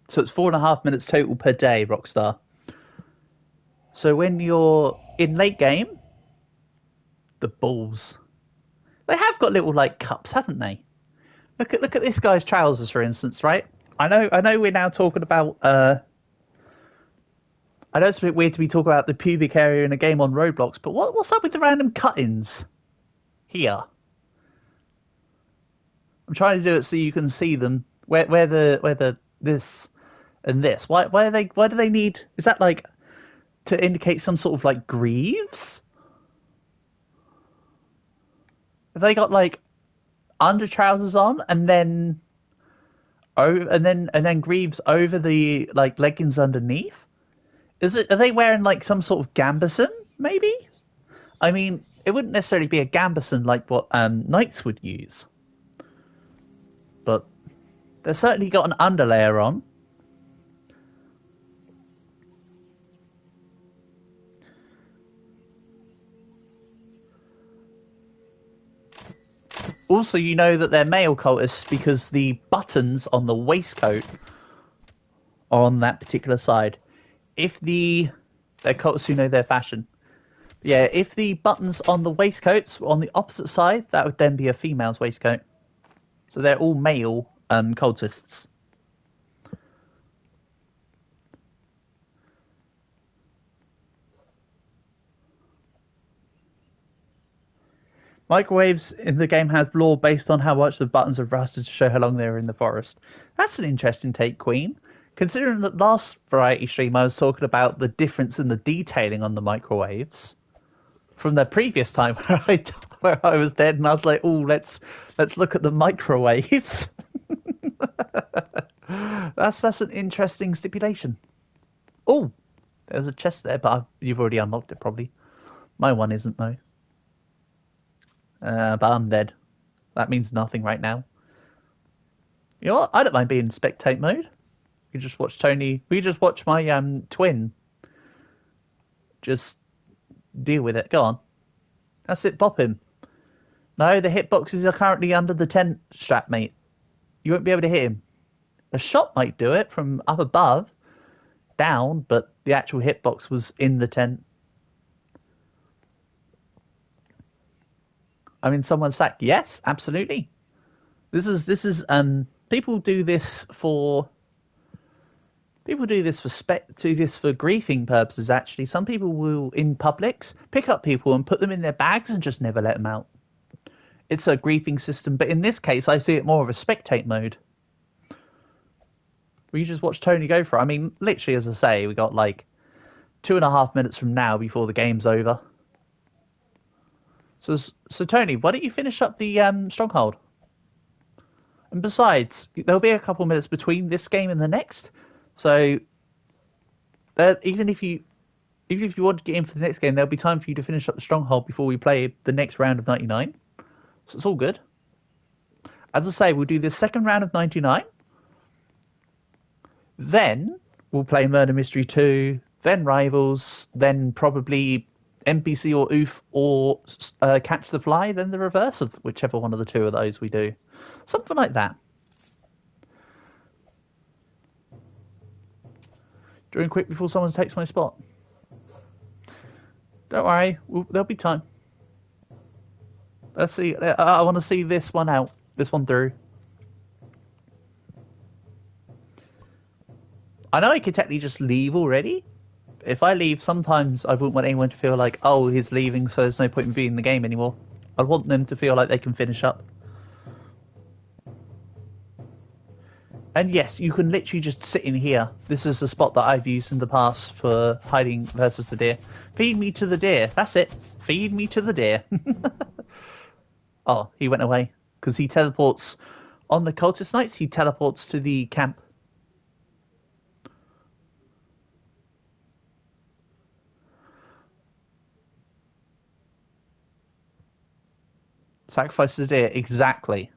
So it's 4.5 minutes total per day, Rockstar. So when you're in late game, the balls. They have got little like cups, haven't they? Look at this guy's trousers, for instance, right? I know we're now talking about I know it's a bit weird to be talking about the pubic area in a game on Roblox, but what's up with the random cut-ins here? I'm trying to do it so you can see them. Where the this and this. Why do they need? Is that like to indicate some sort of like greaves? Have they got like under trousers on and then greaves over the like leggings underneath? Are they wearing like some sort of gambeson, maybe? I mean, it wouldn't necessarily be a gambeson like what knights would use. But they've certainly got an underlayer on. Also, you know that they're male cultists because the buttons on the waistcoat are on that particular side. They're cultists who know their fashion. Yeah, if the buttons on the waistcoats were on the opposite side, that would then be a female's waistcoat. So they're all male cultists. Microwaves in the game have lore based on how much the buttons have rusted to show how long they were in the forest. That's an interesting take, Queen. Considering that last variety stream I was talking about the difference in the detailing on the microwaves from the previous time where I was dead, and I was like, "Oh, let's look at the microwaves." That's an interesting stipulation. Oh, there's a chest there, but you've already unlocked it probably. My one isn't though. But I'm dead. That means nothing right now. You know what? I don't mind being in spectate mode. You just watch Tony. We just watch my twin. Just deal with it. Go on. That's it. Bop him. No, the hitboxes are currently under the tent strap, mate. You won't be able to hit him. A shot might do it from up above. down, but the actual hitbox was in the tent. I mean, someone sacked. Yes, absolutely. This is people do this for griefing purposes. Actually, some people will in Publix pick up people and put them in their bags and just never let them out. It's a griefing system, but in this case, I see it more of a spectate mode. We just watch Tony go for it. I mean, literally, as I say, we got like 2.5 minutes from now before the game's over. So Tony, why don't you finish up the stronghold? And besides, there'll be a couple minutes between this game and the next. So even if you want to get in for the next game, there'll be time for you to finish up the stronghold before we play the next round of 99. So it's all good. As I say, we'll do the second round of 99. Then we'll play Murder Mystery 2, then Rivals, then probably NPC or OOF or Catch the Fly, then the reverse of whichever one of the two of those we do. Something like that. Doing quick before someone takes my spot. Don't worry, there'll be time. Let's see. I want to see this one out. This one through. I know I could technically just leave already. If I leave, sometimes I wouldn't want anyone to feel like, oh, he's leaving, so there's no point in being in the game anymore. I want them to feel like they can finish up. And yes, you can literally just sit in here. This is a spot that I've used in the past for hiding versus the deer. Feed me to the deer. That's it. Feed me to the deer. Oh, he went away. Because he teleports... On the cultist nights, he teleports to the camp. Sacrifice the deer. Exactly.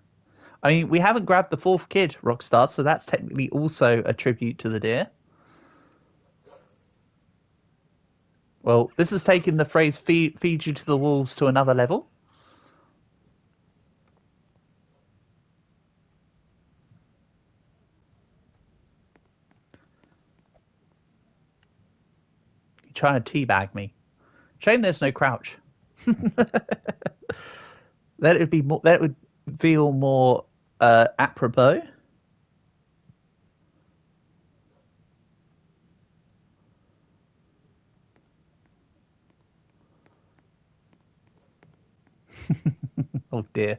I mean, we haven't grabbed the fourth kid, Rockstar, so that's technically also a tribute to the deer. Well, this has taken the phrase feed you to the wolves to another level. You're trying to teabag me. Shame there's no crouch. That would feel more apropos. Oh dear.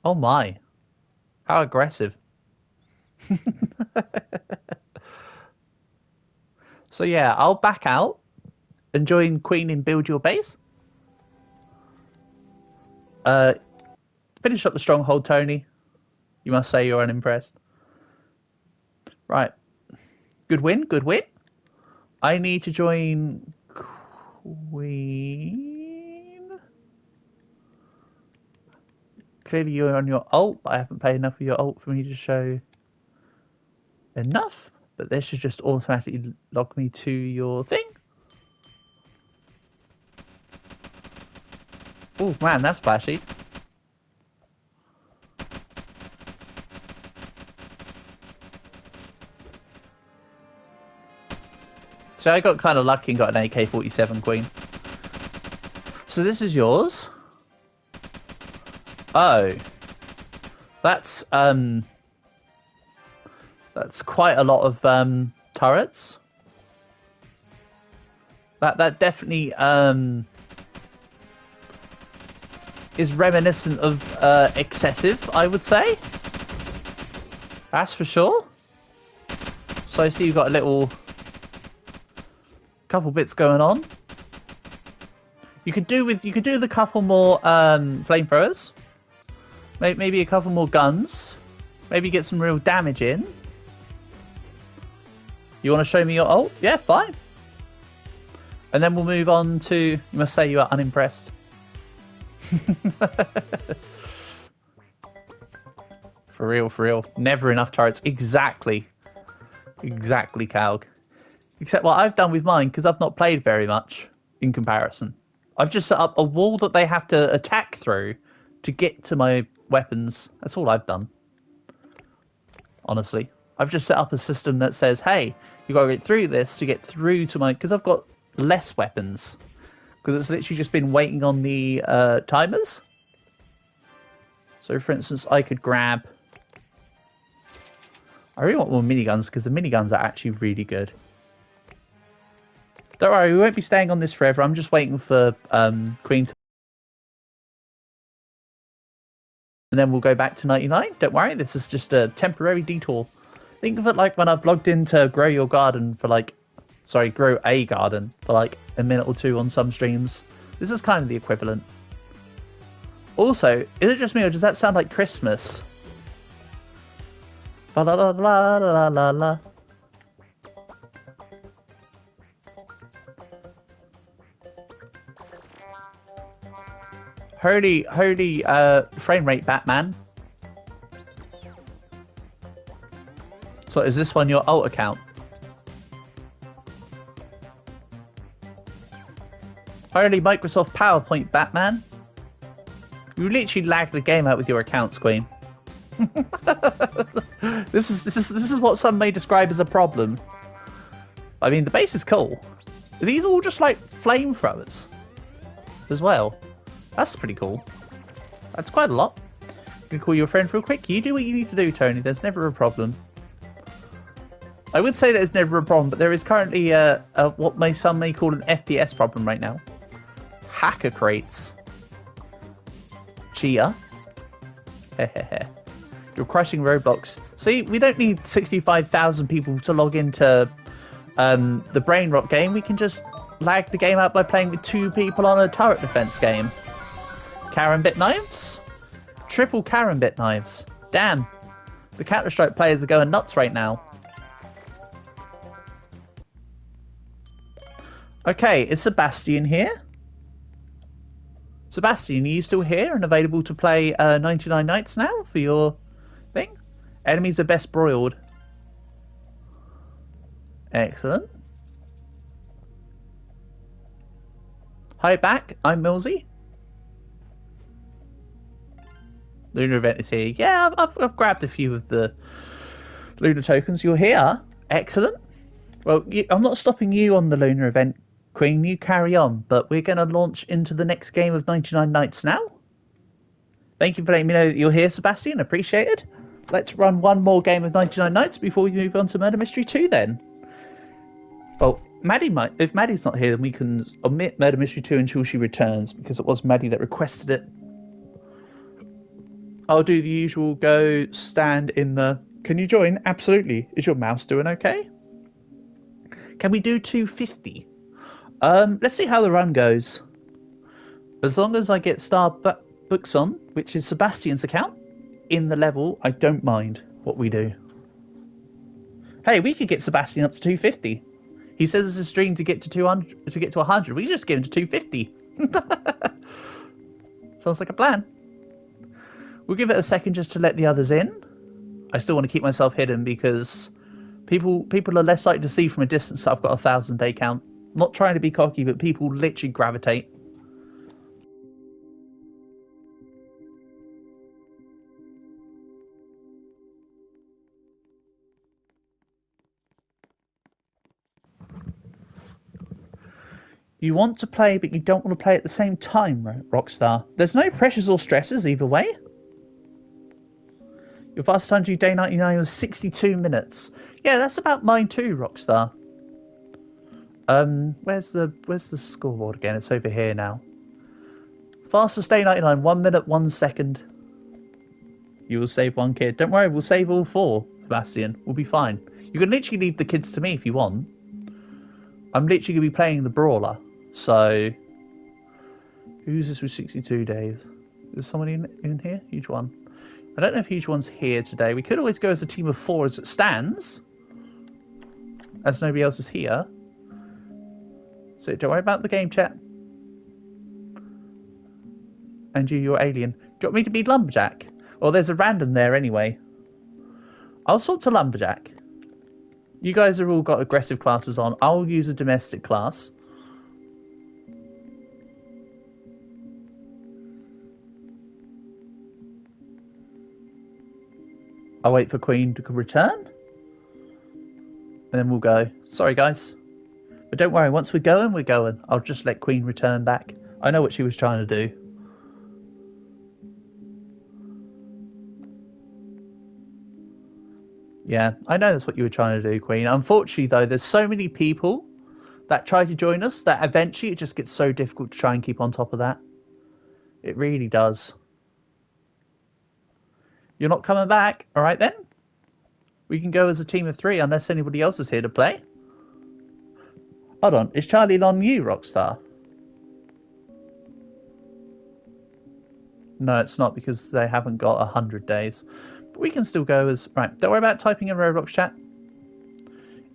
Oh my. How aggressive. So yeah, I'll back out and join Queen in Build Your Base. Finish up the stronghold, Tony. You must say you're unimpressed. Right. Good win, good win. I need to join Queen. Clearly you're on your ult, but I haven't paid enough of your ult for me to show enough. But this should just automatically log me to your thing. Oh man, that's flashy. So I got kind of lucky and got an AK-47 Queen. So this is yours. Oh. That's quite a lot of turrets. That definitely is reminiscent of excessive, I would say. That's for sure. So I see you've got a little couple bits going on. You could do with a couple more flamethrowers. Maybe a couple more guns. Maybe get some real damage in. You want to show me your ult? Yeah, fine. And then we'll move on to... You must say you are unimpressed. For real, for real. Never enough turrets. Exactly. Exactly, Calg. Except what I've done with mine, because I've not played very much in comparison. I've just set up a wall that they have to attack through to get to my weapons. That's all I've done. honestly. I've just set up a system that says, hey, you gotta get through this to get through to my... Because I've got less weapons. Because it's literally just been waiting on the timers. So, for instance, I could grab... I really want more miniguns, because the miniguns are actually really good. Don't worry, we won't be staying on this forever. I'm just waiting for Queen to... And then we'll go back to 99. Don't worry, this is just a temporary detour. Think of it like when I've logged into Grow Your Garden for like... Sorry, Grow a Garden for like a minute or two on some streams. This is kind of the equivalent. Also, is it just me or does that sound like Christmas? La la la la la la la. Holy frame rate, Batman. So is this one your alt account? Holy Microsoft PowerPoint, Batman. You literally lagged the game out with your accounts, Queen. This is what some may describe as a problem. I mean, the base is cool. Are these all just like flamethrowers as well? That's pretty cool. That's quite a lot. I'm gonna call your friend real quick. You do what you need to do, Tony. There's never a problem. I would say there's never a problem, but there is currently what some may call an FPS problem right now. Hacker crates. Chia. Hehehe. You're crushing Roblox. See, we don't need 65,000 people to log into the Brain Rot game. We can just lag the game out by playing with 2 people on a turret defense game. Karambit knives? Triple Karambit knives. Damn. The Counter-Strike players are going nuts right now. Okay, is Sebastian here? Sebastian, are you still here and available to play 99 Nights now for your thing? Enemies are best broiled. Excellent. Hi back, I'm Millsy. Lunar event is here. Yeah, I've grabbed a few of the lunar tokens. You're here. Excellent. Well, I'm not stopping you on the lunar event, Queen. You carry on, but we're going to launch into the next game of 99 Nights now. Thank you for letting me know that you're here, Sebastian. Appreciated. Let's run one more game of 99 Nights before we move on to Murder Mystery 2 then. Well, Maddie might. If Maddie's not here, then we can omit Murder Mystery 2 until she returns, because it was Maddie that requested it. I'll do the usual go stand in the... Can you join? Absolutely. Is your mouse doing okay? Can we do 250? Let's see how the run goes. As long as I get star books on, which is Sebastian's account, in the level, I don't mind what we do. Hey, we could get Sebastian up to 250. He says it's a stream to get to 200, to get to 100. We just get him to 250. Sounds like a plan. We'll give it a second just to let the others in. I still want to keep myself hidden because people are less likely to see from a distance that I've got a 1,000-day count. I'm not trying to be cocky, but people literally gravitate. You want to play, but you don't want to play at the same time, Rockstar. There's no pressures or stresses either way. Your fastest time to do day 99 was 62 minutes. Yeah, that's about mine too, Rockstar. Where's the scoreboard again? It's over here now. Fastest day 99, 1 minute, 1 second. You will save 1 kid. Don't worry, we'll save all 4, Sebastian. We'll be fine. You can literally leave the kids to me if you want. I'm literally going to be playing the Brawler. So, who's this with 62 days? Is someone in here? Huge One. I don't know if Huge One's here today. We could always go as a team of 4 as it stands. As nobody else is here. So don't worry about the game chat. And you're alien. Do you want me to be Lumberjack? Well, there's a random there anyway. I'll sort to Lumberjack. You guys have all got aggressive classes on. I'll use a domestic class. I'll wait for Queen to return. And then we'll go. Sorry, guys. But don't worry, once we're going, we're going. I'll just let Queen return back. I know what she was trying to do. Yeah, I know that's what you were trying to do, Queen. Unfortunately, though, there's so many people that try to join us that eventually it just gets so difficult to try and keep on top of that. It really does. You're not coming back? Alright then. We can go as a team of 3 unless anybody else is here to play. Hold on, is Charlie on you, Rockstar? No, it's not because they haven't got 100 days. But we can still go as... Right, don't worry about typing in Roblox chat.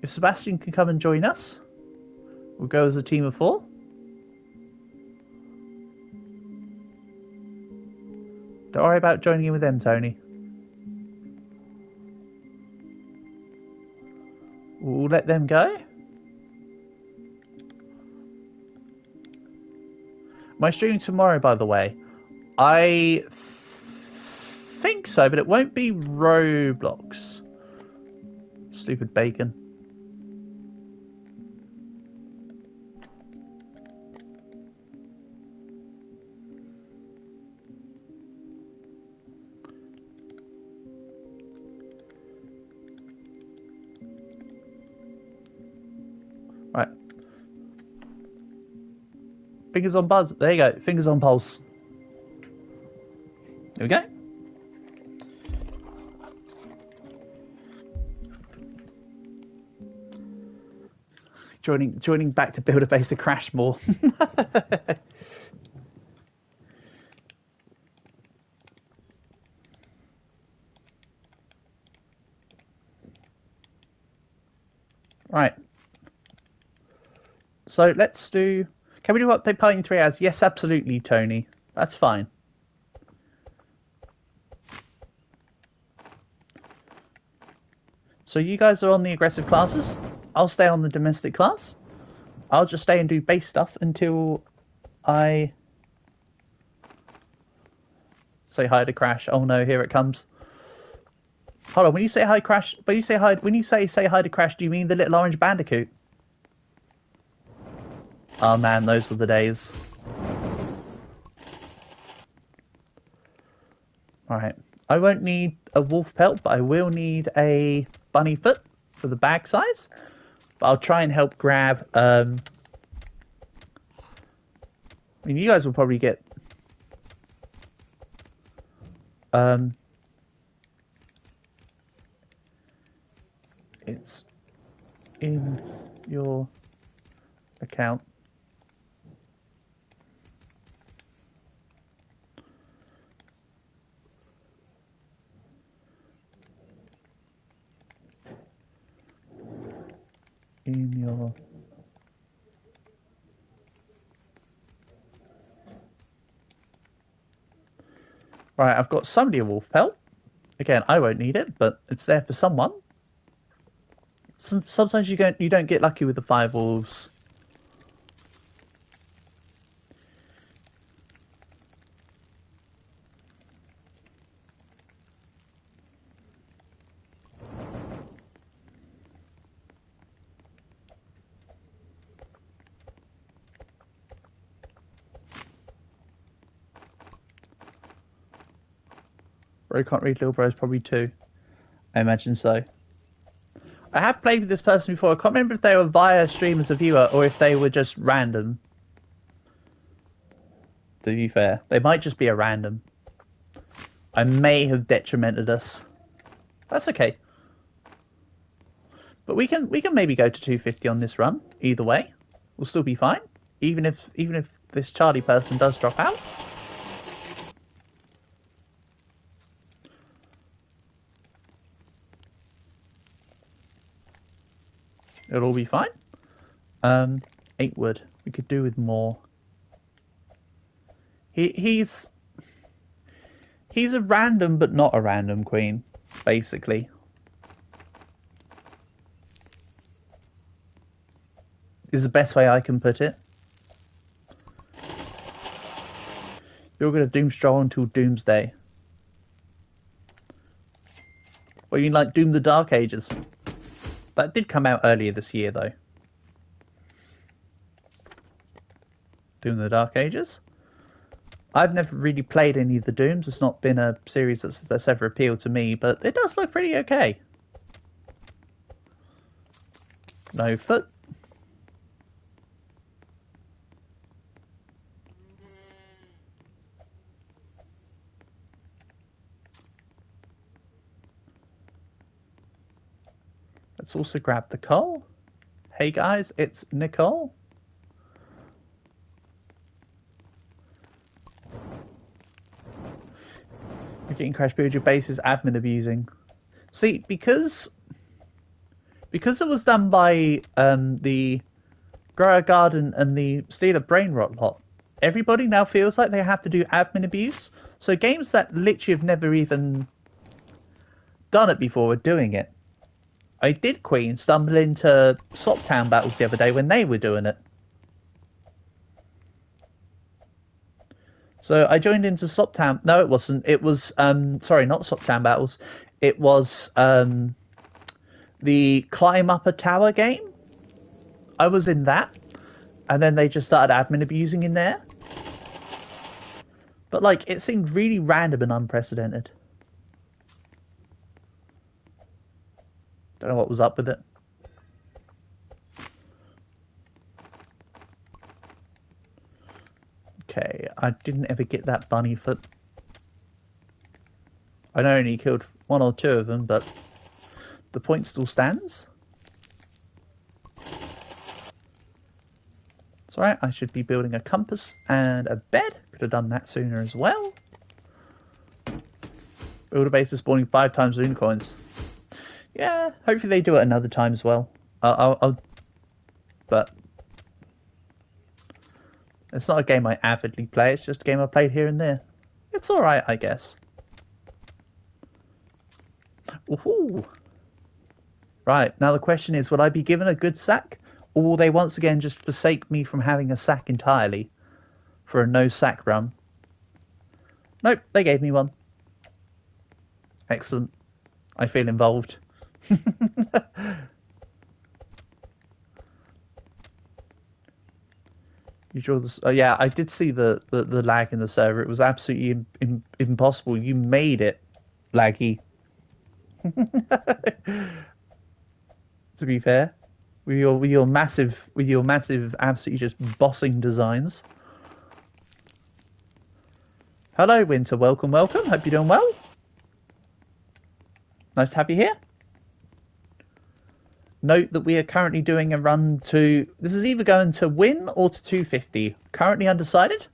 If Sebastian can come and join us, we'll go as a team of 4. Don't worry about joining in with them, Tony. We'll let them go. My stream tomorrow, by the way. I think so, but it won't be Roblox. Stupid bacon. Right. Fingers on buzz. There you go. Fingers on pulse. There we go. Joining back to build a base to crash more. Right. So let's do... Can we do what they play in 3 hours? Yes, absolutely, Tony. That's fine. So you guys are on the aggressive classes. I'll stay on the domestic class. I'll just stay and do base stuff until I say hi to Crash. Oh no, here it comes. Hold on, when you say hi Crash, when you say hi to Crash, do you mean the little orange bandicoot? Oh man, those were the days. Alright. I won't need a wolf pelt, but I will need a bunny foot for the bag size. But I'll try and help grab... I mean, you guys will probably get... It's in your account. In your right, I've got somebody a wolf pelt. Again, I won't need it, but it's there for someone. Sometimes you don't get lucky with the 5 wolves. Bro can't read, little bro's probably 2. I imagine so. I have played with this person before. I can't remember if they were via stream as a viewer or if they were just random. To be fair, they might just be a random. I may have detrimented us. That's okay. But we can maybe go to 250 on this run. Either way, we'll still be fine. Even if this Charlie person does drop out. It'll all be fine. 8 wood. We could do with more. He's a random, but not a random queen, basically. Is the best way I can put it. You're going to doom stroll until doomsday. Or you mean like Doom the Dark Ages? That did come out earlier this year, though. Doom the Dark Ages? I've never really played any of the Dooms. It's not been a series that's ever appealed to me, but it does look pretty okay. No foot. Let's also grab the coal. Hey guys, it's Nicole. You're getting crash build your base is admin abusing. See, because it was done by the Grower Garden and the Stealer Brain Rot lot, everybody now feels like they have to do admin abuse. So games that literally have never even done it before are doing it. I did Queen stumble into Sloptown battles the other day when they were doing it. So I joined into Sloptown. No, it wasn't. It was sorry, not Sloptown battles. It was the Climb Up a Tower game. I was in that, and then they just started admin abusing in there. But like, it seemed really random and unprecedented. Don't know what was up with it. Okay, I didn't ever get that bunny foot. I only killed one or two of them, but the point still stands. It's alright, I should be building a compass and a bed. Could have done that sooner as well. Build a base is spawning 5 times Luna coins. Yeah, hopefully they do it another time as well. But it's not a game I avidly play, it's just a game I played here and there. It's alright, I guess. Woohoo! Right, now the question is, will I be given a good sack? Or will they once again just forsake me from having a sack entirely for a no sack run? Nope, they gave me one. Excellent. I feel involved. You draw this. Oh yeah, I did see the lag in the server. It was absolutely impossible. You made it laggy. To be fair, with your massive absolutely just bossing designs. Hello, Winter. Welcome. Hope you're doing well. Nice to have you here. Note that we are currently doing a run to... This is either going to win or to 250. Currently undecided.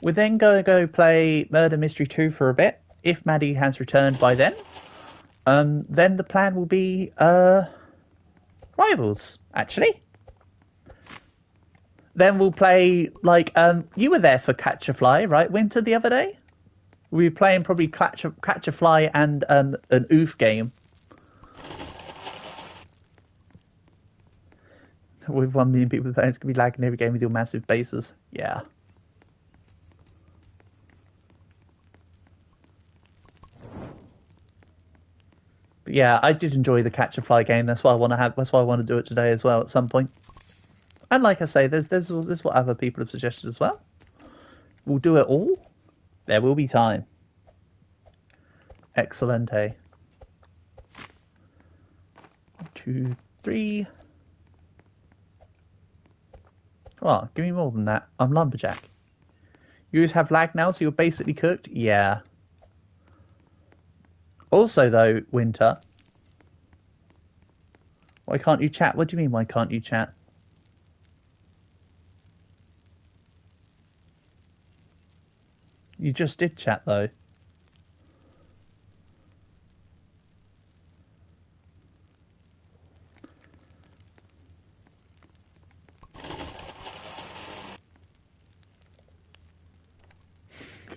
We're then going to go play Murder Mystery 2 for a bit, if Maddie has returned by then. Then the plan will be Rivals, actually. Then we'll play, like... you were there for Catch a Fly, right, Winter, the other day? We were playing probably Catch a Fly and an Oof game. With 1 million people playing, it's going to be lagging every game with your massive bases. Yeah. But yeah, I did enjoy the Catch a Fly game. That's why I want to have. That's why I want to do it today as well at some point. And like I say, there's what other people have suggested as well. We'll do it all. There will be time. Excellente. 1, 2, 3. Oh, give me more than that. I'm Lumberjack. You just have lag now, so you're basically cooked? Yeah. Also, though, Winter. Why can't you chat? What do you mean, why can't you chat? You just did chat, though.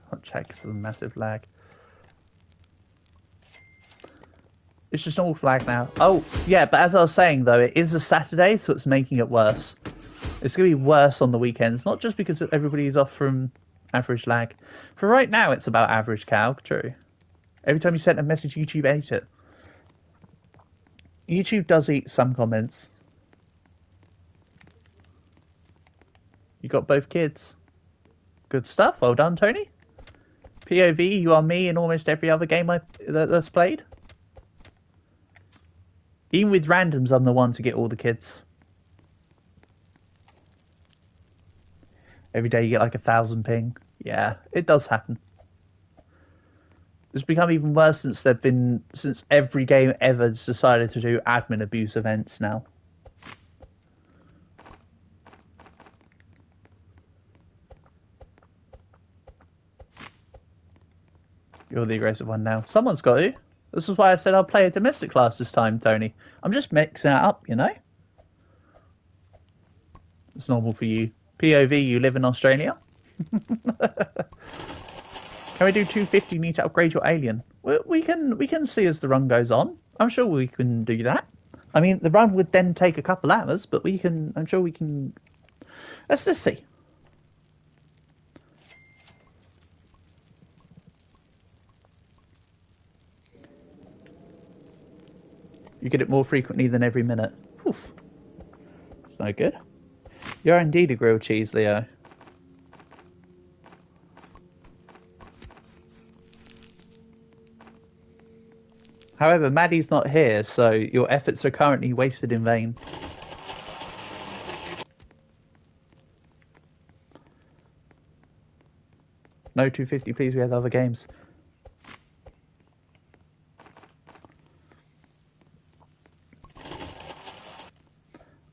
Can't check because of the massive lag. It's just all flag now. Oh, yeah, but as I was saying, though, it is a Saturday, so it's making it worse. It's going to be worse on the weekends, not just because everybody's off from average lag. For right now, it's about average, Cal. True. Every time you sent a message, YouTube ate it. YouTube does eat some comments. You got both kids. Good stuff. Well done, Tony. POV, you are me in almost every other game that's played. Even with randoms, I'm the one to get all the kids. Every day you get like 1,000 ping. Yeah, it does happen. It's become even worse since every game ever decided to do admin abuse events now. You're the aggressive one now. Someone's got to. This is why I said I'll play a domestic class this time, Tony. I'm just mixing it up, you know? It's normal for you. POV, you live in Australia? Can we do 250? Need to upgrade your alien. We can see as the run goes on. I'm sure we can do that. I mean, the run would then take a couple hours, but I'm sure we can. Let's just see. You get it more frequently than every minute. Oof. It's no good. You're indeed a grilled cheese, Leo. However, Maddie's not here, so your efforts are currently wasted in vain. No 250, please, we have other games.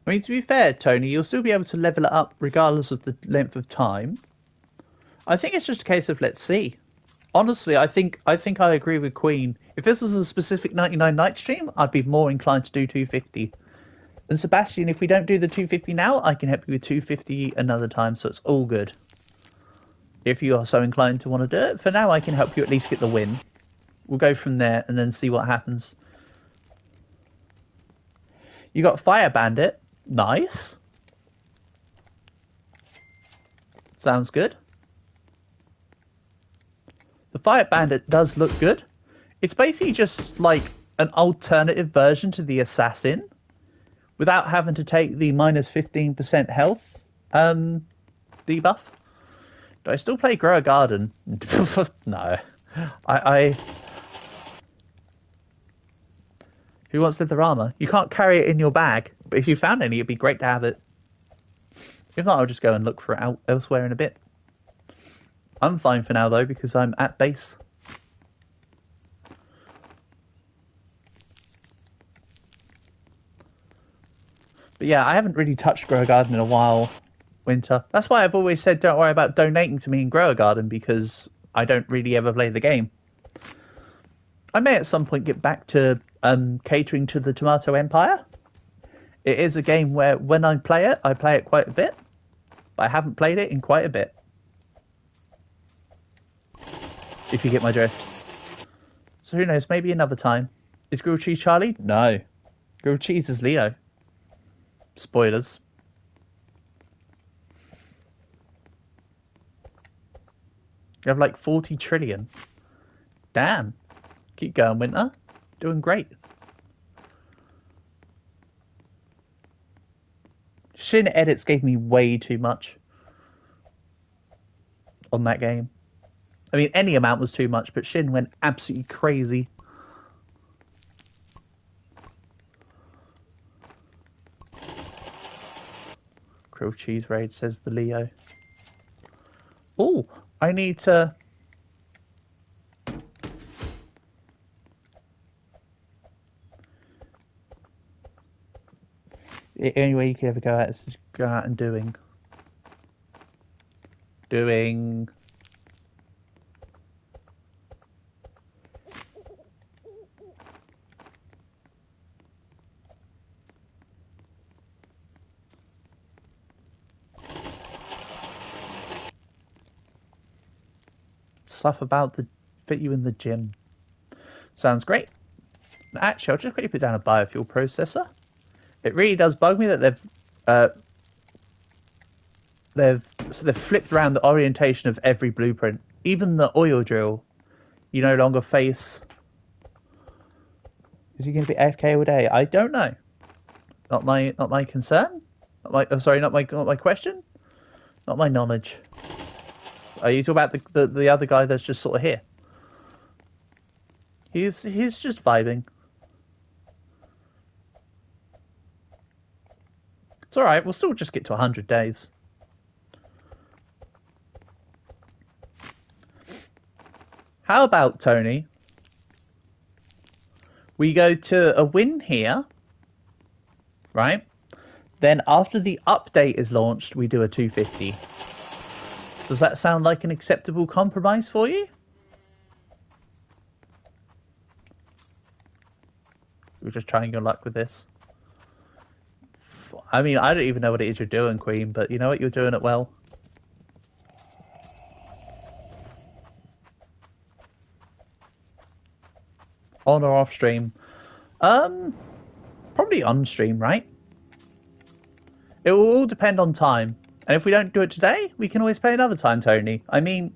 I mean, to be fair, Tony, you'll still be able to level it up regardless of the length of time. I think it's just a case of let's see. Honestly, I think I agree with Queen. If this was a specific 99 night stream, I'd be more inclined to do 250. And Sebastian, if we don't do the 250 now, I can help you with 250 another time, so it's all good. If you are so inclined to want to do it, for now I can help you at least get the win. We'll go from there and then see what happens. You got Fire Bandit. Nice. Sounds good. The Fire Bandit does look good. It's basically just like an alternative version to the Assassin without having to take the minus 15% health debuff. Do I still play Grow a Garden? No. Who wants leather armor? You can't carry it in your bag, but if you found any, it'd be great to have it. If not, I'll just go and look for it elsewhere in a bit. I'm fine for now, though, because I'm at base. But yeah, I haven't really touched Grow a Garden in a while, Winter. That's why I've always said don't worry about donating to me in Grow a Garden, because I don't really ever play the game. I may at some point get back to catering to the Tomato Empire. It is a game where when I play it quite a bit. But I haven't played it in quite a bit. If you get my drift. So who knows, maybe another time. Is Grilled Cheese Charlie? No. Grilled Cheese is Leo. Spoilers. You have like 40 trillion. Damn. Keep going, Winter. Doing great. Shin edits gave me way too much on that game. I mean, any amount was too much, but Shin went absolutely crazy. Grilled cheese raid, says the Leo. Oh, I need to... The only way you could ever go out is to go out and doing. Stuff about the fit you in the gym. Sounds great. Actually, I'll just quickly put down a biofuel processor. It really does bug me that they've flipped around the orientation of every blueprint. Even the oil drill, you no longer face Is he going to be AFK all day? I don't know. Not my concern. Not my question. Not my knowledge. Are you talking about the other guy that's just sort of here? He's just vibing. It's all right. We'll still just get to 100 days. How about, Tony, we go to a win here, right? Then after the update is launched, we do a 250. Does that sound like an acceptable compromise for you? We're just trying your luck with this. I mean, I don't even know what it is you're doing, Queen, but you know what? You're doing it well. On or off stream? Probably on stream, right? It will all depend on time. And if we don't do it today, we can always play another time, Tony. I mean,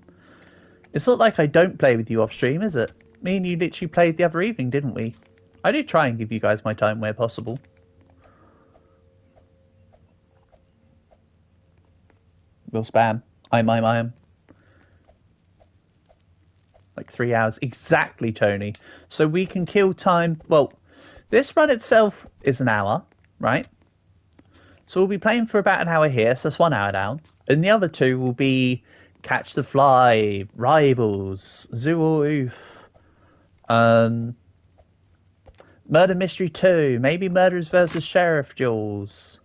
it's not like I don't play with you off stream, is it? Me and you literally played the other evening, didn't we? I do try and give you guys my time where possible. We'll spam. I am. Like 3 hours. Exactly, Tony. So we can kill time. Well, this run itself is an hour, right? So we'll be playing for about an hour here, so that's 1 hour down. And the other two will be Catch the Fly, Rivals, Zoo or Oof, Murder Mystery 2, maybe Murderers vs. Sheriff duels.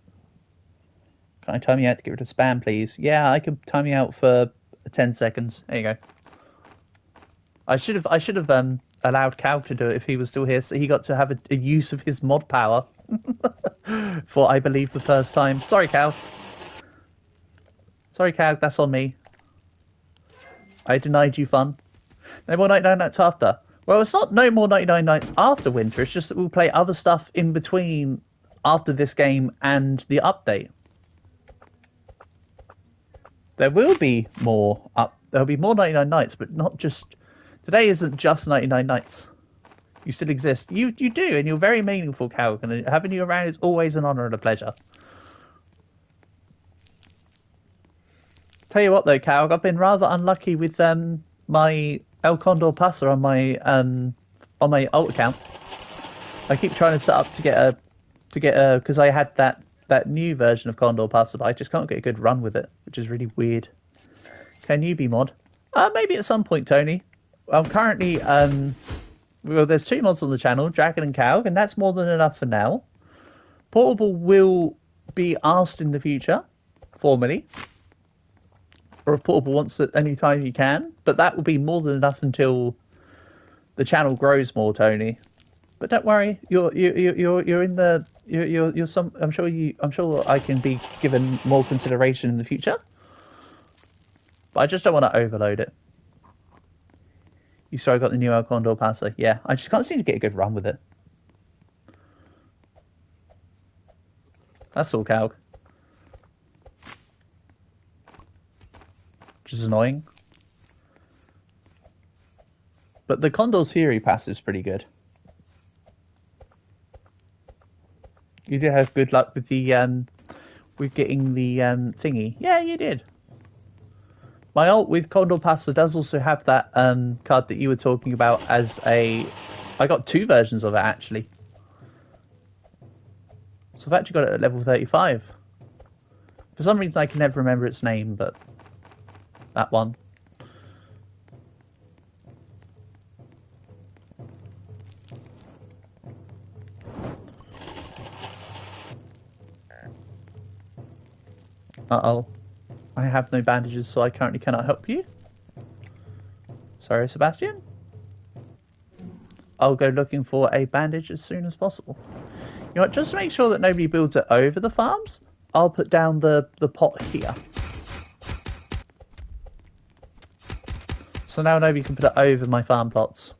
Can I time you out to get rid of spam, please? Yeah, I could time you out for 10 seconds. There you go. I should have allowed Cal to do it if he was still here, so he got to have a use of his mod power for, I believe, the first time. Sorry, Cal. Sorry, Cal. That's on me. I denied you fun. No more 99 nights after. Well, it's not no more 99 nights after winter. It's just that we'll play other stuff in between after this game and the update. There will be more there'll be more 99 nights, but not just... Today isn't just 99 nights. You still exist. You do, and you're very meaningful, Cal. And having you around is always an honour and a pleasure. Tell you what, though, Cal, I've been rather unlucky with my El Condor Pasa on my alt account. I keep trying to set up to get a because I had that new version of Condor Pasa, but I just can't get a good run with it, which is really weird. Can you be mod? Maybe at some point, Tony. I'm currently well, there's 2 mods on the channel, Dragon and Cow, and that's more than enough for now. Portable will be asked in the future, formally. Or if Portable wants it any time you can, but that will be more than enough until the channel grows more, Tony. But don't worry, you're in the you're some. I'm sure I can be given more consideration in the future. But I just don't want to overload it. You saw I got the new El Condor Pasa. Yeah, I just can't seem to get a good run with it. That's all, Calg. Which is annoying. But the Condor's Fury passive is pretty good. You did have good luck with the with getting the thingy. Yeah, you did. My ult with Condor Pasa does also have that card that you were talking about as a... I got 2 versions of it, actually. So I've actually got it at level 35. For some reason I can never remember its name, but... that one. Uh-oh. I have no bandages, so I currently cannot help you. Sorry, Sebastian. I'll go looking for a bandage as soon as possible. You know what, just to make sure that nobody builds it over the farms, I'll put down the pot here. So now nobody can put it over my farm plots.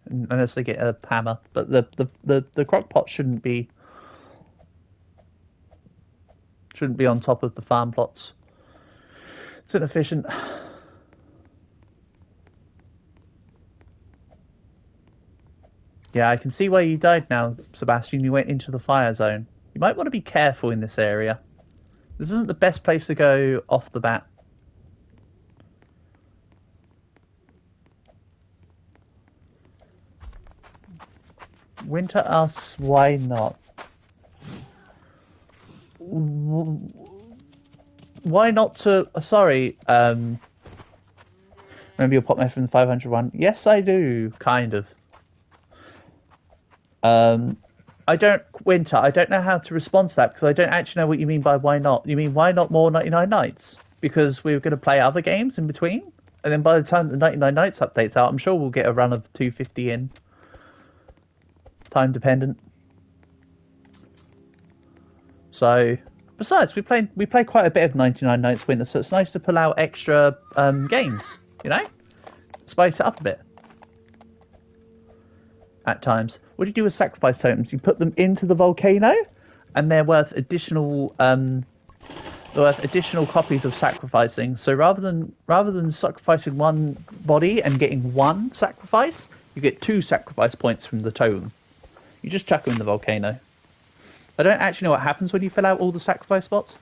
Unless they get a hammer. But the crock pot shouldn't be on top of the farm plots. It's inefficient. Yeah, I can see why you died now, Sebastian. You went into the fire zone. You might want to be careful in this area. This isn't the best place to go off the bat. Winter asks why not. Why not to... sorry, remember your pop method from the 500 one? Yes, I do, kind of. Winter, I don't know how to respond to that because I don't actually know what you mean by why not. You mean why not more 99 Nights? Because we were going to play other games in between? And then by the time the 99 Nights update's out, I'm sure we'll get a run of 250 in. Time dependent. So, besides, we play quite a bit of 99 Nights Winter, so it's nice to pull out extra games, you know? Spice it up a bit. At times. What do you do with sacrifice totems? You put them into the volcano, and they're worth additional copies of sacrificing. So rather than sacrificing one body and getting one sacrifice, you get 2 sacrifice points from the totem. You just chuck them in the volcano. I don't actually know what happens when you fill out all the sacrifice spots.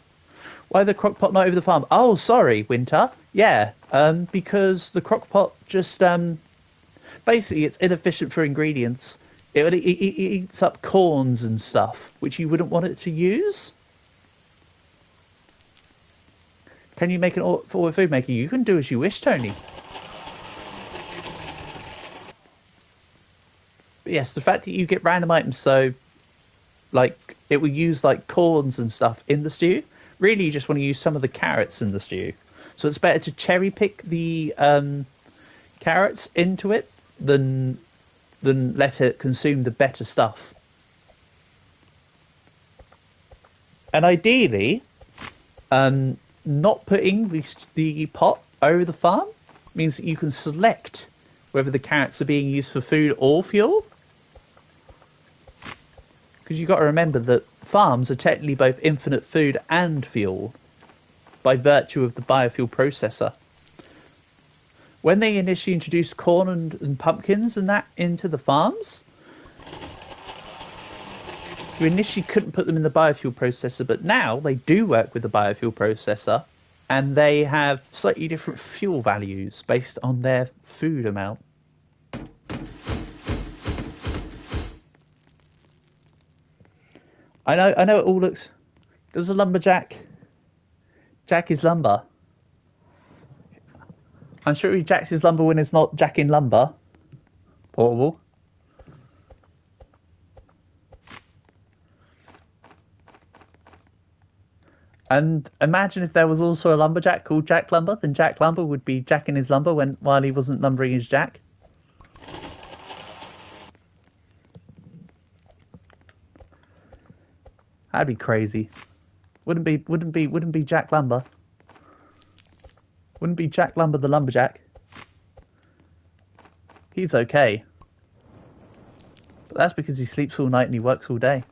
Why the crockpot not over the farm? Oh, sorry, Winter. Yeah, because the crockpot just basically it's inefficient for ingredients. It eats up corns and stuff, which you wouldn't want it to use. Can you make an auto food maker? You can do as you wish, Tony. But yes, the fact that you get random items, so like it will use like corns and stuff in the stew. Really, you just want to use some of the carrots in the stew. So it's better to cherry pick the carrots into it than let it consume the better stuff. And ideally, not putting the pot over the farm means that you can select whether the carrots are being used for food or fuel. Because you've got to remember that farms are technically both infinite food and fuel by virtue of the biofuel processor. When they initially introduced corn and pumpkins and that into the farms, you initially couldn't put them in the biofuel processor, but now they do work with the biofuel processor, and they have slightly different fuel values based on their food amount. I know it all looks... Does a lumberjack jack his lumber? I'm sure he jacks his lumber when it's not jacking lumber. Portable. And imagine if there was also a lumberjack called Jack Lumber, then Jack Lumber would be jacking his lumber while he wasn't lumbering his jack. That'd be crazy. Wouldn't be Jack Lumber. Wouldn't be Jack Lumber the lumberjack. He's okay. But that's because he sleeps all night and he works all day.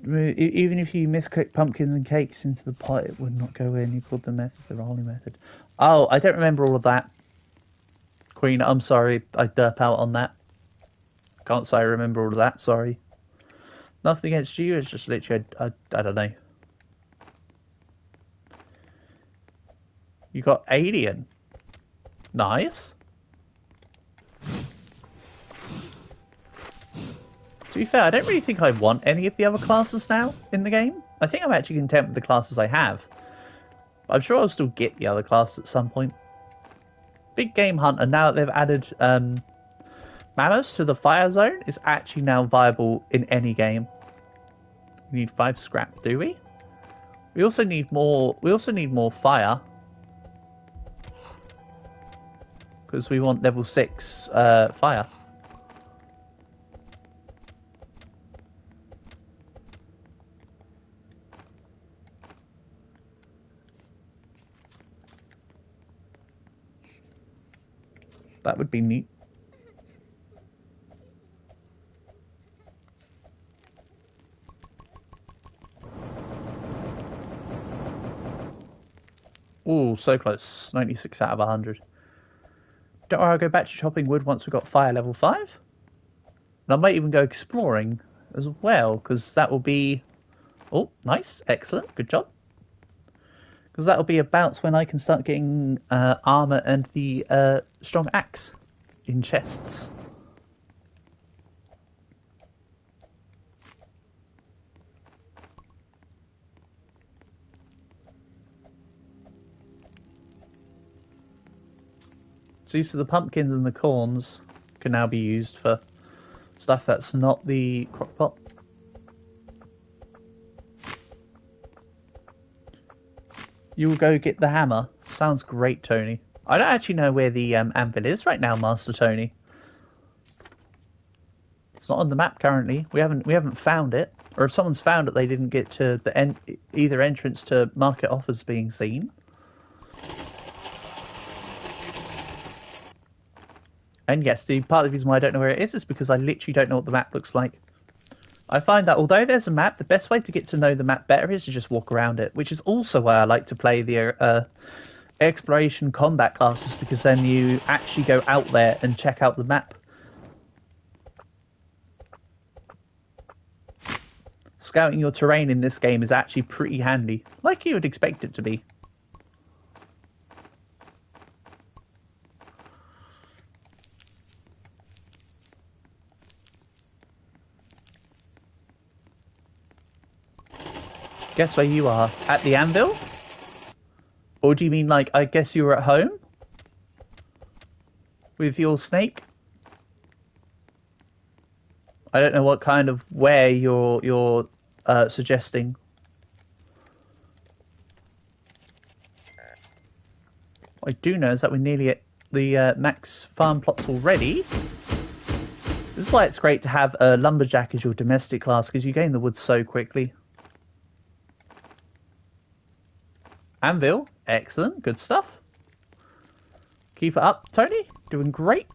Even if you miscook pumpkins and cakes into the pot, it would not go in. You called the method the Rolling method. Oh, I don't remember all of that. Queen, I'm sorry. I derp out on that. Can't say I remember all of that, sorry. Nothing against you, it's just literally, I don't know. You got Alien. Nice. To be fair, I don't really think I want any of the other classes now in the game. I think I'm actually content with the classes I have. But I'm sure I'll still get the other class at some point. Big Game Hunter, now that they've added mammoths to the fire zone, is actually now viable in any game. We need 5 scrap, do we? We also need more fire. Because we want level 6 fire. That would be neat. Ooh, so close. 96 out of 100. Don't worry, I'll go back to chopping wood once we've got fire level 5. And I might even go exploring as well, because that will be... Oh, nice. Excellent. Good job. Because that will be about when I can start getting armor and the strong axe in chests. So the pumpkins and the corns can now be used for stuff that's not the crock pot. You will go get the hammer. Sounds great, Tony. I don't actually know where the anvil is right now, Master Tony. It's not on the map currently. We haven't found it. Or if someone's found it, they didn't get to the either entrance to mark it off as being seen. And yes, part of the reason why I don't know where it is because I literally don't know what the map looks like. I find that although there's a map, the best way to get to know the map better is to just walk around it, which is also why I like to play the exploration combat classes, because then you actually go out there and check out the map. Scouting your terrain in this game is actually pretty handy, like you would expect it to be. Guess where you are? At the anvil? Or do you mean like, I guess you were at home? With your snake? I don't know what kind of where you're suggesting. What I do know is that we're nearly at the max farm plots already. This is why it's great to have a lumberjack as your domestic class, because you gain the wood so quickly. Anvil, excellent, good stuff. Keep it up, Tony, doing great.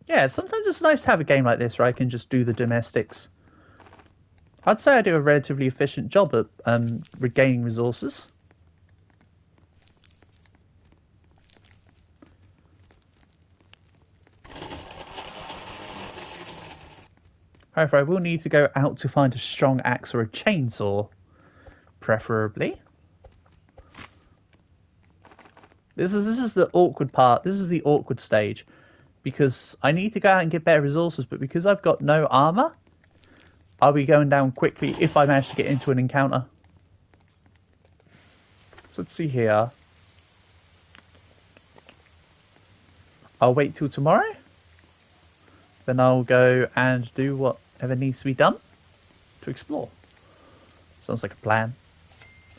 Yeah, sometimes it's nice to have a game like this where I can just do the domestics. I'd say I do a relatively efficient job at regaining resources. However, I will need to go out to find a strong axe or a chainsaw, preferably. This is the awkward part. This is the awkward stage, because I need to go out and get better resources, but because I've got no armor, I'll be going down quickly if I manage to get into an encounter. So let's see here. I'll wait till tomorrow. Then I'll go and do whatever needs to be done to explore. Sounds like a plan.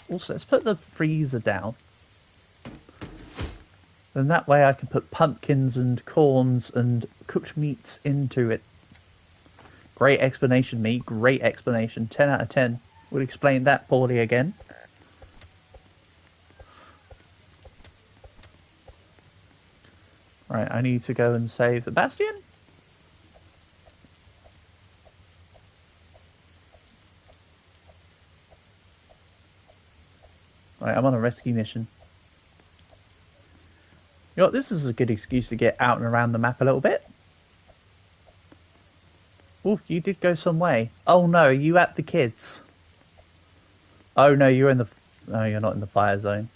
Also, let's put the freezer down. Then that way I can put pumpkins and corns and cooked meats into it. Great explanation, me. Great explanation. 10 out of 10. Would explain that poorly again. Right, I need to go and save Sebastian. Right, I'm on a rescue mission. You know what, this is a good excuse to get out and around the map a little bit. Oh, you did go some way. Oh no, are you at the kids? Oh no, you're in the... No, you're not in the fire zone.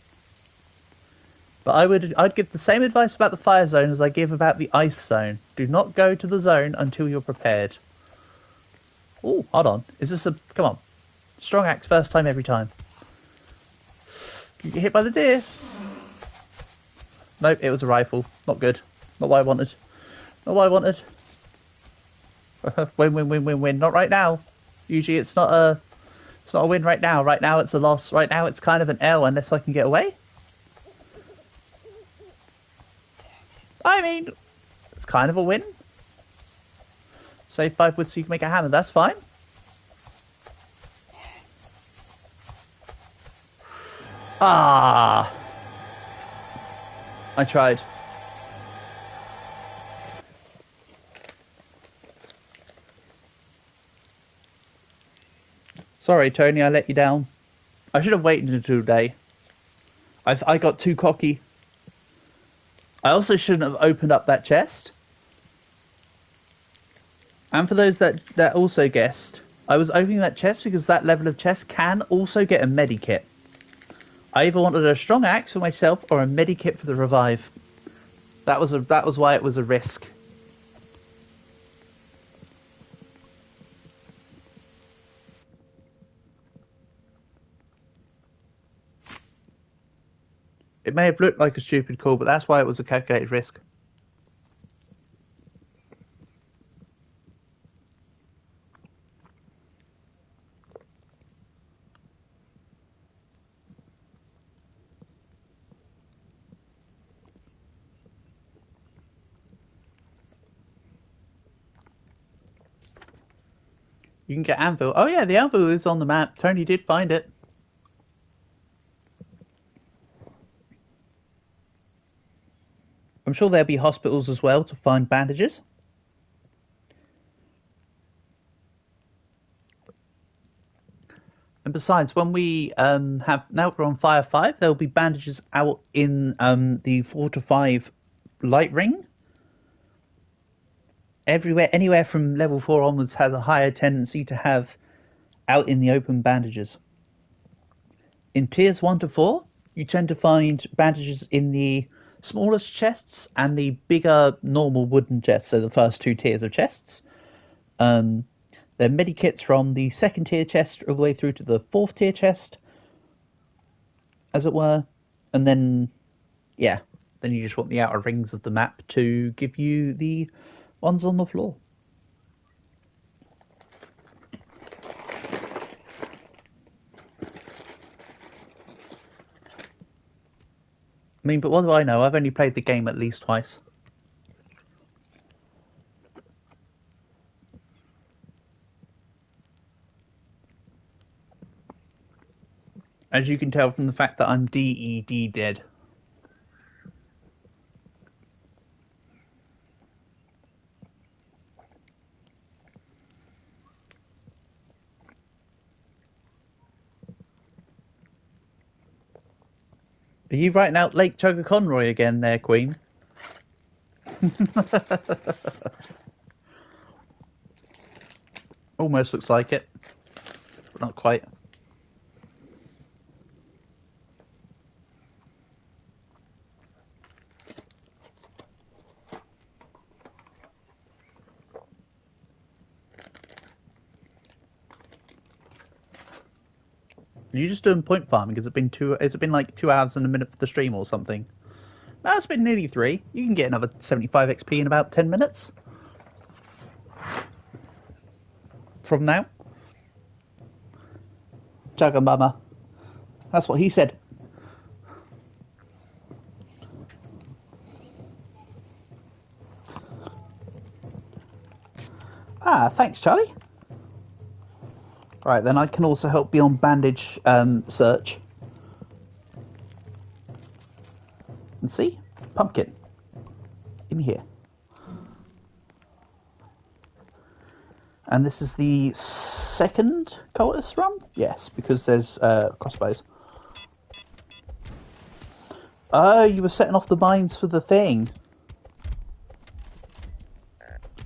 But I'd give the same advice about the fire zone as I give about the ice zone. Do not go to the zone until you're prepared. Oh, hold on. Is this a... Come on. Strong axe first time every time. You get hit by the deer. Nope, it was a rifle. Not good. Not what I wanted. Not what I wanted. Win, win, win, win, win. Not right now. Usually it's not a win right now. Right now it's a loss. Right now it's kind of an L unless I can get away. I mean, it's kind of a win. Save 5 wood so you can make a hammer. That's fine. Ah. I tried. Sorry, Tony, I let you down. I should have waited until today. I got too cocky. I also shouldn't have opened up that chest. And for those that also guessed, I was opening that chest because that level of chest can also get a medikit. I either wanted a strong axe for myself or a medikit for the revive. That was why it was a risk. It may have looked like a stupid call, but that's why it was a calculated risk. You can get anvil. Oh yeah, the anvil is on the map. Tony did find it. I'm sure there'll be hospitals as well to find bandages. And besides, when we have now we're on Fire 5, there'll be bandages out in the 4 to 5 light ring. Everywhere, anywhere from level 4 onwards has a higher tendency to have out in the open bandages. In tiers 1 to 4, you tend to find bandages in the smallest chests and the bigger normal wooden chests, so the first 2 tiers of chests. They're medikits from the 2nd tier chest all the way through to the 4th tier chest, as it were. And then, yeah, then you just want the outer rings of the map to give you the ones on the floor. I mean, but what do I know? I've only played the game at least twice. As you can tell from the fact that I'm DED dead. Are you writing out Lake Conroy again there, Queen? Almost looks like it, but not quite. Are you just doing point farming? Has it been like 2 hours and a minute for the stream or something? No, it's been nearly 3. You can get another 75 XP in about 10 minutes. From now. Jugga mama. That's what he said. Ah, thanks, Charlie. Right, then I can also help beyond bandage search. And see? Pumpkin. In here. And this is the 2nd cultist run? Yes, because there's crossbows. Oh, you were setting off the mines for the thing.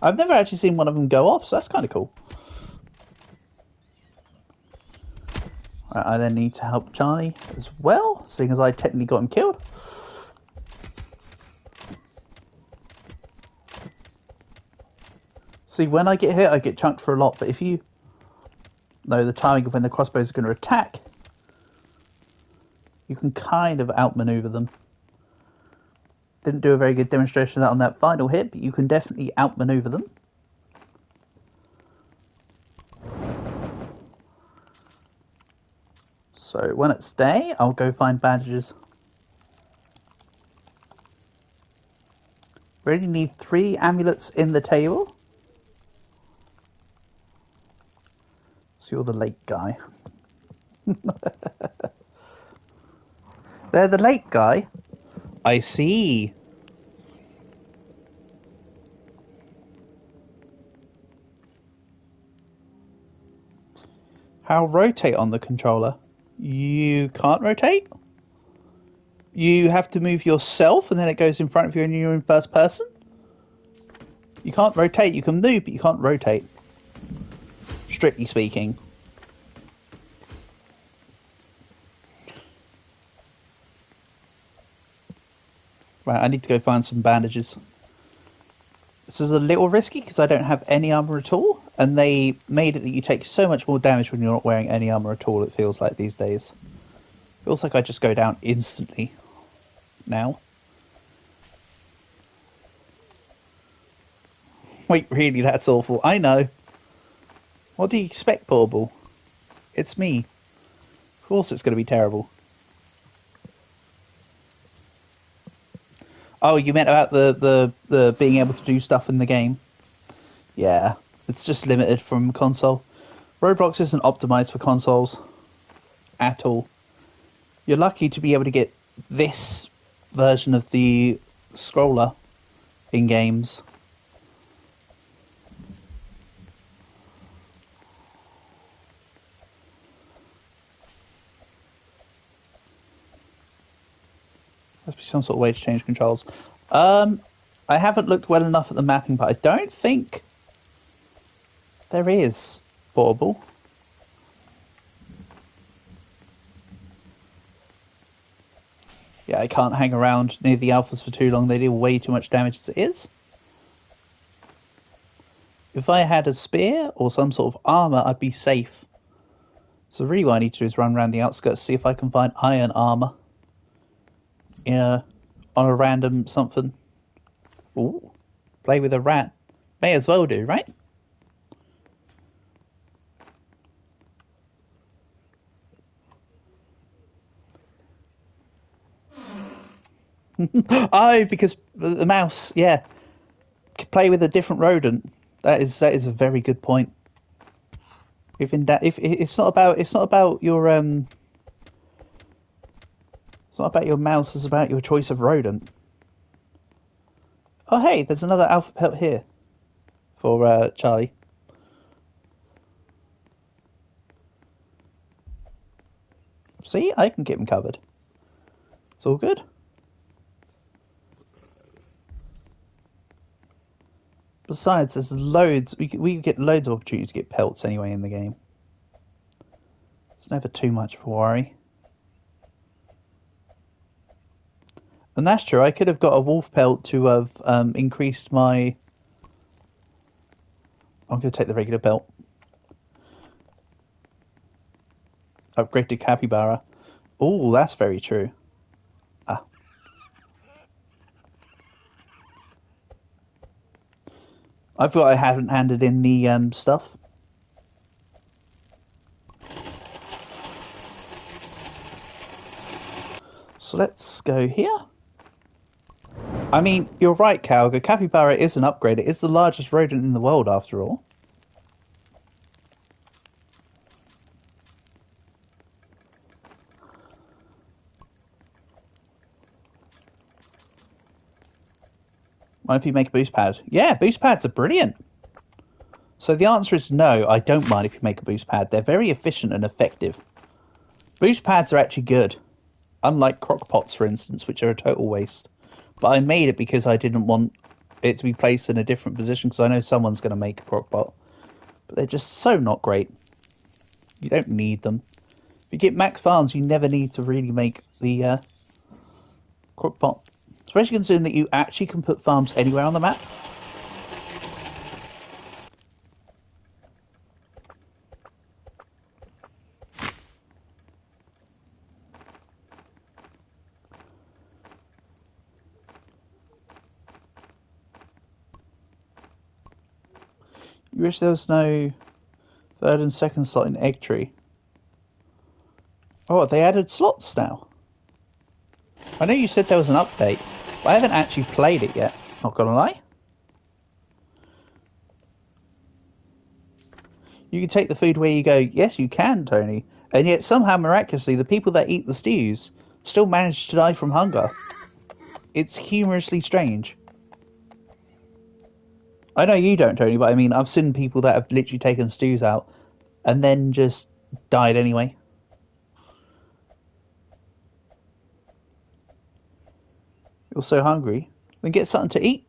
I've never actually seen one of them go off, so that's kind of cool. Right, I then need to help Charlie as well, seeing as I technically got him killed. See, when I get hit, I get chunked for a lot, but if you know the timing of when the crossbows are going to attack, you can kind of outmaneuver them. Didn't do a very good demonstration of that on that final hit, but you can definitely outmaneuver them. So when it's day, I'll go find bandages. We only need 3 amulets in the table. So you're the lake guy. They're the lake guy. I see. How rotate on the controller? You can't rotate? You have to move yourself and then it goes in front of you and you're in first person? You can't rotate, you can move, but you can't rotate. Strictly speaking. Right, I need to go find some bandages. This is a little risky because I don't have any armor at all, and they made it that you take so much more damage when you're not wearing any armor at all, it feels like these days. Feels like I just go down instantly now. Wait, really, that's awful. I know. What do you expect, Portable? It's me. Of course it's going to be terrible. Oh, you meant about the being able to do stuff in the game? Yeah, it's just limited from console. Roblox isn't optimized for consoles at all. You're lucky to be able to get this version of the scroller in games. Must be some sort of way to change controls. I haven't looked well enough at the mapping, but I don't think there is Portable. Yeah, I can't hang around near the alphas for too long. They do way too much damage as it is. If I had a spear or some sort of armor, I'd be safe. So really what I need to do is run around the outskirts, see if I can find iron armor. On a random something. Ooh, play with a rat. May as well do, right? Oh, because the mouse, yeah. Play with a different rodent. That is a very good point. If it's not about your it's not about your mouse, it's about your choice of rodent. Oh hey, there's another alpha pelt here for Charlie. See, I can keep him covered. It's all good. Besides, there's loads. We get loads of opportunities to get pelts anyway in the game. It's never too much of a worry. And that's true. I could have got a wolf pelt to have increased my. I'm going to take the regular pelt. Upgrade to capybara. Oh, that's very true. Ah. I thought I hadn't handed in the stuff. So let's go here. I mean, you're right, Calga. Capybara is an upgrade. It is the largest rodent in the world, after all. Mind if you make a boost pad? Yeah, boost pads are brilliant. So the answer is no, I don't mind if you make a boost pad. They're very efficient and effective. Boost pads are actually good. Unlike crock pots, for instance, which are a total waste. But I made it because I didn't want it to be placed in a different position, because I know someone's going to make a crock pot. But they're just so not great. You don't need them. If you get max farms, you never need to really make the crock pot. Especially considering that you actually can put farms anywhere on the map. You wish there was no third and second slot in Egg Tree. Oh, they added slots now. I know you said there was an update, but I haven't actually played it yet. Not gonna lie. You can take the food where you go. Yes, you can, Tony. And yet somehow, miraculously, the people that eat the stews still manage to die from hunger. It's humorously strange. I know you don't, Tony, but I mean, I've seen people that have literally taken stews out and then just died anyway. You're so hungry. Then get something to eat.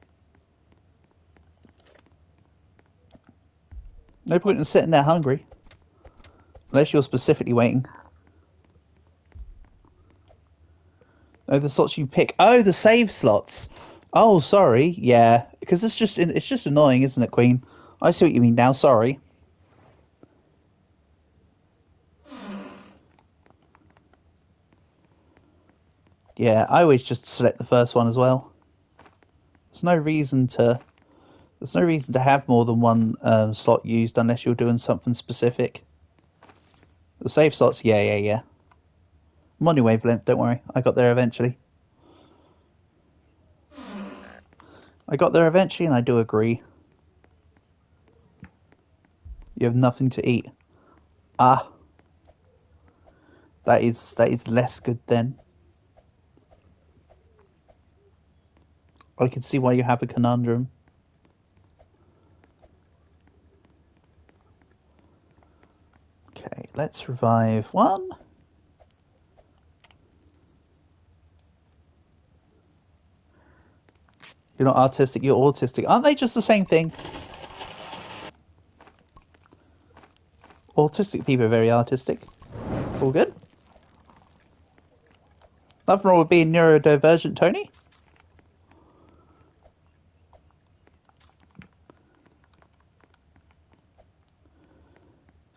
No point in sitting there hungry. Unless you're specifically waiting. Oh, the slots you pick. Oh, the save slots. Oh, sorry. Yeah, because it's just annoying, isn't it, Queen? I see what you mean now. Sorry. Yeah, I always just select the first one as well. There's no reason to have more than one slot used unless you're doing something specific. The save slots, yeah. I'm on your wavelength, don't worry. I got there eventually. And I do agree. You have nothing to eat. Ah. That is less good then. I can see why you have a conundrum. Okay, let's revive one. You're not artistic, you're autistic. Aren't they just the same thing? Autistic people are very artistic. It's all good. Nothing wrong with being neurodivergent, Tony.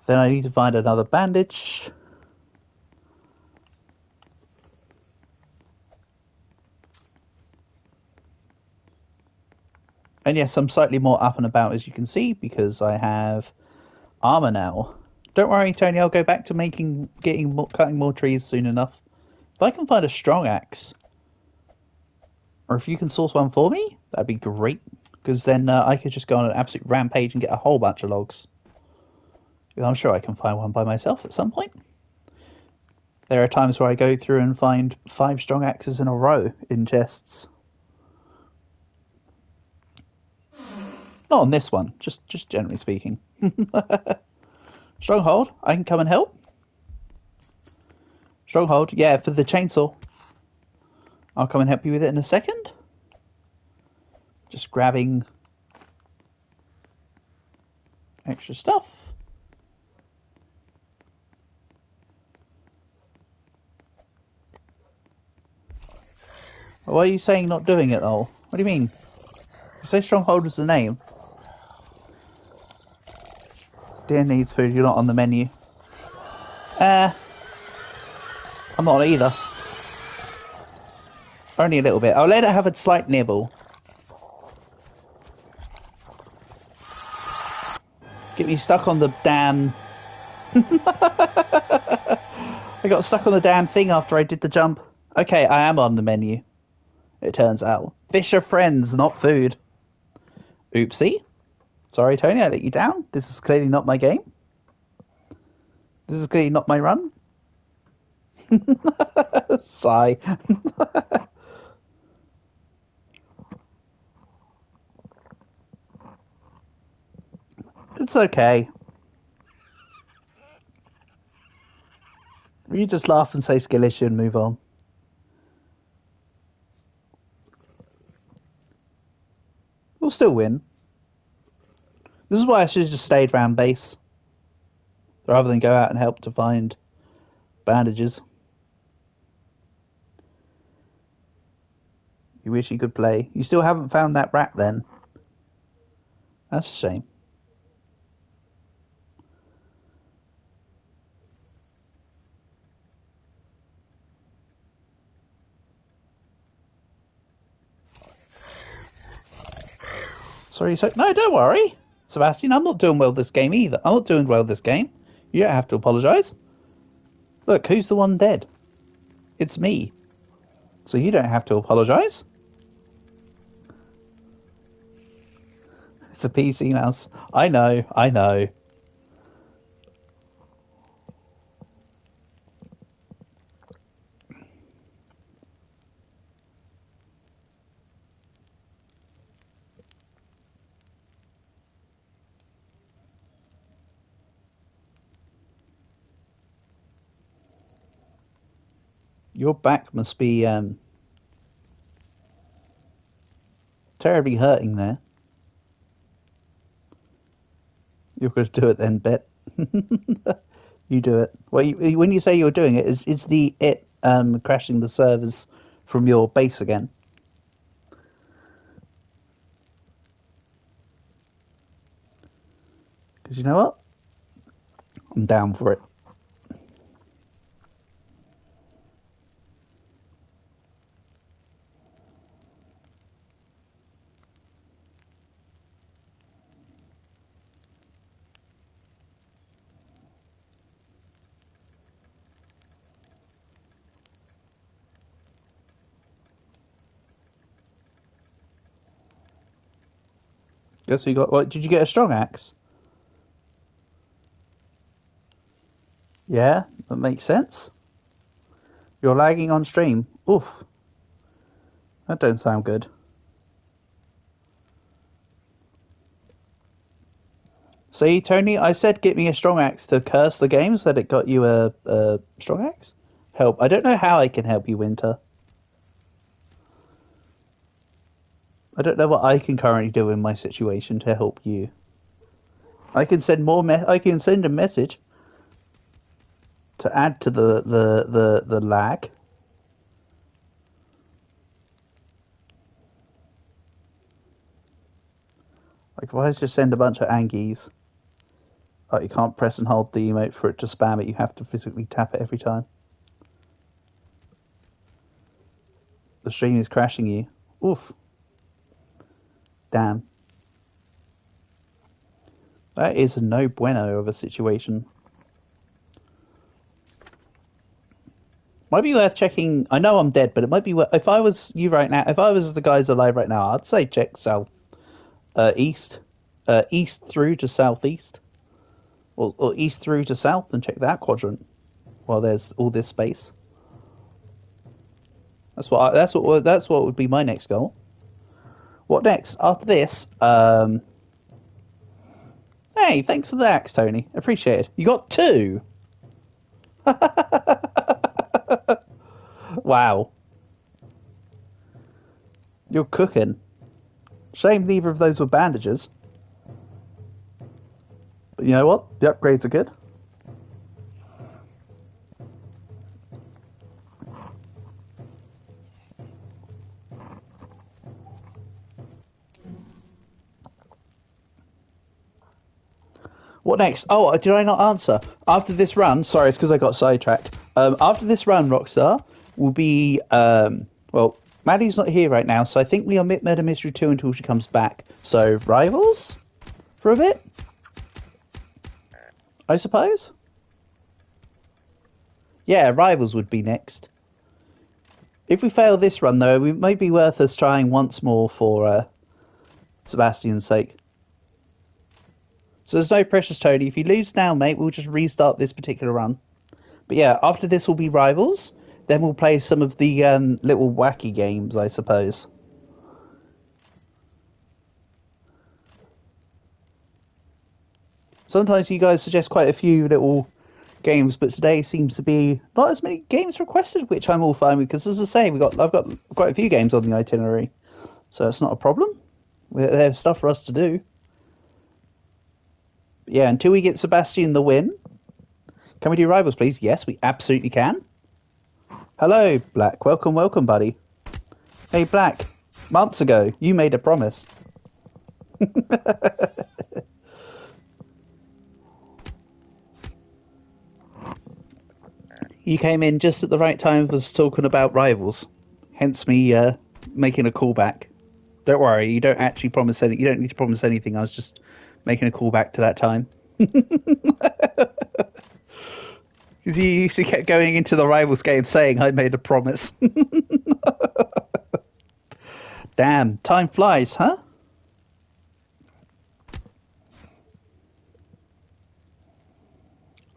Then I need to find another bandage. And yes, I'm slightly more up and about, as you can see, because I have armor now. Don't worry, Tony, I'll go back to cutting more trees soon enough. If I can find a strong axe, or if you can source one for me, that'd be great. Because then I could just go on an absolute rampage and get a whole bunch of logs. I'm sure I can find one by myself at some point. There are times where I go through and find 5 strong axes in a row in chests. Not on this one, just generally speaking. Stronghold, I can come and help. Stronghold, yeah, for the chainsaw. I'll come and help you with it in a second. Just grabbing extra stuff. Why are you saying not doing it, though? What do you mean? You say Stronghold was the name. Deer needs food, you're not on the menu. I'm not either. Only a little bit. I'll let it have a slight nibble. Get me stuck on the damn... I got stuck on the damn thing after I did the jump. Okay, I am on the menu. It turns out. Fish are friends, not food. Oopsie. Sorry, Tony, I let you down. This is clearly not my game. This is clearly not my run. Sigh. It's okay. You just laugh and say skill issue and move on. We'll still win. This is why I should have just stayed around base. Rather than go out and help to find bandages. You wish you could play. You still haven't found that rat then? That's a shame. Sorry, no, don't worry. Sebastian, I'm not doing well this game either. I'm not doing well this game. You don't have to apologise. Look, who's the one dead? It's me. So you don't have to apologise. It's a PC mouse. I know. Your back must be terribly hurting there. You're going to do it then, Bet. You do it. Well, when you say you're doing it, is the crashing the servers from your base again? Because you know what? I'm down for it. Guess we got. What? Did you get a strong axe? Yeah, that makes sense. You're lagging on stream. Oof. That don't sound good. See, Tony, I said get me a strong axe to curse the game, so that it got you a strong axe. Help. I don't know how I can help you, Winter. I don't know what I can currently do in my situation to help you. I can send I can send a message to add to the lag. Like, if I just send a bunch of Angies, oh, you can't press and hold the emote for it to spam it. You have to physically tap it every time. The stream is crashing you. Oof. Damn. That is a no bueno of a situation. Might be worth checking. I know I'm dead, but it might be worth. If I was you right now, if I was the guys alive right now, I'd say check south, east, east through to southeast, or east through to south, and check that quadrant while there's all this space. That's what would be my next goal. What next after this? Hey, thanks for the axe, Tony. Appreciate it. You got 2. Wow. You're cooking. Shame neither of those were bandages. But you know what? The upgrades are good. What next? Oh, did I not answer? After this run, sorry, it's because I got sidetracked. After this run, Rockstar, will be, well, Maddie's not here right now, so I think we omit Murder Mystery 2 until she comes back. So, Rivals? For a bit? I suppose? Yeah, Rivals would be next. If we fail this run, though, it might be worth us trying once more for Sebastian's sake. So there's no pressure, Tony. If you lose now, mate, we'll just restart this particular run. But yeah, after this will be Rivals. Then we'll play some of the little wacky games, I suppose. Sometimes you guys suggest quite a few little games, but today seems to be not as many games requested, which I'm all fine with, because as I say, I've got quite a few games on the itinerary. So it's not a problem. There's stuff for us to do. Yeah, until we get Sebastian the win. Can we do Rivals, please? Yes, we absolutely can. Hello, Black. Welcome, welcome, buddy. Hey, Black. Months ago, you made a promise. You came in just at the right time for us talking about Rivals. Hence me making a callback. Don't worry, you don't actually promise anything. You don't need to promise anything. I was just making a callback to that time. Because you used to keep going into the Rivals game saying I made a promise. Damn, time flies, huh?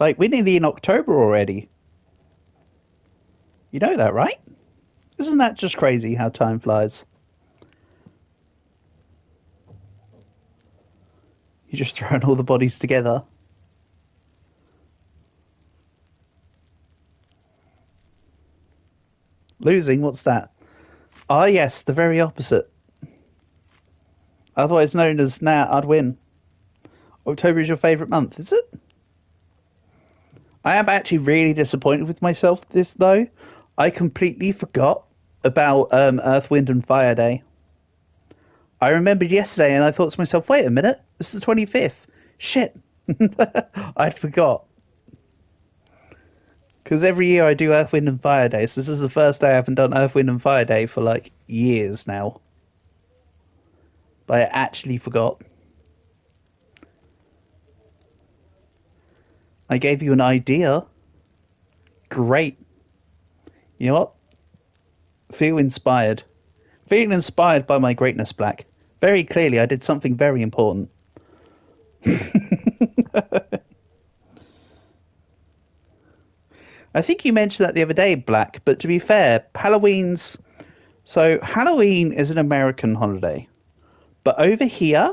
Like, we're nearly in October already. You know that, right? Isn't that just crazy how time flies? You're just throwing all the bodies together. Losing? What's that? Ah, yes, the very opposite. Otherwise known as, nah, I'd win. October is your favourite month, is it? I am actually really disappointed with myself this, though. I completely forgot about Earth, Wind and Fire Day. I remembered yesterday and I thought to myself, wait a minute, this is the 25th. Shit. I'd forgot. Because every year I do Earth, Wind and Fire Day, so this is the first day I haven't done Earth, Wind and Fire Day for like years now. But I actually forgot. I gave you an idea. Great. You know what? Feel inspired. Feeling inspired by my greatness, Black. Very clearly I did something very important. I think you mentioned that the other day, Black, but to be fair, Halloween's... So, Halloween is an American holiday. But over here,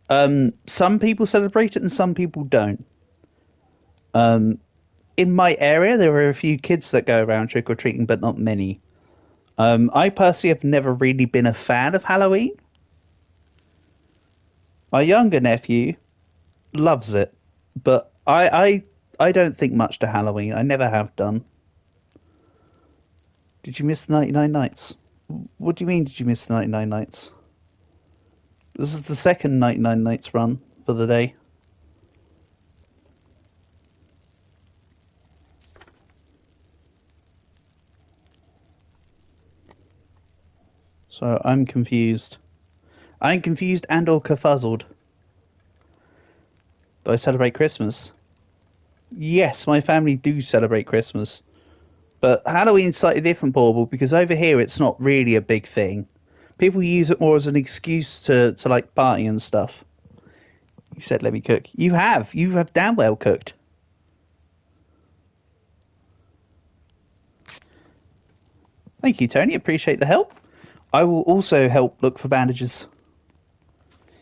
some people celebrate it and some people don't. In my area, there are a few kids that go around trick-or-treating, but not many. I personally have never really been a fan of Halloween. My younger nephew loves it, but I don't think much to Halloween. I never have done. Did you miss the 99 Nights? What do you mean, did you miss the 99 Nights? This is the second 99 Nights run for the day. So I'm confused. I'm confused and or kerfuzzled. Do I celebrate Christmas? Yes, my family do celebrate Christmas. But Halloween's slightly different, Portable, because over here it's not really a big thing. People use it more as an excuse to like party and stuff. You said let me cook. You have damn well cooked. Thank you, Tony. Appreciate the help. I will also help look for bandages.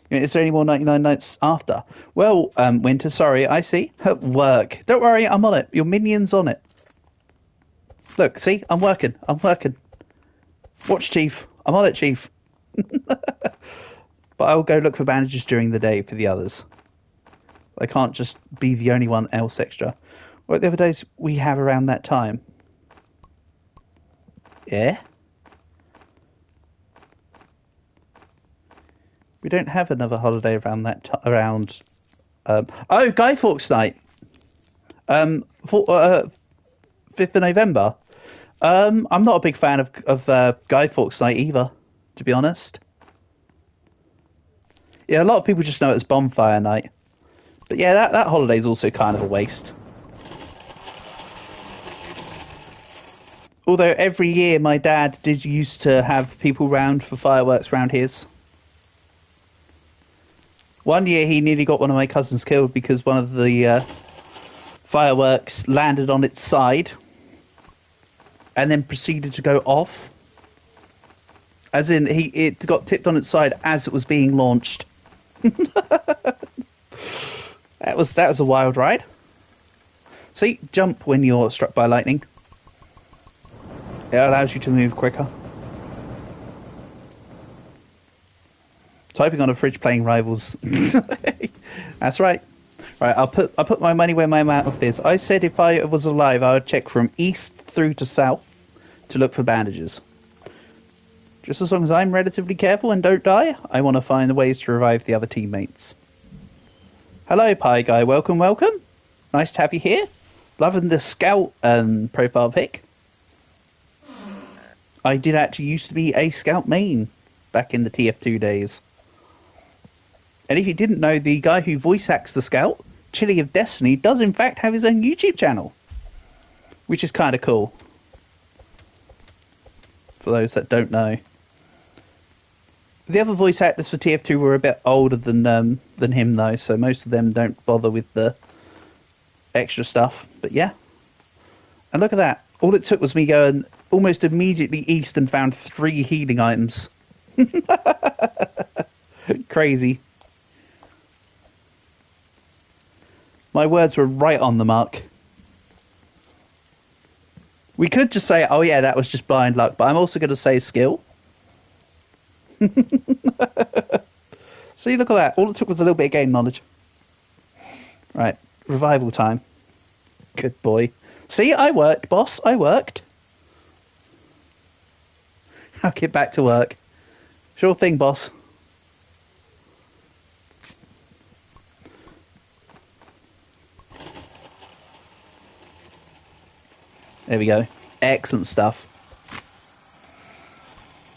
Is there any more 99 Nights after? Well, Winter, sorry, I see. Work. Don't worry, I'm on it. Your minion's on it. Look, see? I'm working. Watch, Chief. I'm on it, Chief. But I will go look for bandages during the day for the others. I can't just be the only one else extra. What the other days we have around that time? Yeah? We don't have another holiday around that around. Oh, Guy Fawkes Night. 5th of November. I'm not a big fan of Guy Fawkes Night either, to be honest. Yeah, a lot of people just know it as Bonfire Night. But yeah, that holiday's also kind of a waste. Although every year my dad did used to have people round for fireworks round his. One year he nearly got one of my cousins killed because one of the fireworks landed on its side and then proceeded to go off. As in, it got tipped on its side as it was being launched. That was a wild ride. See, jump when you're struck by lightning. It allows you to move quicker. Typing on a fridge playing Rivals. That's right. Right, I'll put my money where my mouth is. I said if I was alive, I would check from east through to south to look for bandages. Just as long as I'm relatively careful and don't die, I want to find the ways to revive the other teammates. Hello, Pie Guy. Welcome, welcome. Nice to have you here. Loving the Scout profile pic. I did actually used to be a Scout main back in the TF2 days. And if you didn't know, the guy who voice acts the Scout, Chili of Destiny, does in fact have his own YouTube channel. Which is kind of cool. For those that don't know. The other voice actors for TF2 were a bit older than him, though, so most of them don't bother with the extra stuff. But yeah. And look at that. All it took was me going almost immediately east and found 3 healing items. Crazy. My words were right on the mark. We could just say, oh yeah, that was just blind luck, but I'm also going to say skill. See, look at that. All it took was a little bit of game knowledge. Right, revival time. Good boy. See, I worked, boss. I worked. I'll get back to work. Sure thing, boss. There we go. Excellent stuff.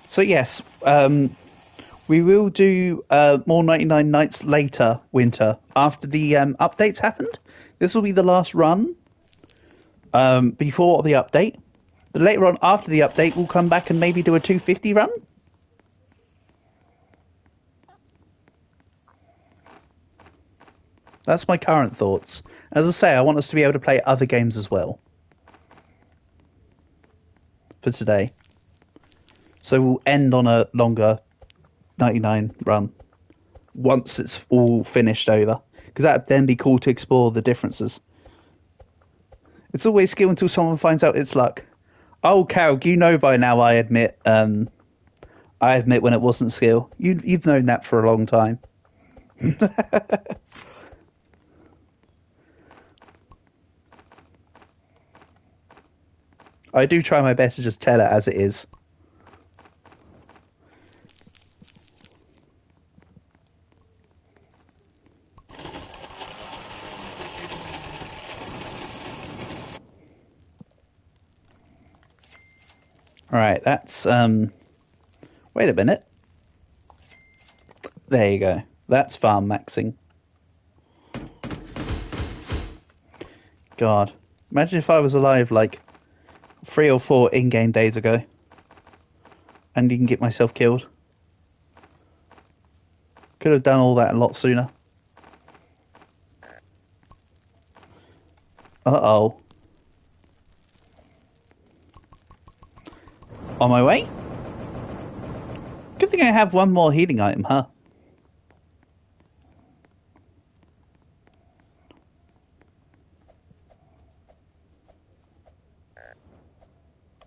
So yes, we will do more 99 Nights later, winter, after the updates happened. This will be the last run before the update. The later on, after the update, we'll come back and maybe do a 250 run. That's my current thoughts. As I say, I want us to be able to play other games as well for today. So we'll end on a longer 99 run once it's all finished over. Because that would then be cool to explore the differences. It's always skill until someone finds out it's luck. Oh, Carol, you know by now, I admit when it wasn't skill. You've known that for a long time. I do try my best to just tell it as it is. Alright, that's, wait a minute. There you go. That's farm maxing. God. Imagine if I was alive, like, 3 or 4 in-game days ago. And didn't get myself killed. Could have done all that a lot sooner. Uh-oh. On my way? Good thing I have one more healing item, huh?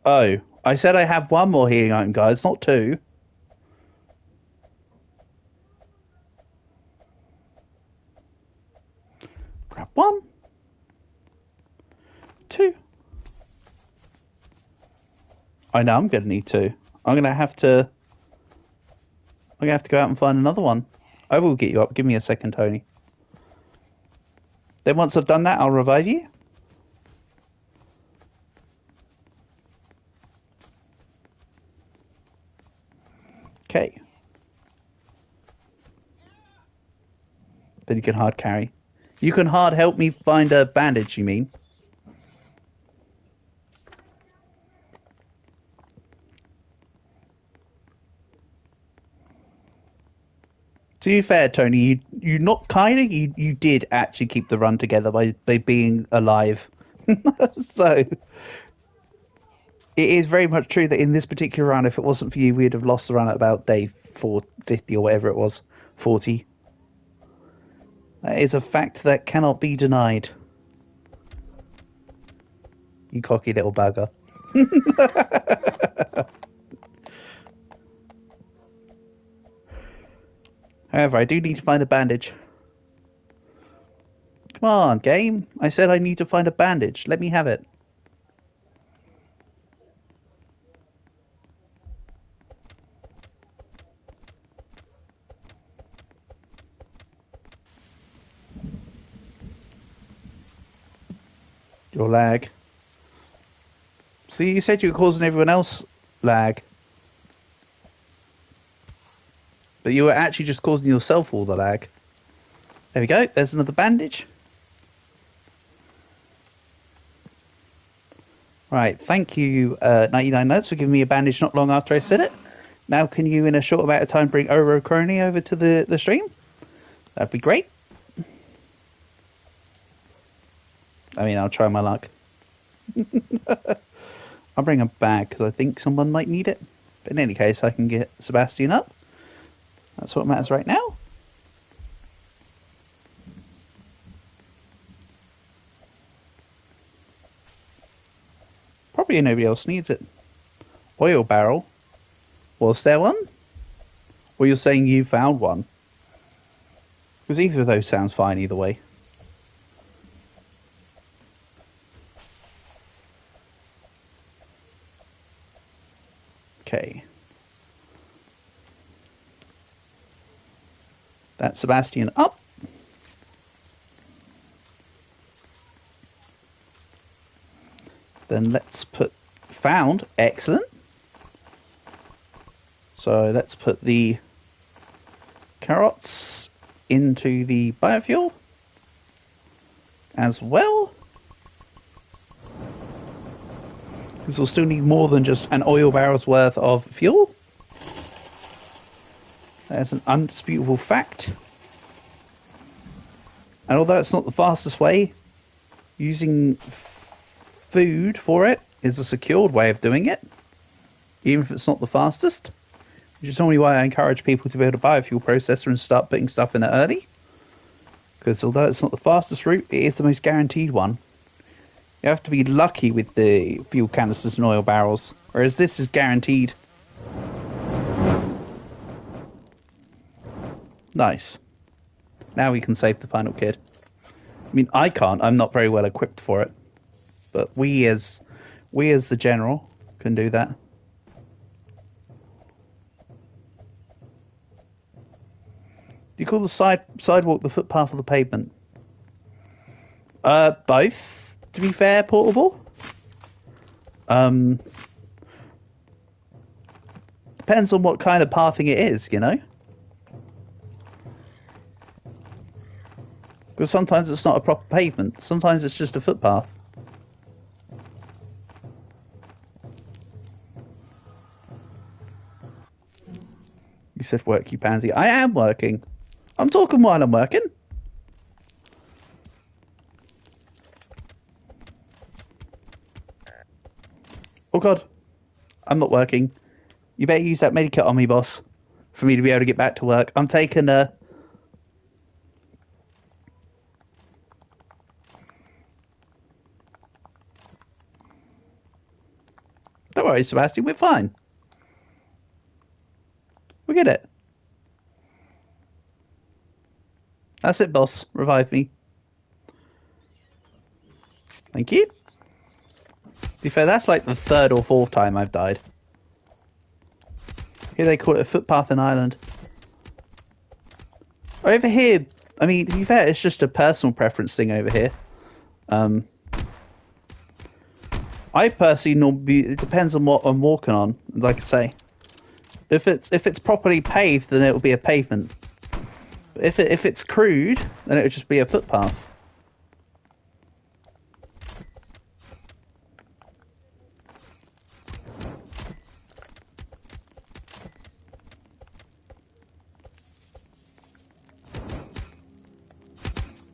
Oh, I said I have one more healing item, guys, not 2. Grab 1. 2. I know I'm gonna need 2. I'm gonna have to go out and find another one. I will get you up. Give me a second, Tony. Then once I've done that, I'll revive you. Okay. Then you can hard carry. You can hard help me find a bandage, you mean? To be fair, Tony, you not kind of, you did actually keep the run together by being alive. So, it is very much true that in this particular run, if it wasn't for you, we'd have lost the run at about day 450 or whatever it was, 40. That is a fact that cannot be denied. You cocky little bugger. However, I do need to find a bandage. Come on, game. I said I need to find a bandage. Let me have it. Your lag. See, you said you were causing everyone else lag. But you were actually just causing yourself all the lag. There we go. There's another bandage. Right. Thank you, 99 Notes, for giving me a bandage not long after I said it. Now, can you, in a short amount of time, bring Oro Crony over to the stream? That'd be great. I mean, I'll try my luck. I'll bring a bag because I think someone might need it. But in any case, I can get Sebastian up. That's what matters right now. Probably nobody else needs it. Oil barrel. Was there one? Or you're saying you found one? Because either of those sounds fine either way. Okay. That's Sebastian up. Then let's put found. Excellent. So let's put the carrots into the biofuel as well. Because we'll still need more than just an oil barrel's worth of fuel. That's an undisputable fact. And although it's not the fastest way, using food for it is a secured way of doing it, even if it's not the fastest. Which is only why I encourage people to build a biofuel processor and start putting stuff in it early. Because although it's not the fastest route, it is the most guaranteed one. You have to be lucky with the fuel canisters and oil barrels, whereas this is guaranteed. Nice. Now we can save the final kid. I mean, I can't. I'm not very well equipped for it. But we as the general can do that. Do you call the sidewalk the footpath or the pavement? Both, to be fair, Portable. Depends on what kind of pathing it is, you know? Because sometimes it's not a proper pavement. Sometimes it's just a footpath. You said work, you pansy. I am working. I'm talking while I'm working. Oh god. I'm not working. You better use that medikit on me, boss. For me to be able to get back to work. I'm taking a... Don't worry, Sebastian. We're fine. We get it. That's it, boss. Revive me. Thank you. To be fair, that's like the third or fourth time I've died. Here they call it a footpath in Ireland. Over here, I mean, to be fair, it's just a personal preference thing over here. I personally normally, it depends on what I'm walking on. Like I say, if it's properly paved, then it will be a pavement. If it's crude, then it would just be a footpath.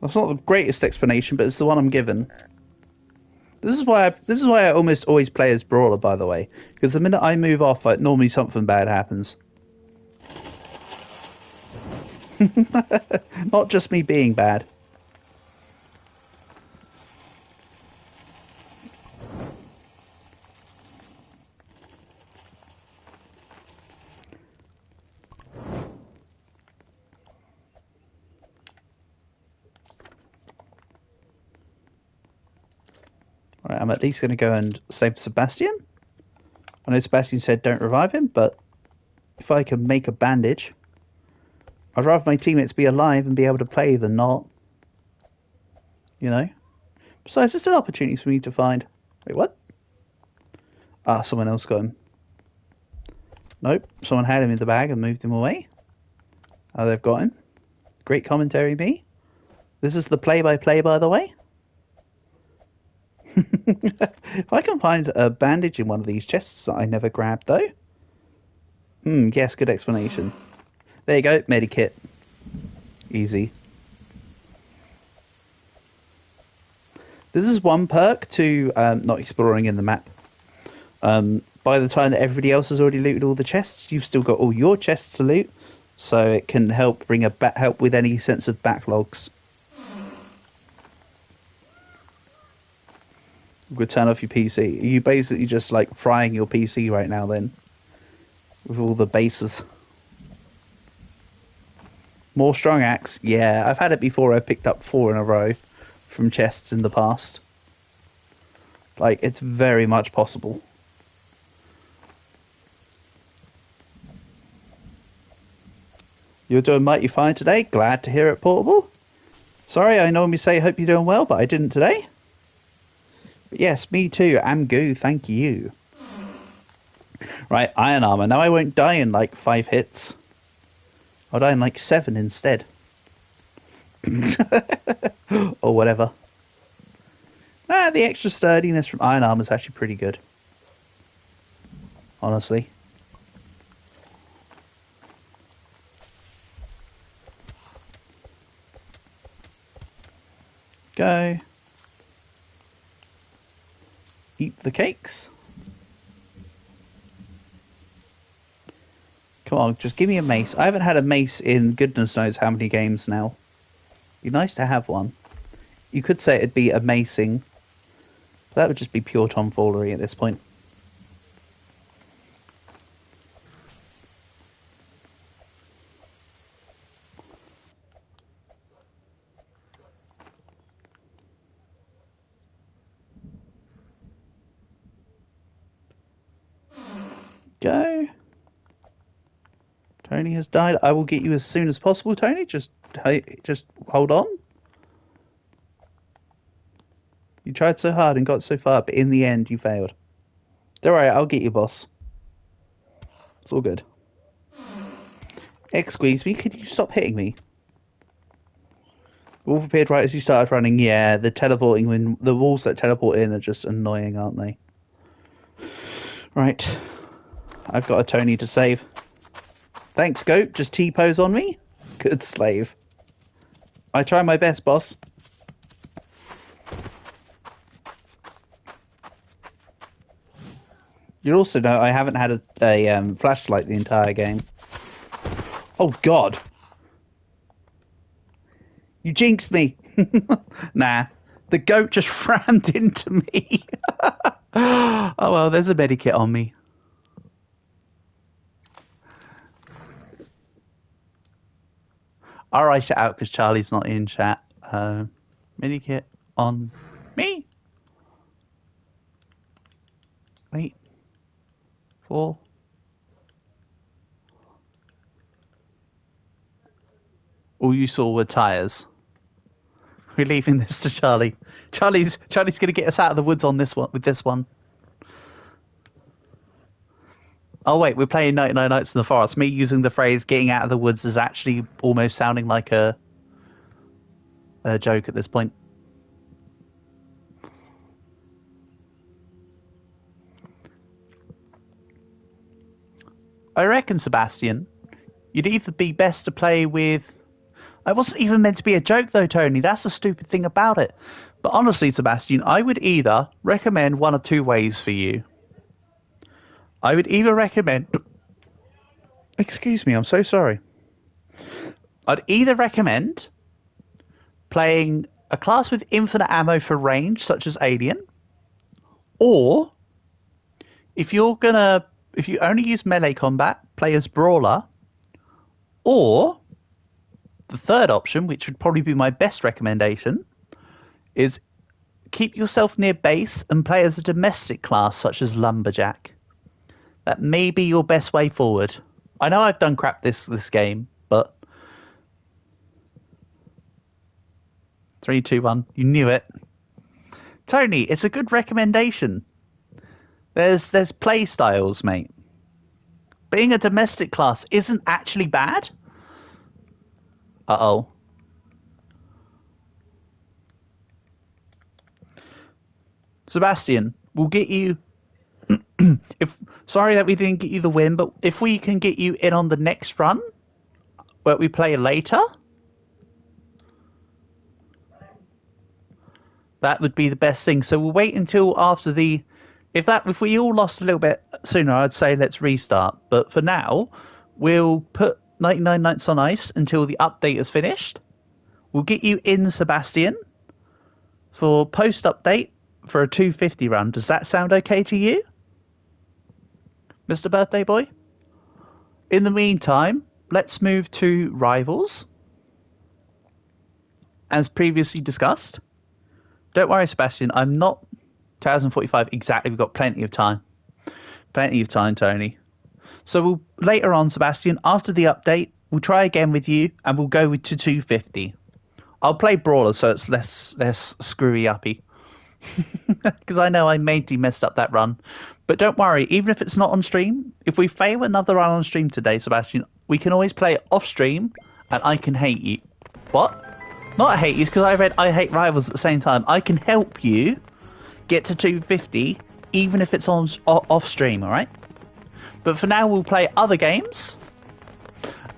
That's not the greatest explanation, but it's the one I'm given. This is why I almost always play as brawler, by the way, because the minute I move off, like, normally something bad happens. Not just me being bad. Alright, I'm at least going to go and save Sebastian. I know Sebastian said don't revive him, but if I can make a bandage... I'd rather my teammates be alive and be able to play than not. You know? Besides, there's still opportunities for me to find... Wait, what? Ah, someone else got him. Nope, someone had him in the bag and moved him away. Oh, they've got him. Great commentary, me. This is the play-by-play, by the way. If I can find a bandage in one of these chests that I never grabbed, though. Yes, good explanation. There you go, medikit. Easy. This is one perk to not exploring in the map. By the time that everybody else has already looted all the chests, you've still got all your chests to loot, so it can help bring help with any sense of backlogs. We'll turn off your PC. Are you basically just like frying your PC right now then? With all the bases. More strong axe? Yeah, I've had it before. I've picked up 4 in a row from chests in the past. Like, it's very much possible. You're doing mighty fine today? Glad to hear it, Portable. Sorry, I normally say hope you're doing well, but I didn't today. But yes, me too. I'm good, thank you. Right, iron armor. Now I won't die in like 5 hits. I'll die in like 7 instead. Or whatever. The extra sturdiness from iron armor is actually pretty good. Honestly. Go. Eat the cakes. Come on, just give me a mace. I haven't had a mace in goodness knows how many games now. Be nice to have one. You could say it'd be amazing. That would just be pure tomfoolery at this point. Go. Tony has died. I will get you as soon as possible, Tony. Just hold on. You tried so hard and got so far, but in the end, you failed. Don't worry, I'll get you, boss. It's all good. Squeeze me, could you stop hitting me? Wolf appeared right as you started running. Yeah, the teleporting, when the walls that teleport in are just annoying, aren't they? Right. I've got a Tony to save. Thanks, Goat. Just T-pose on me? Good slave. I try my best, boss. You'll also know I haven't had a flashlight the entire game. Oh, God. You jinxed me. Nah. The goat just rammed into me. Oh, well, there's a medikit on me. I'll write it out because Charlie's not in chat. Medikit on me. Wait. 4. All you saw were tires. We're leaving this to Charlie. Charlie's going to get us out of the woods on this one with this one. Oh wait, we're playing 99 Nights in the Forest. Me using the phrase "getting out of the woods" is actually almost sounding like a joke at this point. I reckon, Sebastian, you'd either be best to play with... I wasn't even meant to be a joke though, Tony. That's the stupid thing about it. But honestly, Sebastian, I would either recommend one of 2 ways for you. I would either recommend... Excuse me, I'm so sorry. I'd either recommend playing a class with infinite ammo for range, such as Alien, or if you only use melee combat, play as Brawler, or the third option, which would probably be my best recommendation, is keep yourself near base and play as a domestic class, such as Lumberjack. That may be your best way forward. I know I've done crap this game, but 3, 2, 1. You knew it. Tony, it's a good recommendation. There's play styles, mate. Being a domestic class isn't actually bad. Uh-oh. Sebastian, we'll get you... Sorry that we didn't get you the win, but if we can get you in on the next run, where we play later, that would be the best thing. So we'll wait until after the... If we all lost a little bit sooner, I'd say let's restart. But for now, we'll put 99 Nights on ice until the update is finished. We'll get you in, Sebastian, for post-update. for a 250 run. Does that sound okay to you, Mr. Birthday Boy? In the meantime, let's move to Rivals. As previously discussed. Don't worry, Sebastian, I'm not 2045 exactly. We've got plenty of time. Plenty of time, Tony. So later on, Sebastian, after the update, we'll try again with you, and we'll go to 250. I'll play Brawler, so it's less screwy-uppy. Because I know I mainly messed up that run. But don't worry, even if it's not on stream, if we fail another run on stream today, Sebastian, we can always play it off stream, and I can hate you. What? Not hate you, because I read I hate Rivals at the same time. I can help you get to 250, even if it's on off stream, alright? But for now, we'll play other games,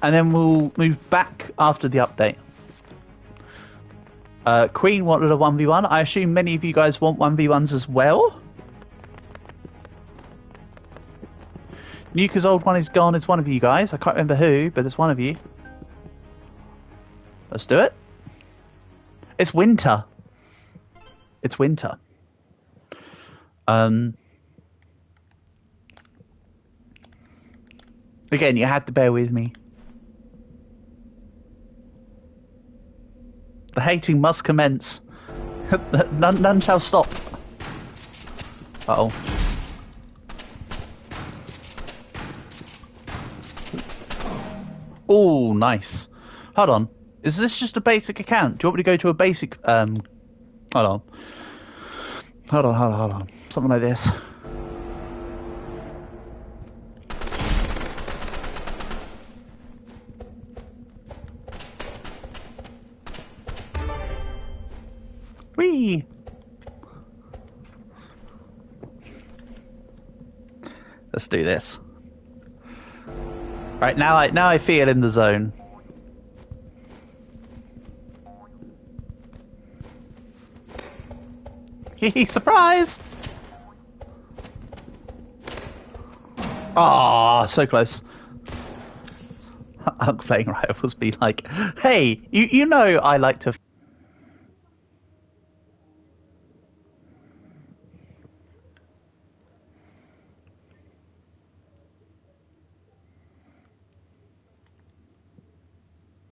and then we'll move back after the update. Queen wanted a 1v1. I assume many of you guys want 1v1s as well. Nuka's old one is gone. It's one of you guys. I can't remember who, but it's one of you. Let's do it. It's winter. It's winter. Again, you had to bear with me. The hating must commence. None shall stop. Uh-oh. Oh, nice. Hold on. Is this just a basic account? Do you want me to go to a basic... Hold on. Hold on. Something like this. Whee! Let's do this. Right, now I feel in the zone. Hee surprise! Ah, so close. I'm playing Rivals be like, hey, you know I like to